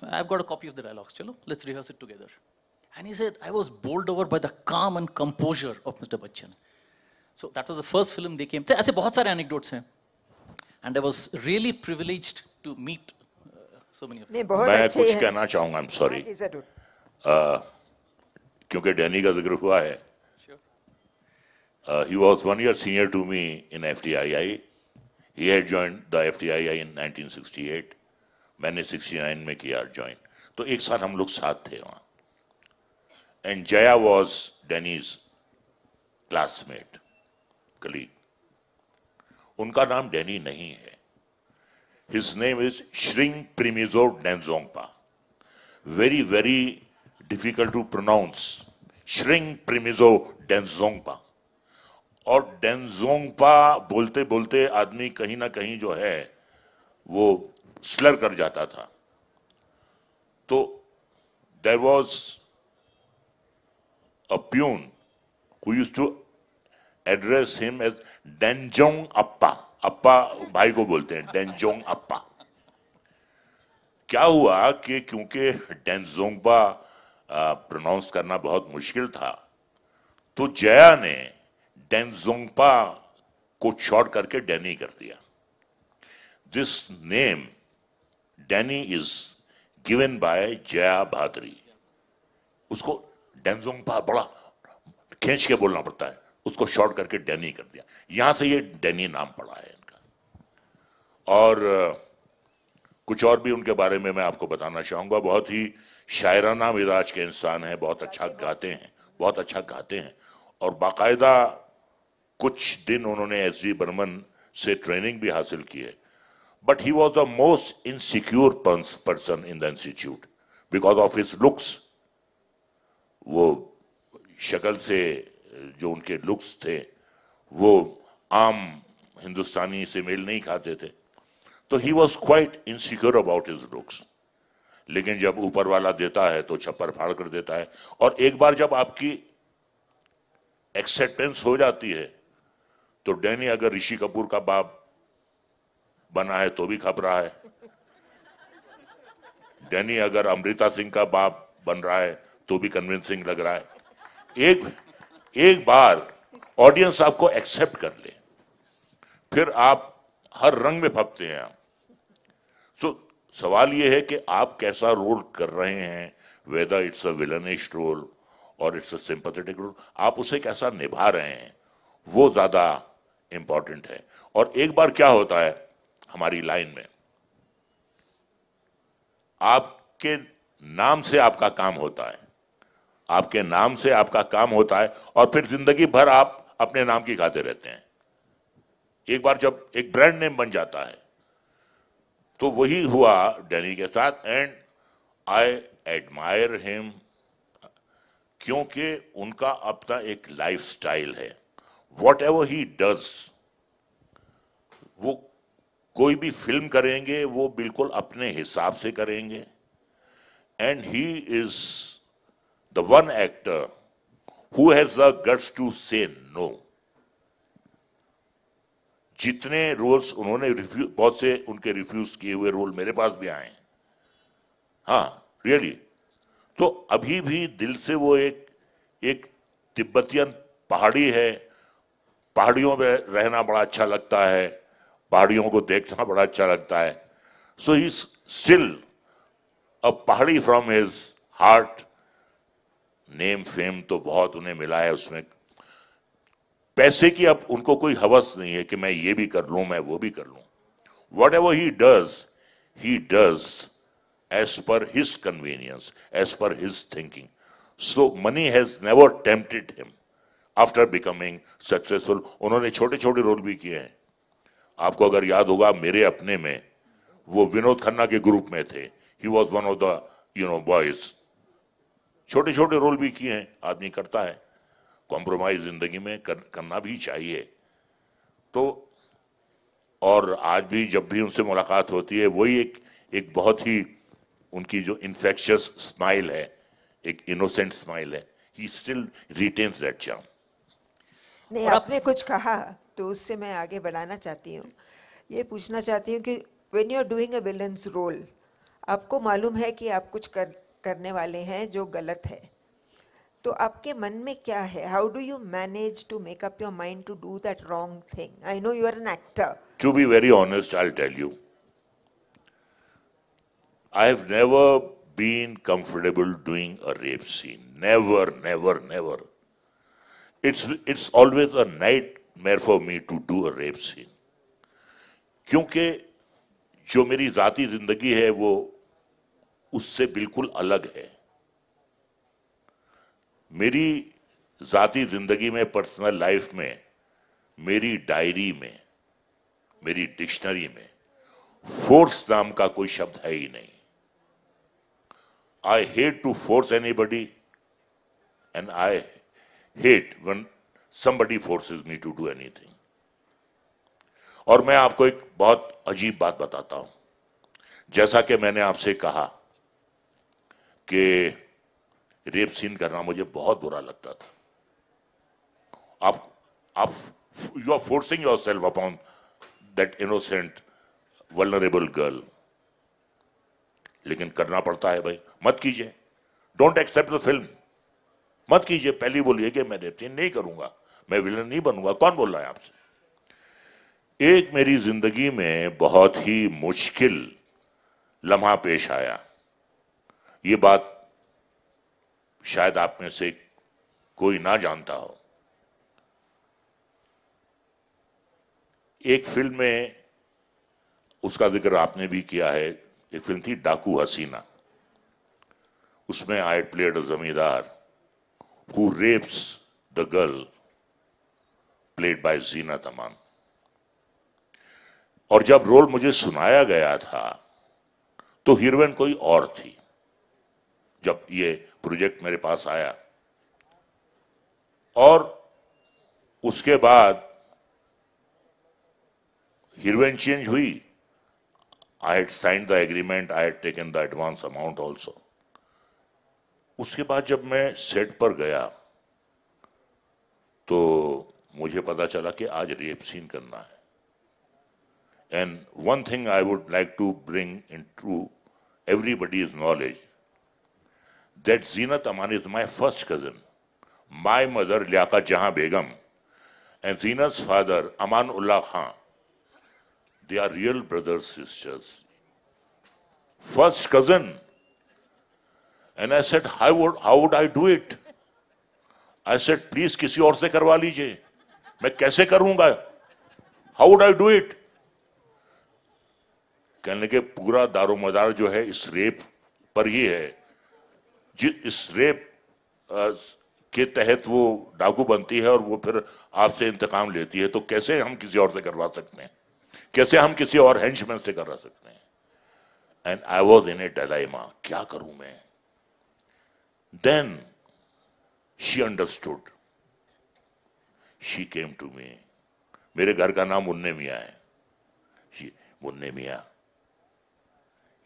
Speaker 13: I've got a copy of the dialogues. Chalo, let's rehearse it together. And he said, I was bowled over by the calm and composure of Mr. Bachchan. So that was the first film they came. ऐसे बहुत सारे anecdotes हैं. And I was really privileged to meet so many of
Speaker 12: नहीं
Speaker 13: them.
Speaker 12: बहुत
Speaker 14: मैं
Speaker 12: अच्छे
Speaker 14: कुछ
Speaker 12: हैं।
Speaker 14: कहना चाहूंगा, I'm sorry.
Speaker 12: हाँ जी जरूर।
Speaker 14: क्योंकि डैनी का जिक्र हुआ है. He was 1 year senior to me in FTII. He had joined the FTII in 1968. मैंने 69 में किया ज्वाइन. तो एक साथ हम लोग साथ थे वहाँ. And Jaya was Danny's classmate, colleague. उनका नाम डैनी नहीं है. His name is Shring Primizo Denzongpa. Very, very difficult to pronounce. Shring Primizo Denzongpa. और डेंजोंगपा बोलते बोलते आदमी कहीं ना कहीं जो है वो स्लर कर जाता था. तो there was a peon who used to address him as Denzong Appa. अप्पा भाई को बोलते हैं, डेंजोंग अप्पा. क्या हुआ कि क्योंकि डेंजोंगपा प्रोनाउंस करना बहुत मुश्किल था, तो जया ने डेंजोंगपा को शॉर्ट करके डैनी कर दिया. This name Danny is given by Jaya Bhaduri. उसको डेंजोंगपा बड़ा खींच के बोलना पड़ता है, उसको शॉर्ट करके डैनी कर दिया. यहां से ये डैनी नाम पड़ा है इनका. और कुछ और भी उनके बारे में मैं आपको बताना चाहूंगा. बहुत ही शायराना मिजाज के इंसान है, बहुत अच्छा गाते हैं, बहुत अच्छा गाते हैं. और बाकायदा कुछ दिन उन्होंने एस.डी. बर्मन से ट्रेनिंग भी हासिल की है. But he was the most insecure person in the institute because of his looks. वो शक्ल से जो उनके लुक्स थे वो आम हिंदुस्तानी से मेल नहीं खाते थे. तो he was quite insecure about his looks. लेकिन जब ऊपर वाला देता है तो छप्पर फाड़ कर देता है. और एक बार जब आपकी एक्सेप्टेंस हो जाती है तो डैनी अगर ऋषि कपूर का बाप बना है तो भी खप रहा है. डैनी अगर अमृता सिंह का बाप बन रहा है तो भी कन्विंसिंग लग रहा है. एक बार ऑडियंस आपको एक्सेप्ट कर ले, फिर आप हर रंग में फपते हैं. सो सवाल यह है कि आप कैसा रोल कर रहे हैं, whether it's a villainish role और इट्स अ सिंपैथेटिक रोल, आप उसे कैसा निभा रहे हैं, वो ज्यादा इंपॉर्टेंट है. और एक बार क्या होता है हमारी लाइन में, आपके नाम से आपका काम होता है, आपके नाम से आपका काम होता है और फिर जिंदगी भर आप अपने नाम की खाते रहते हैं. एक बार जब एक ब्रांड नेम बन जाता है तो वही हुआ डैनी के साथ. एंड आई एडमायर हिम क्योंकि उनका अपना एक लाइफस्टाइल है. वॉट एवर ही डज, वो कोई भी फिल्म करेंगे वो बिल्कुल अपने हिसाब से करेंगे. And he is the one actor who has the guts to say no. जितने रोल्स उन्होंने बहुत से उनके रिफ्यूज किए हुए रोल मेरे पास भी आए. हाँ रियली. तो अभी भी दिल से वो एक तिब्बतियन पहाड़ी है. पहाड़ियों में रहना बड़ा अच्छा लगता है, पहाड़ियों को देखना बड़ा अच्छा लगता है. सो ही स्टिल अ पहाड़ी from his heart. Name fame तो बहुत उन्हें मिला है, उसमें पैसे की अब उनको कोई हवस नहीं है कि मैं ये भी कर लूं, मैं वो भी कर लूं. What ever he does as per his convenience, as per his thinking. So money has never tempted him after becoming successful. उन्होंने छोटे छोटे रोल भी किए हैं. आपको अगर याद होगा मेरे अपने में वो विनोद खन्ना के ग्रुप में थे. He was one of the boys. छोटे छोटे रोल भी किए हैं. आदमी करता है, कॉम्प्रोमाइज जिंदगी में करना भी चाहिए. तो और आज भी जब भी उनसे मुलाकात होती है वही एक बहुत ही उनकी जो इन्फेक्शियस स्माइल है, एक इनोसेंट स्माइल है. He still retains that charm.
Speaker 12: नहीं, आपने कुछ कहा तो उससे मैं आगे बढ़ाना चाहती हूँ. ये पूछना चाहती हूँ कि when you are doing a villain's role, आपको मालूम है कि आप कुछ करने वाले हैं जो गलत है, तो आपके मन में क्या है? How do you manage to make up your mind to do that wrong thing? I know you are an actor.
Speaker 14: To be very honest, I will tell you, I have never been comfortable doing a rape scene. Never, never, never. It's always a nightmare for me to do a rape scene. क्योंकि जो मेरी जाती जिंदगी है वो उससे बिल्कुल अलग है. मेरी जाती जिंदगी में, पर्सनल लाइफ में, मेरी डायरी में, मेरी डिक्शनरी में फोर्स नाम का कोई शब्द है ही नहीं. I hate to force anybody and I hate when somebody forces me to do anything. और मैं आपको एक बहुत अजीब बात बताता हूं. जैसा कि मैंने आपसे कहा कि रेप सीन करना मुझे बहुत बुरा लगता था. आप you are forcing yourself upon that innocent, vulnerable girl. लेकिन करना पड़ता है भाई. मत कीजिए. Don't accept the film. मत कीजिए. पहले बोलिए कि मैं रेप सीन नहीं करूंगा, मैं विलन नहीं बनूंगा. कौन बोल रहा है आपसे? एक मेरी जिंदगी में बहुत ही मुश्किल लम्हा पेश आया. ये बात शायद आप में से कोई ना जानता हो. एक फिल्म में उसका जिक्र आपने भी किया है. एक फिल्म थी डाकू हसीना. उसमें आई played a zamindar who rapes the girl played by Zeenat Aman. और जब रोल मुझे सुनाया गया था तो हीरोइन कोई और थी. जब ये प्रोजेक्ट मेरे पास आया और उसके बाद हीरोइन चेंज हुई. I had signed the agreement, I had taken the advance amount also. उसके बाद जब मैं सेट पर गया तो मुझे पता चला कि आज रेप सीन करना है. And one thing I would like to bring into everybody's knowledge that Zeenat Aman is my first cousin. My mother Liaquat Jahan Begum and Zeenat's father Aman Ullah Khan. They are real brothers, sisters. First cousin. And I said, how would I do it? I said, please किसी और से करवा लीजिए. मैं कैसे करूंगा? How would I do it? कहने के पूरा दारोमदार जो है इस रेप पर ही है. इस रेप के तहत वो डाकू बनती है और वो फिर आपसे इंतकाम लेती है. तो कैसे हम किसी और से करवा सकते हैं? कैसे हम किसी और हेंचमैन से करा सकते हैं? And I was in a dilemma. क्या करूं मैं? Then she understood. She came to me. मेरे घर का नाम मुन्ने मियां है. मुन्ने मियां,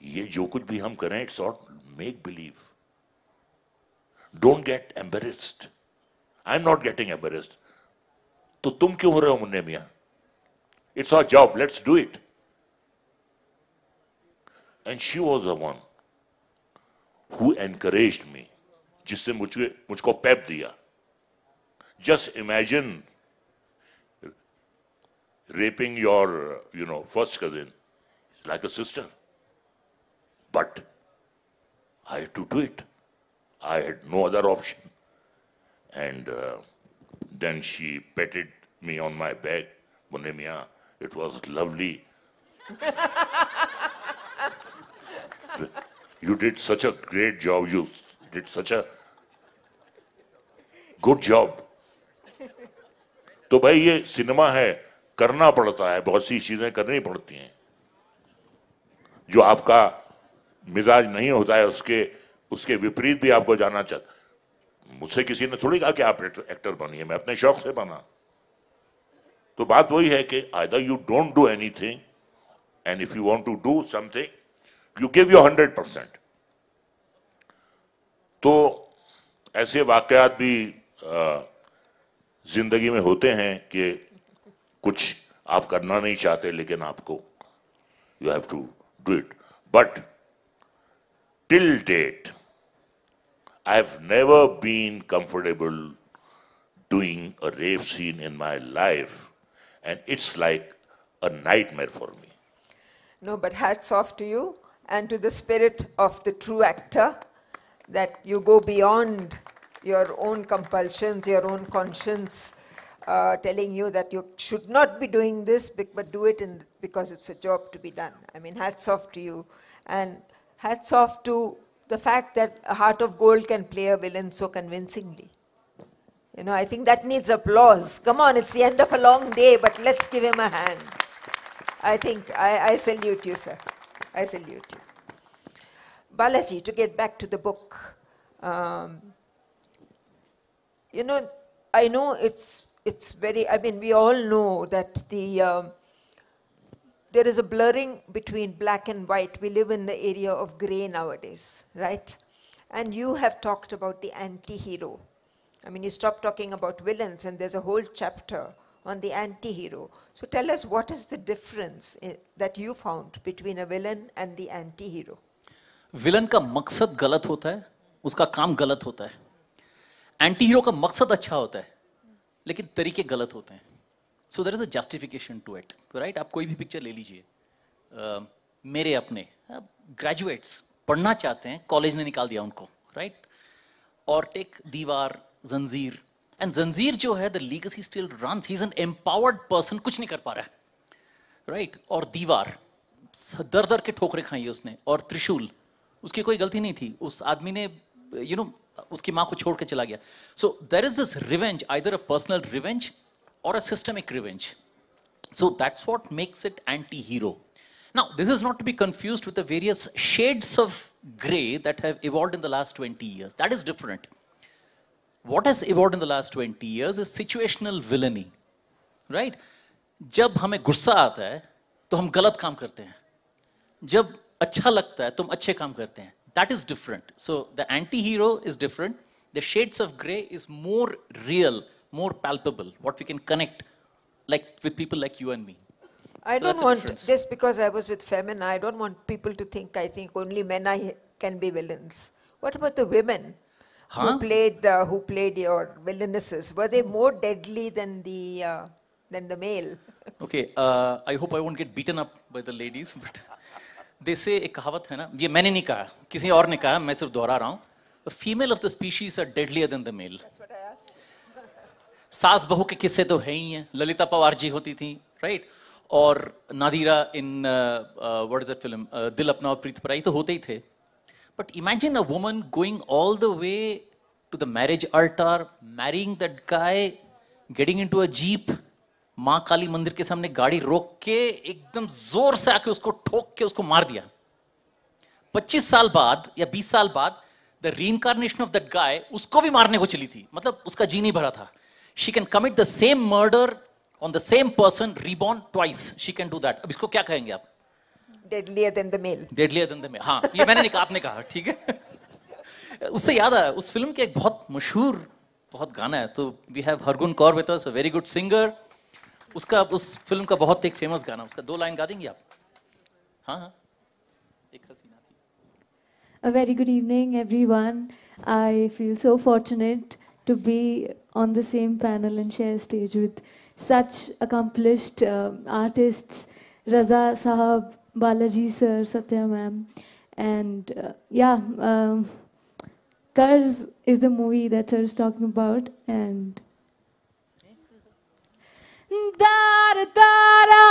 Speaker 14: ये जो कुछ भी हम करें it's not make believe. Don't get embarrassed. I am not getting embarrassed. तो तुम क्यों हो रहे हो मुन्ने मियां? It's our job, let's do it. And she was the one who encouraged me, जिससे मुझको पेप दिया. Just imagine raping your, first cousin. It's like a sister. But I had to do it. I had no other option. And then she patted me on my back. Munne Miyan, it was lovely. You did such a great job. You did such a good job. तो भाई ये cinema है, करना पड़ता है. बहुत सी चीजें करनी पड़ती हैं. जो आपका मिजाज नहीं होता है उसके विपरीत भी आपको जाना चाहिए. मुझसे किसी ने थोड़ी कहा कि आप एक्टर बनिए. मैं अपने शौक से बना. तो बात वही है कि either you don't do anything and if you want to do something you give your 100%. तो ऐसे वाकयात भी जिंदगी में होते हैं कि कुछ आप करना नहीं चाहते लेकिन आपको you have to do it. But till date I have never been comfortable doing a rape scene in my life. And it's like a nightmare for me.
Speaker 12: No, but hats off to you. and to the spirit of the true actor, that you go beyond your own compulsions, your own conscience, telling you that you should not be doing this, but do it because it's a job to be done. I mean, hats off to you. And hats off to the fact that a Heart of Gold can play a villain so convincingly. You know, I think that needs applause. Come on, it's the end of a long day, but let's give him a hand. I think, I salute you, sir. I salute you. Balaji, to get back to the book, you know, I know it's very, I mean, we all know that there is a blurring between black and white. We live in the area of grey nowadays, right? And you have talked about the anti-hero. I mean, you stopped talking about villains, and there's a whole chapter on the anti-hero. So tell us, what is the difference that you found between a villain and the anti-hero?
Speaker 13: Villain का मकसद गलत होता है, उसका काम गलत होता है. एंटी हीरो का मकसद अच्छा होता है, लेकिन तरीके गलत होते हैं. So there is a justification to it, right? आप कोई भी पिक्चर ले लीजिए, मेरे अपने ग्रेजुएट्स पढ़ना चाहते हैं, कॉलेज ने निकाल दिया उनको, right? और टेक दीवार, जंजीर, एंड जंजीर जो है, the legacy still runs. He's an empowered person, कुछ नहीं कर पा रहा है, right? और दीवार, दर दर के ठोकरे खाई उसने. और त्रिशूल, उसकी कोई गलती नहीं थी, उस आदमी ने, you know, उसकी माँ को छोड़ के चला गया. So there is this revenge, either a personal revenge or a systemic revenge. So that's what makes it anti-hero. Now, this is not to be confused with the various shades of grey that have evolved in the last 20 years. That is different. What has evolved in the last 20 years is situational villainy, right? जब हमें गुस्सा आता है, तो हम गलत काम करते हैं. जब अच्छा लगता है, तो हम अच्छे काम करते हैं. That is different. So the anti-hero is different. The shades of grey is more real, more palpable, what we can connect, like with people like you and me.
Speaker 12: I don't want this, because I was with Femina, I don't want people to think I think only men can be villains. What about the women who played your villainesses? Were they more deadly than the male?
Speaker 13: Okay, I hope I won't get beaten up by the ladies, but they say, एक कहावत है ना, ये मैंने नहीं कहा, किसी और ने कहा, मैं सिर्फ दोहरा रहा हूँ. The female of the species are deadlier than the male.
Speaker 12: That's what I asked.
Speaker 13: सास बहू के किस्से तो है ही हैं. ललिता पवार जी होती थी, right? और Nadira in what is that film? दिल अपना और प्रीत पराई तो होते ही थे. But imagine a woman going all the way to the marriage altar, marrying that guy, getting into a jeep, माँ काली मंदिर के सामने गाड़ी रोक के एकदम जोर से आके उसको ठोक के उसको मार दिया. 25 साल बाद या 20 साल बाद the reincarnation of that guy उसको भी मारने को चली थी. मतलब उसका जी नहीं भरा था. She can commit the same murder on the same person, reborn twice. She can do that. अब इसको क्या कहेंगे आप?
Speaker 12: Deadlier than the male.
Speaker 13: Deadlier than the male. हाँ, ये मैंने नहीं कहा, आपने कहा, ठीक है? उससे याद आया, उस फिल्म के एक बहुत मशहूर बहुत गाना है. तो we have Hargun Kaur with us, a very good singer. उसका उस फिल्म का बहुत एक फेमस गाना, उसका 2 लाइन गा देंगे आप? हाँ हाँ, एक हसीना थी.
Speaker 15: A very good evening, everyone. I feel so fortunate to be on the same panel and share stage with such accomplished artists, Raza Sahab, Balaji sir, Satya ma'am, and Karz is the movie that sir is talking about, and Dar Dara,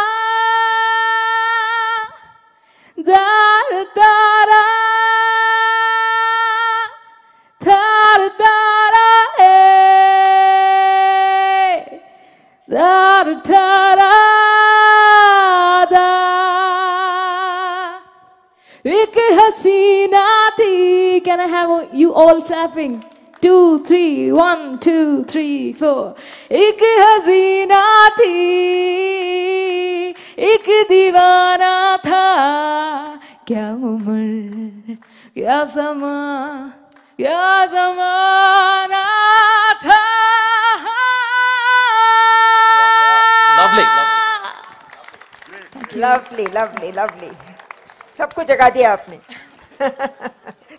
Speaker 15: Dar Dara, Dar Dara, hey, Dar Dara, da, ek hasina thi. Can I have you all clapping? 2, 3, 1, 2, 3, 4. एक हसीना थी, एक दीवाना था, क्या उम्र, क्या समा, क्या ज़माना था.
Speaker 12: Lovely, lovely, lovely. सबको जगा दिया आपने.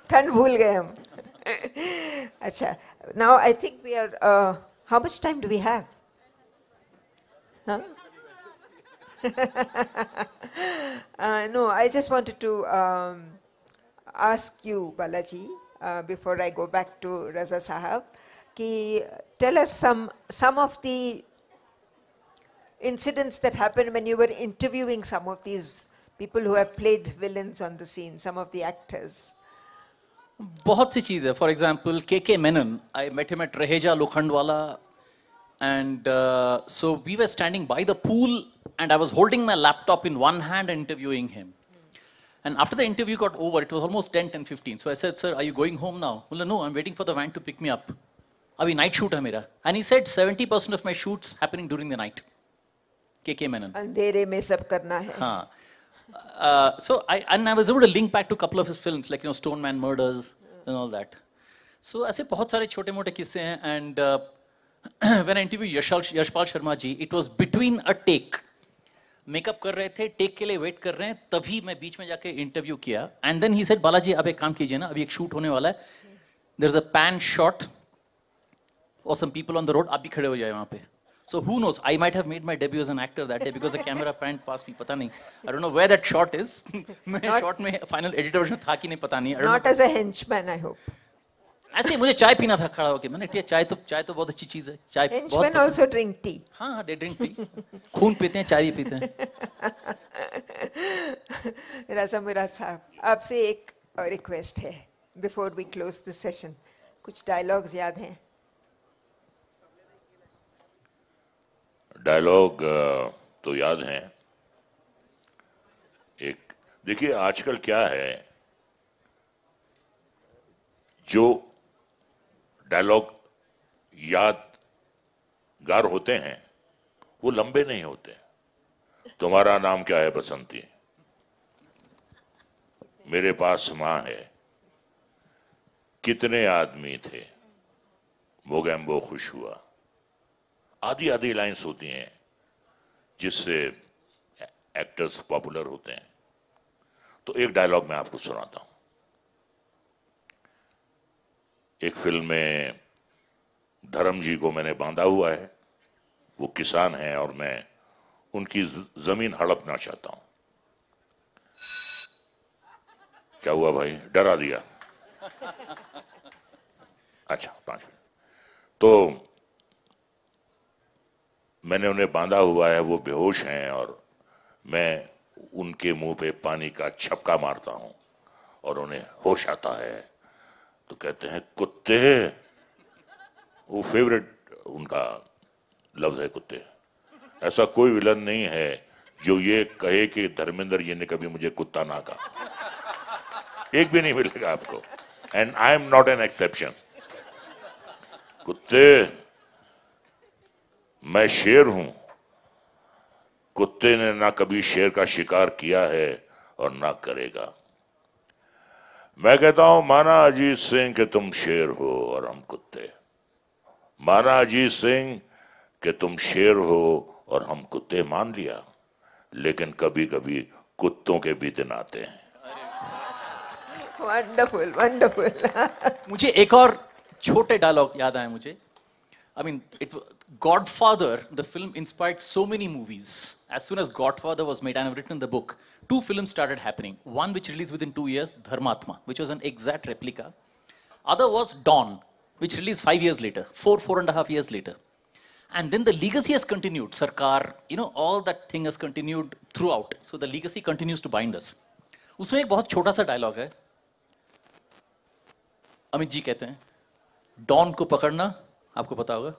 Speaker 12: ठंड भूल गए हम. Acha. Now I think we are. How much time do we have? Huh? No, I just wanted to ask you, Balaji, before I go back to Raza Sahab, tell us some of the incidents that happened when you were interviewing some of these people who have played villains on the scene, some of the actors.
Speaker 13: बहुत सी चीज़ है. For example, K.K. Menon, I met him at Raheja Lokhandwala, and so we were standing by the pool, and I was holding my laptop in one hand and interviewing him. And after the interview got over, it was almost 10:15. So I said, "Sir, are you going home now?" Well, no, I'm waiting for the van to pick me up. Abhi night shoot hai mera. And he said 70% of my shoots happening during the night. K.K. Menon.
Speaker 12: अंधेरे में सब करना है.
Speaker 13: हाँ. So I was able to link back to a couple of his films, like Stone Man Murders and all that. So ऐसे बहुत सारे छोटे-मोटे किस्से हैं. And when I interviewed Yashpal Sharma ji, it was between a take. Makeup कर रहे थे, take के लिए वेट कर रहे हैं, तभी मैं बीच में जाके इंटरव्यू किया. And then he said, Balaji अब एक काम कीजिए ना, अभी एक शूट होने वाला है, there is a pan shot और some people on the road, आप भी खड़े हो जाए वहां पे. So who knows, I might have made my debut as an actor that day because the camera pan pass me, पता नहीं. I don't know where that shot is. मैं शॉट में फाइनल एडिटर वर्जन था कि नहीं पता नहीं.
Speaker 12: Not as a henchman, I hope.
Speaker 13: ऐसे मुझे चाय पीना था खड़ा होके. मैंने ठीक है, चाय तो बहुत अच्छी चीज है. चाय
Speaker 12: हेंचमैन आल्सो ड्रिंक टी.
Speaker 13: हाँ, दे ड्रिंक टी. खून पीते हैं, चाय भी पीते हैं.
Speaker 12: राजा मुराद साहब, आपसे एक रिक्वेस्ट है before we close this session. कुछ डायलॉग्स याद हैं?
Speaker 14: डायलॉग तो याद हैं. एक देखिए, आजकल क्या है, जो डायलॉग यादगार होते हैं वो लंबे नहीं होते. तुम्हारा नाम क्या है बसंती, मेरे पास मां है, कितने आदमी थे, मोगैम्बो खुश हुआ. आधी आधी लाइंस होती हैं जिससे एक्टर्स पॉपुलर होते हैं. तो एक डायलॉग मैं आपको सुनाता हूं. एक फिल्म में धर्म जी को मैंने बांधा हुआ है, वो किसान हैं और मैं उनकी जमीन हड़पना चाहता हूं. क्या हुआ भाई, डरा दिया? अच्छा, 5 मिनट. तो मैंने उन्हें बांधा हुआ है, वो बेहोश हैं और मैं उनके मुंह पे पानी का छपका मारता हूं और उन्हें होश आता है. तो कहते हैं कुत्ते. वो फेवरेट उनका लफ्ज है कुत्ते. ऐसा कोई विलन नहीं है जो ये कहे कि धर्मेंद्र जी ने कभी मुझे कुत्ता ना कहा. एक भी नहीं मिलेगा आपको. And I am not an exception. कुत्ते, मैं शेर हूं. कुत्ते ने ना कभी शेर का शिकार किया है और ना करेगा. मैं कहता हूं, माना अजीत सिंह कि तुम शेर हो और हम कुत्ते. माना अजीत सिंह कि तुम शेर हो और हम कुत्ते, मान लिया. लेकिन कभी कभी कुत्तों के भी दिन आते हैं.
Speaker 12: Wonderful, wonderful.
Speaker 13: मुझे एक और छोटे डायलॉग याद आए मुझे. I mean, Godfather, the film inspired so many movies. As soon as Godfather was made, and I've written in the book, 2 films started happening. One which released within 2 years, Dharmatma, which was an exact replica. Other was Dawn, which released 5 years later, 4.5 years later. And then the legacy has continued. Sarkar, all that thing has continued throughout. So the legacy continues to bind us. उसमें एक बहुत छोटा सा dialogue है. अमित जी कहते हैं, don को पकड़ना आपको पता होगा,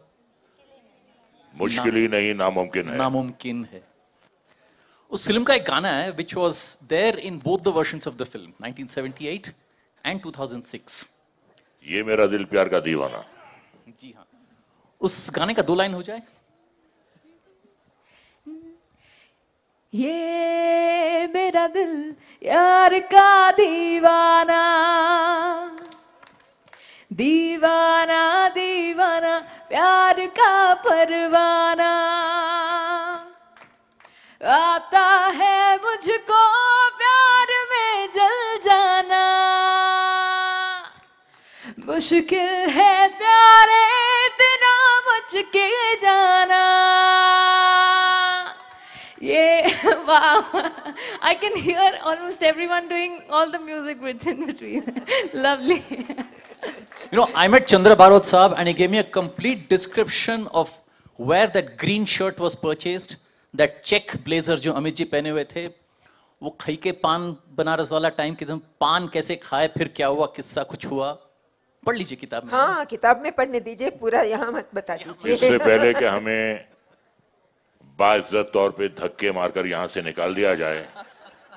Speaker 14: मुश्किल ही नहीं, नामुमकिन है.
Speaker 13: नामुमकिन है. उस फिल्म का एक गाना है which was there in both the versions of the film, 1978 and 2006.
Speaker 14: ये मेरा दिल प्यार का दीवाना.
Speaker 13: जी हाँ. उस गाने का 2 लाइन हो जाए.
Speaker 15: ये मेरा दिल यार का दीवाना, दीवाना दीवाना प्यार का परवाना, आता है मुझको प्यार में जल जाना, मुश्किल है प्यारे इतना बच के जाना. ये I can hear almost everyone doing all the music bits in between. Lovely.
Speaker 13: You know, I met Chandra Bharot Saab and he gave me a complete description of where that green shirt was purchased, that check blazer जो अमित जी पहने हुए थे, वो खाई के पान बनारस वाला time कि तुम पान कैसे खाए, फिर क्या हुआ, किस्सा कुछ हुआ, पढ़ लीजिए किताब में.
Speaker 12: हाँ, किताब में पढ़ने दीजिए, पूरा यहाँ मत बता दीजिए.
Speaker 14: इससे पहले कि हमें बाइज्जत तौर पे धक्के मारकर यहाँ से निकाल दिया जाए,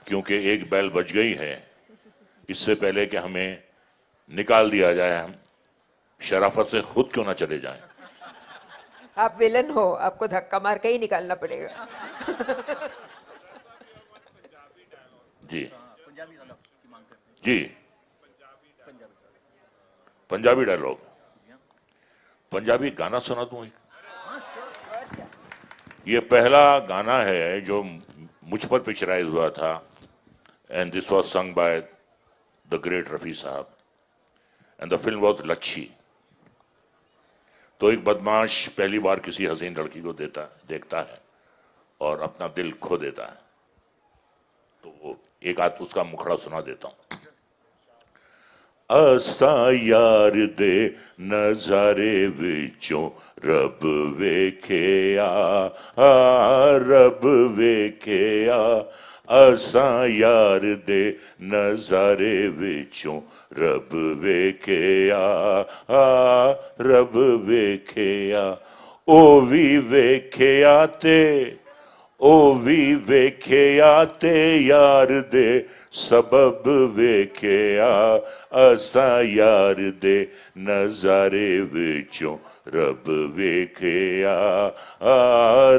Speaker 14: क्योंकि एक बैल बज गई है, इससे पहले कि हमें निकाल दिया जाए, हम शराफत से खुद क्यों ना चले जाएं.
Speaker 12: आप विलन हो, आपको धक्का मार के ही निकालना पड़ेगा.
Speaker 14: जी जी, पंजाबी डायलॉग, पंजाबी गाना सुना दूं. ये पहला गाना है जो मुझ पर पिक्चराइज हुआ था, and this was sung by the great Rafi साहब, एंड द फिल्म वाज लच्छी. तो एक बदमाश पहली बार किसी हसीन लड़की को देखता है और अपना दिल खो देता है. तो वो एक आध उसका मुखड़ा सुना देता हूं. असा यार दे नजारे विचों रब वेखिया, रब वेखिया. असा यार दे नजारे विचों रब वेखिया, रब वेखिया. ओ भी वेखिया ते, ओ भी वेखिया ते यार दे सबब वेखिया. असा यार दे नजारे विचों रब वेखिया,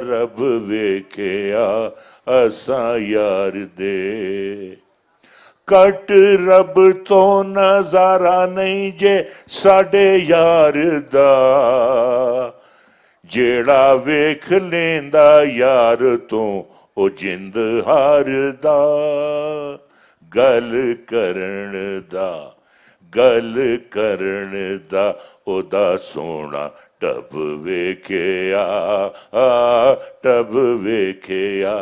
Speaker 14: रब वेखिया. असा यार दे कट रब तो नजारा नहीं जे साडे यार दा, जेड़ा वेख लेंदा यार तो ओ जिंद हार दा. गल करन दा, गल करन दा ओदा सोना टब वेखिया, टब वेखिया.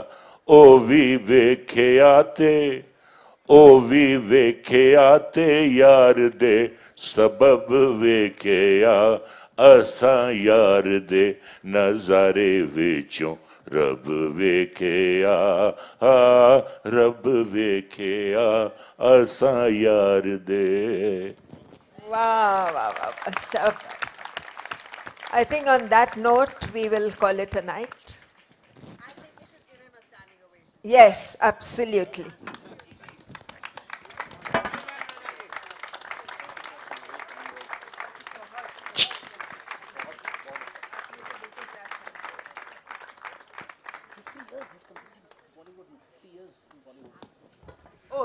Speaker 14: ओ भी वेखिया ते, ओ भी वेखिया ते यार दे सबब वेखिया. असा यार दे नजारे विचों रब वेखिया, रब वेखिया. असा यार दे.
Speaker 12: Wow, wow, wow. I think on that note, we will call it a night. I think we should give him a standing ovation. Yes, absolutely.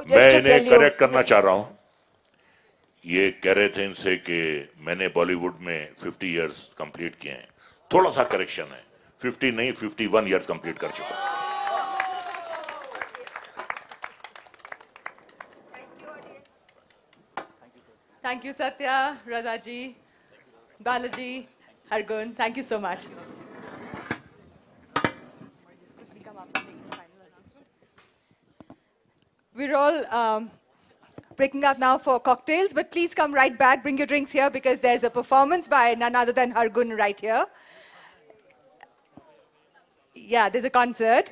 Speaker 14: मैं इन्हें करेक्ट करना चाह रहा हूं. ये कह रहे थे इनसे कि मैंने बॉलीवुड में 50 इयर्स कंप्लीट किए हैं. थोड़ा सा करेक्शन है, 50 नहीं 51 इयर्स कंप्लीट कर चुका.
Speaker 4: Thank you, Satya, Radhaji, Balaji, Hargun. Thank you so much. We're all breaking up now for cocktails, but please come right back. Bring your drinks here because there's a performance by none other than Hargun right here. Yeah, there's a concert.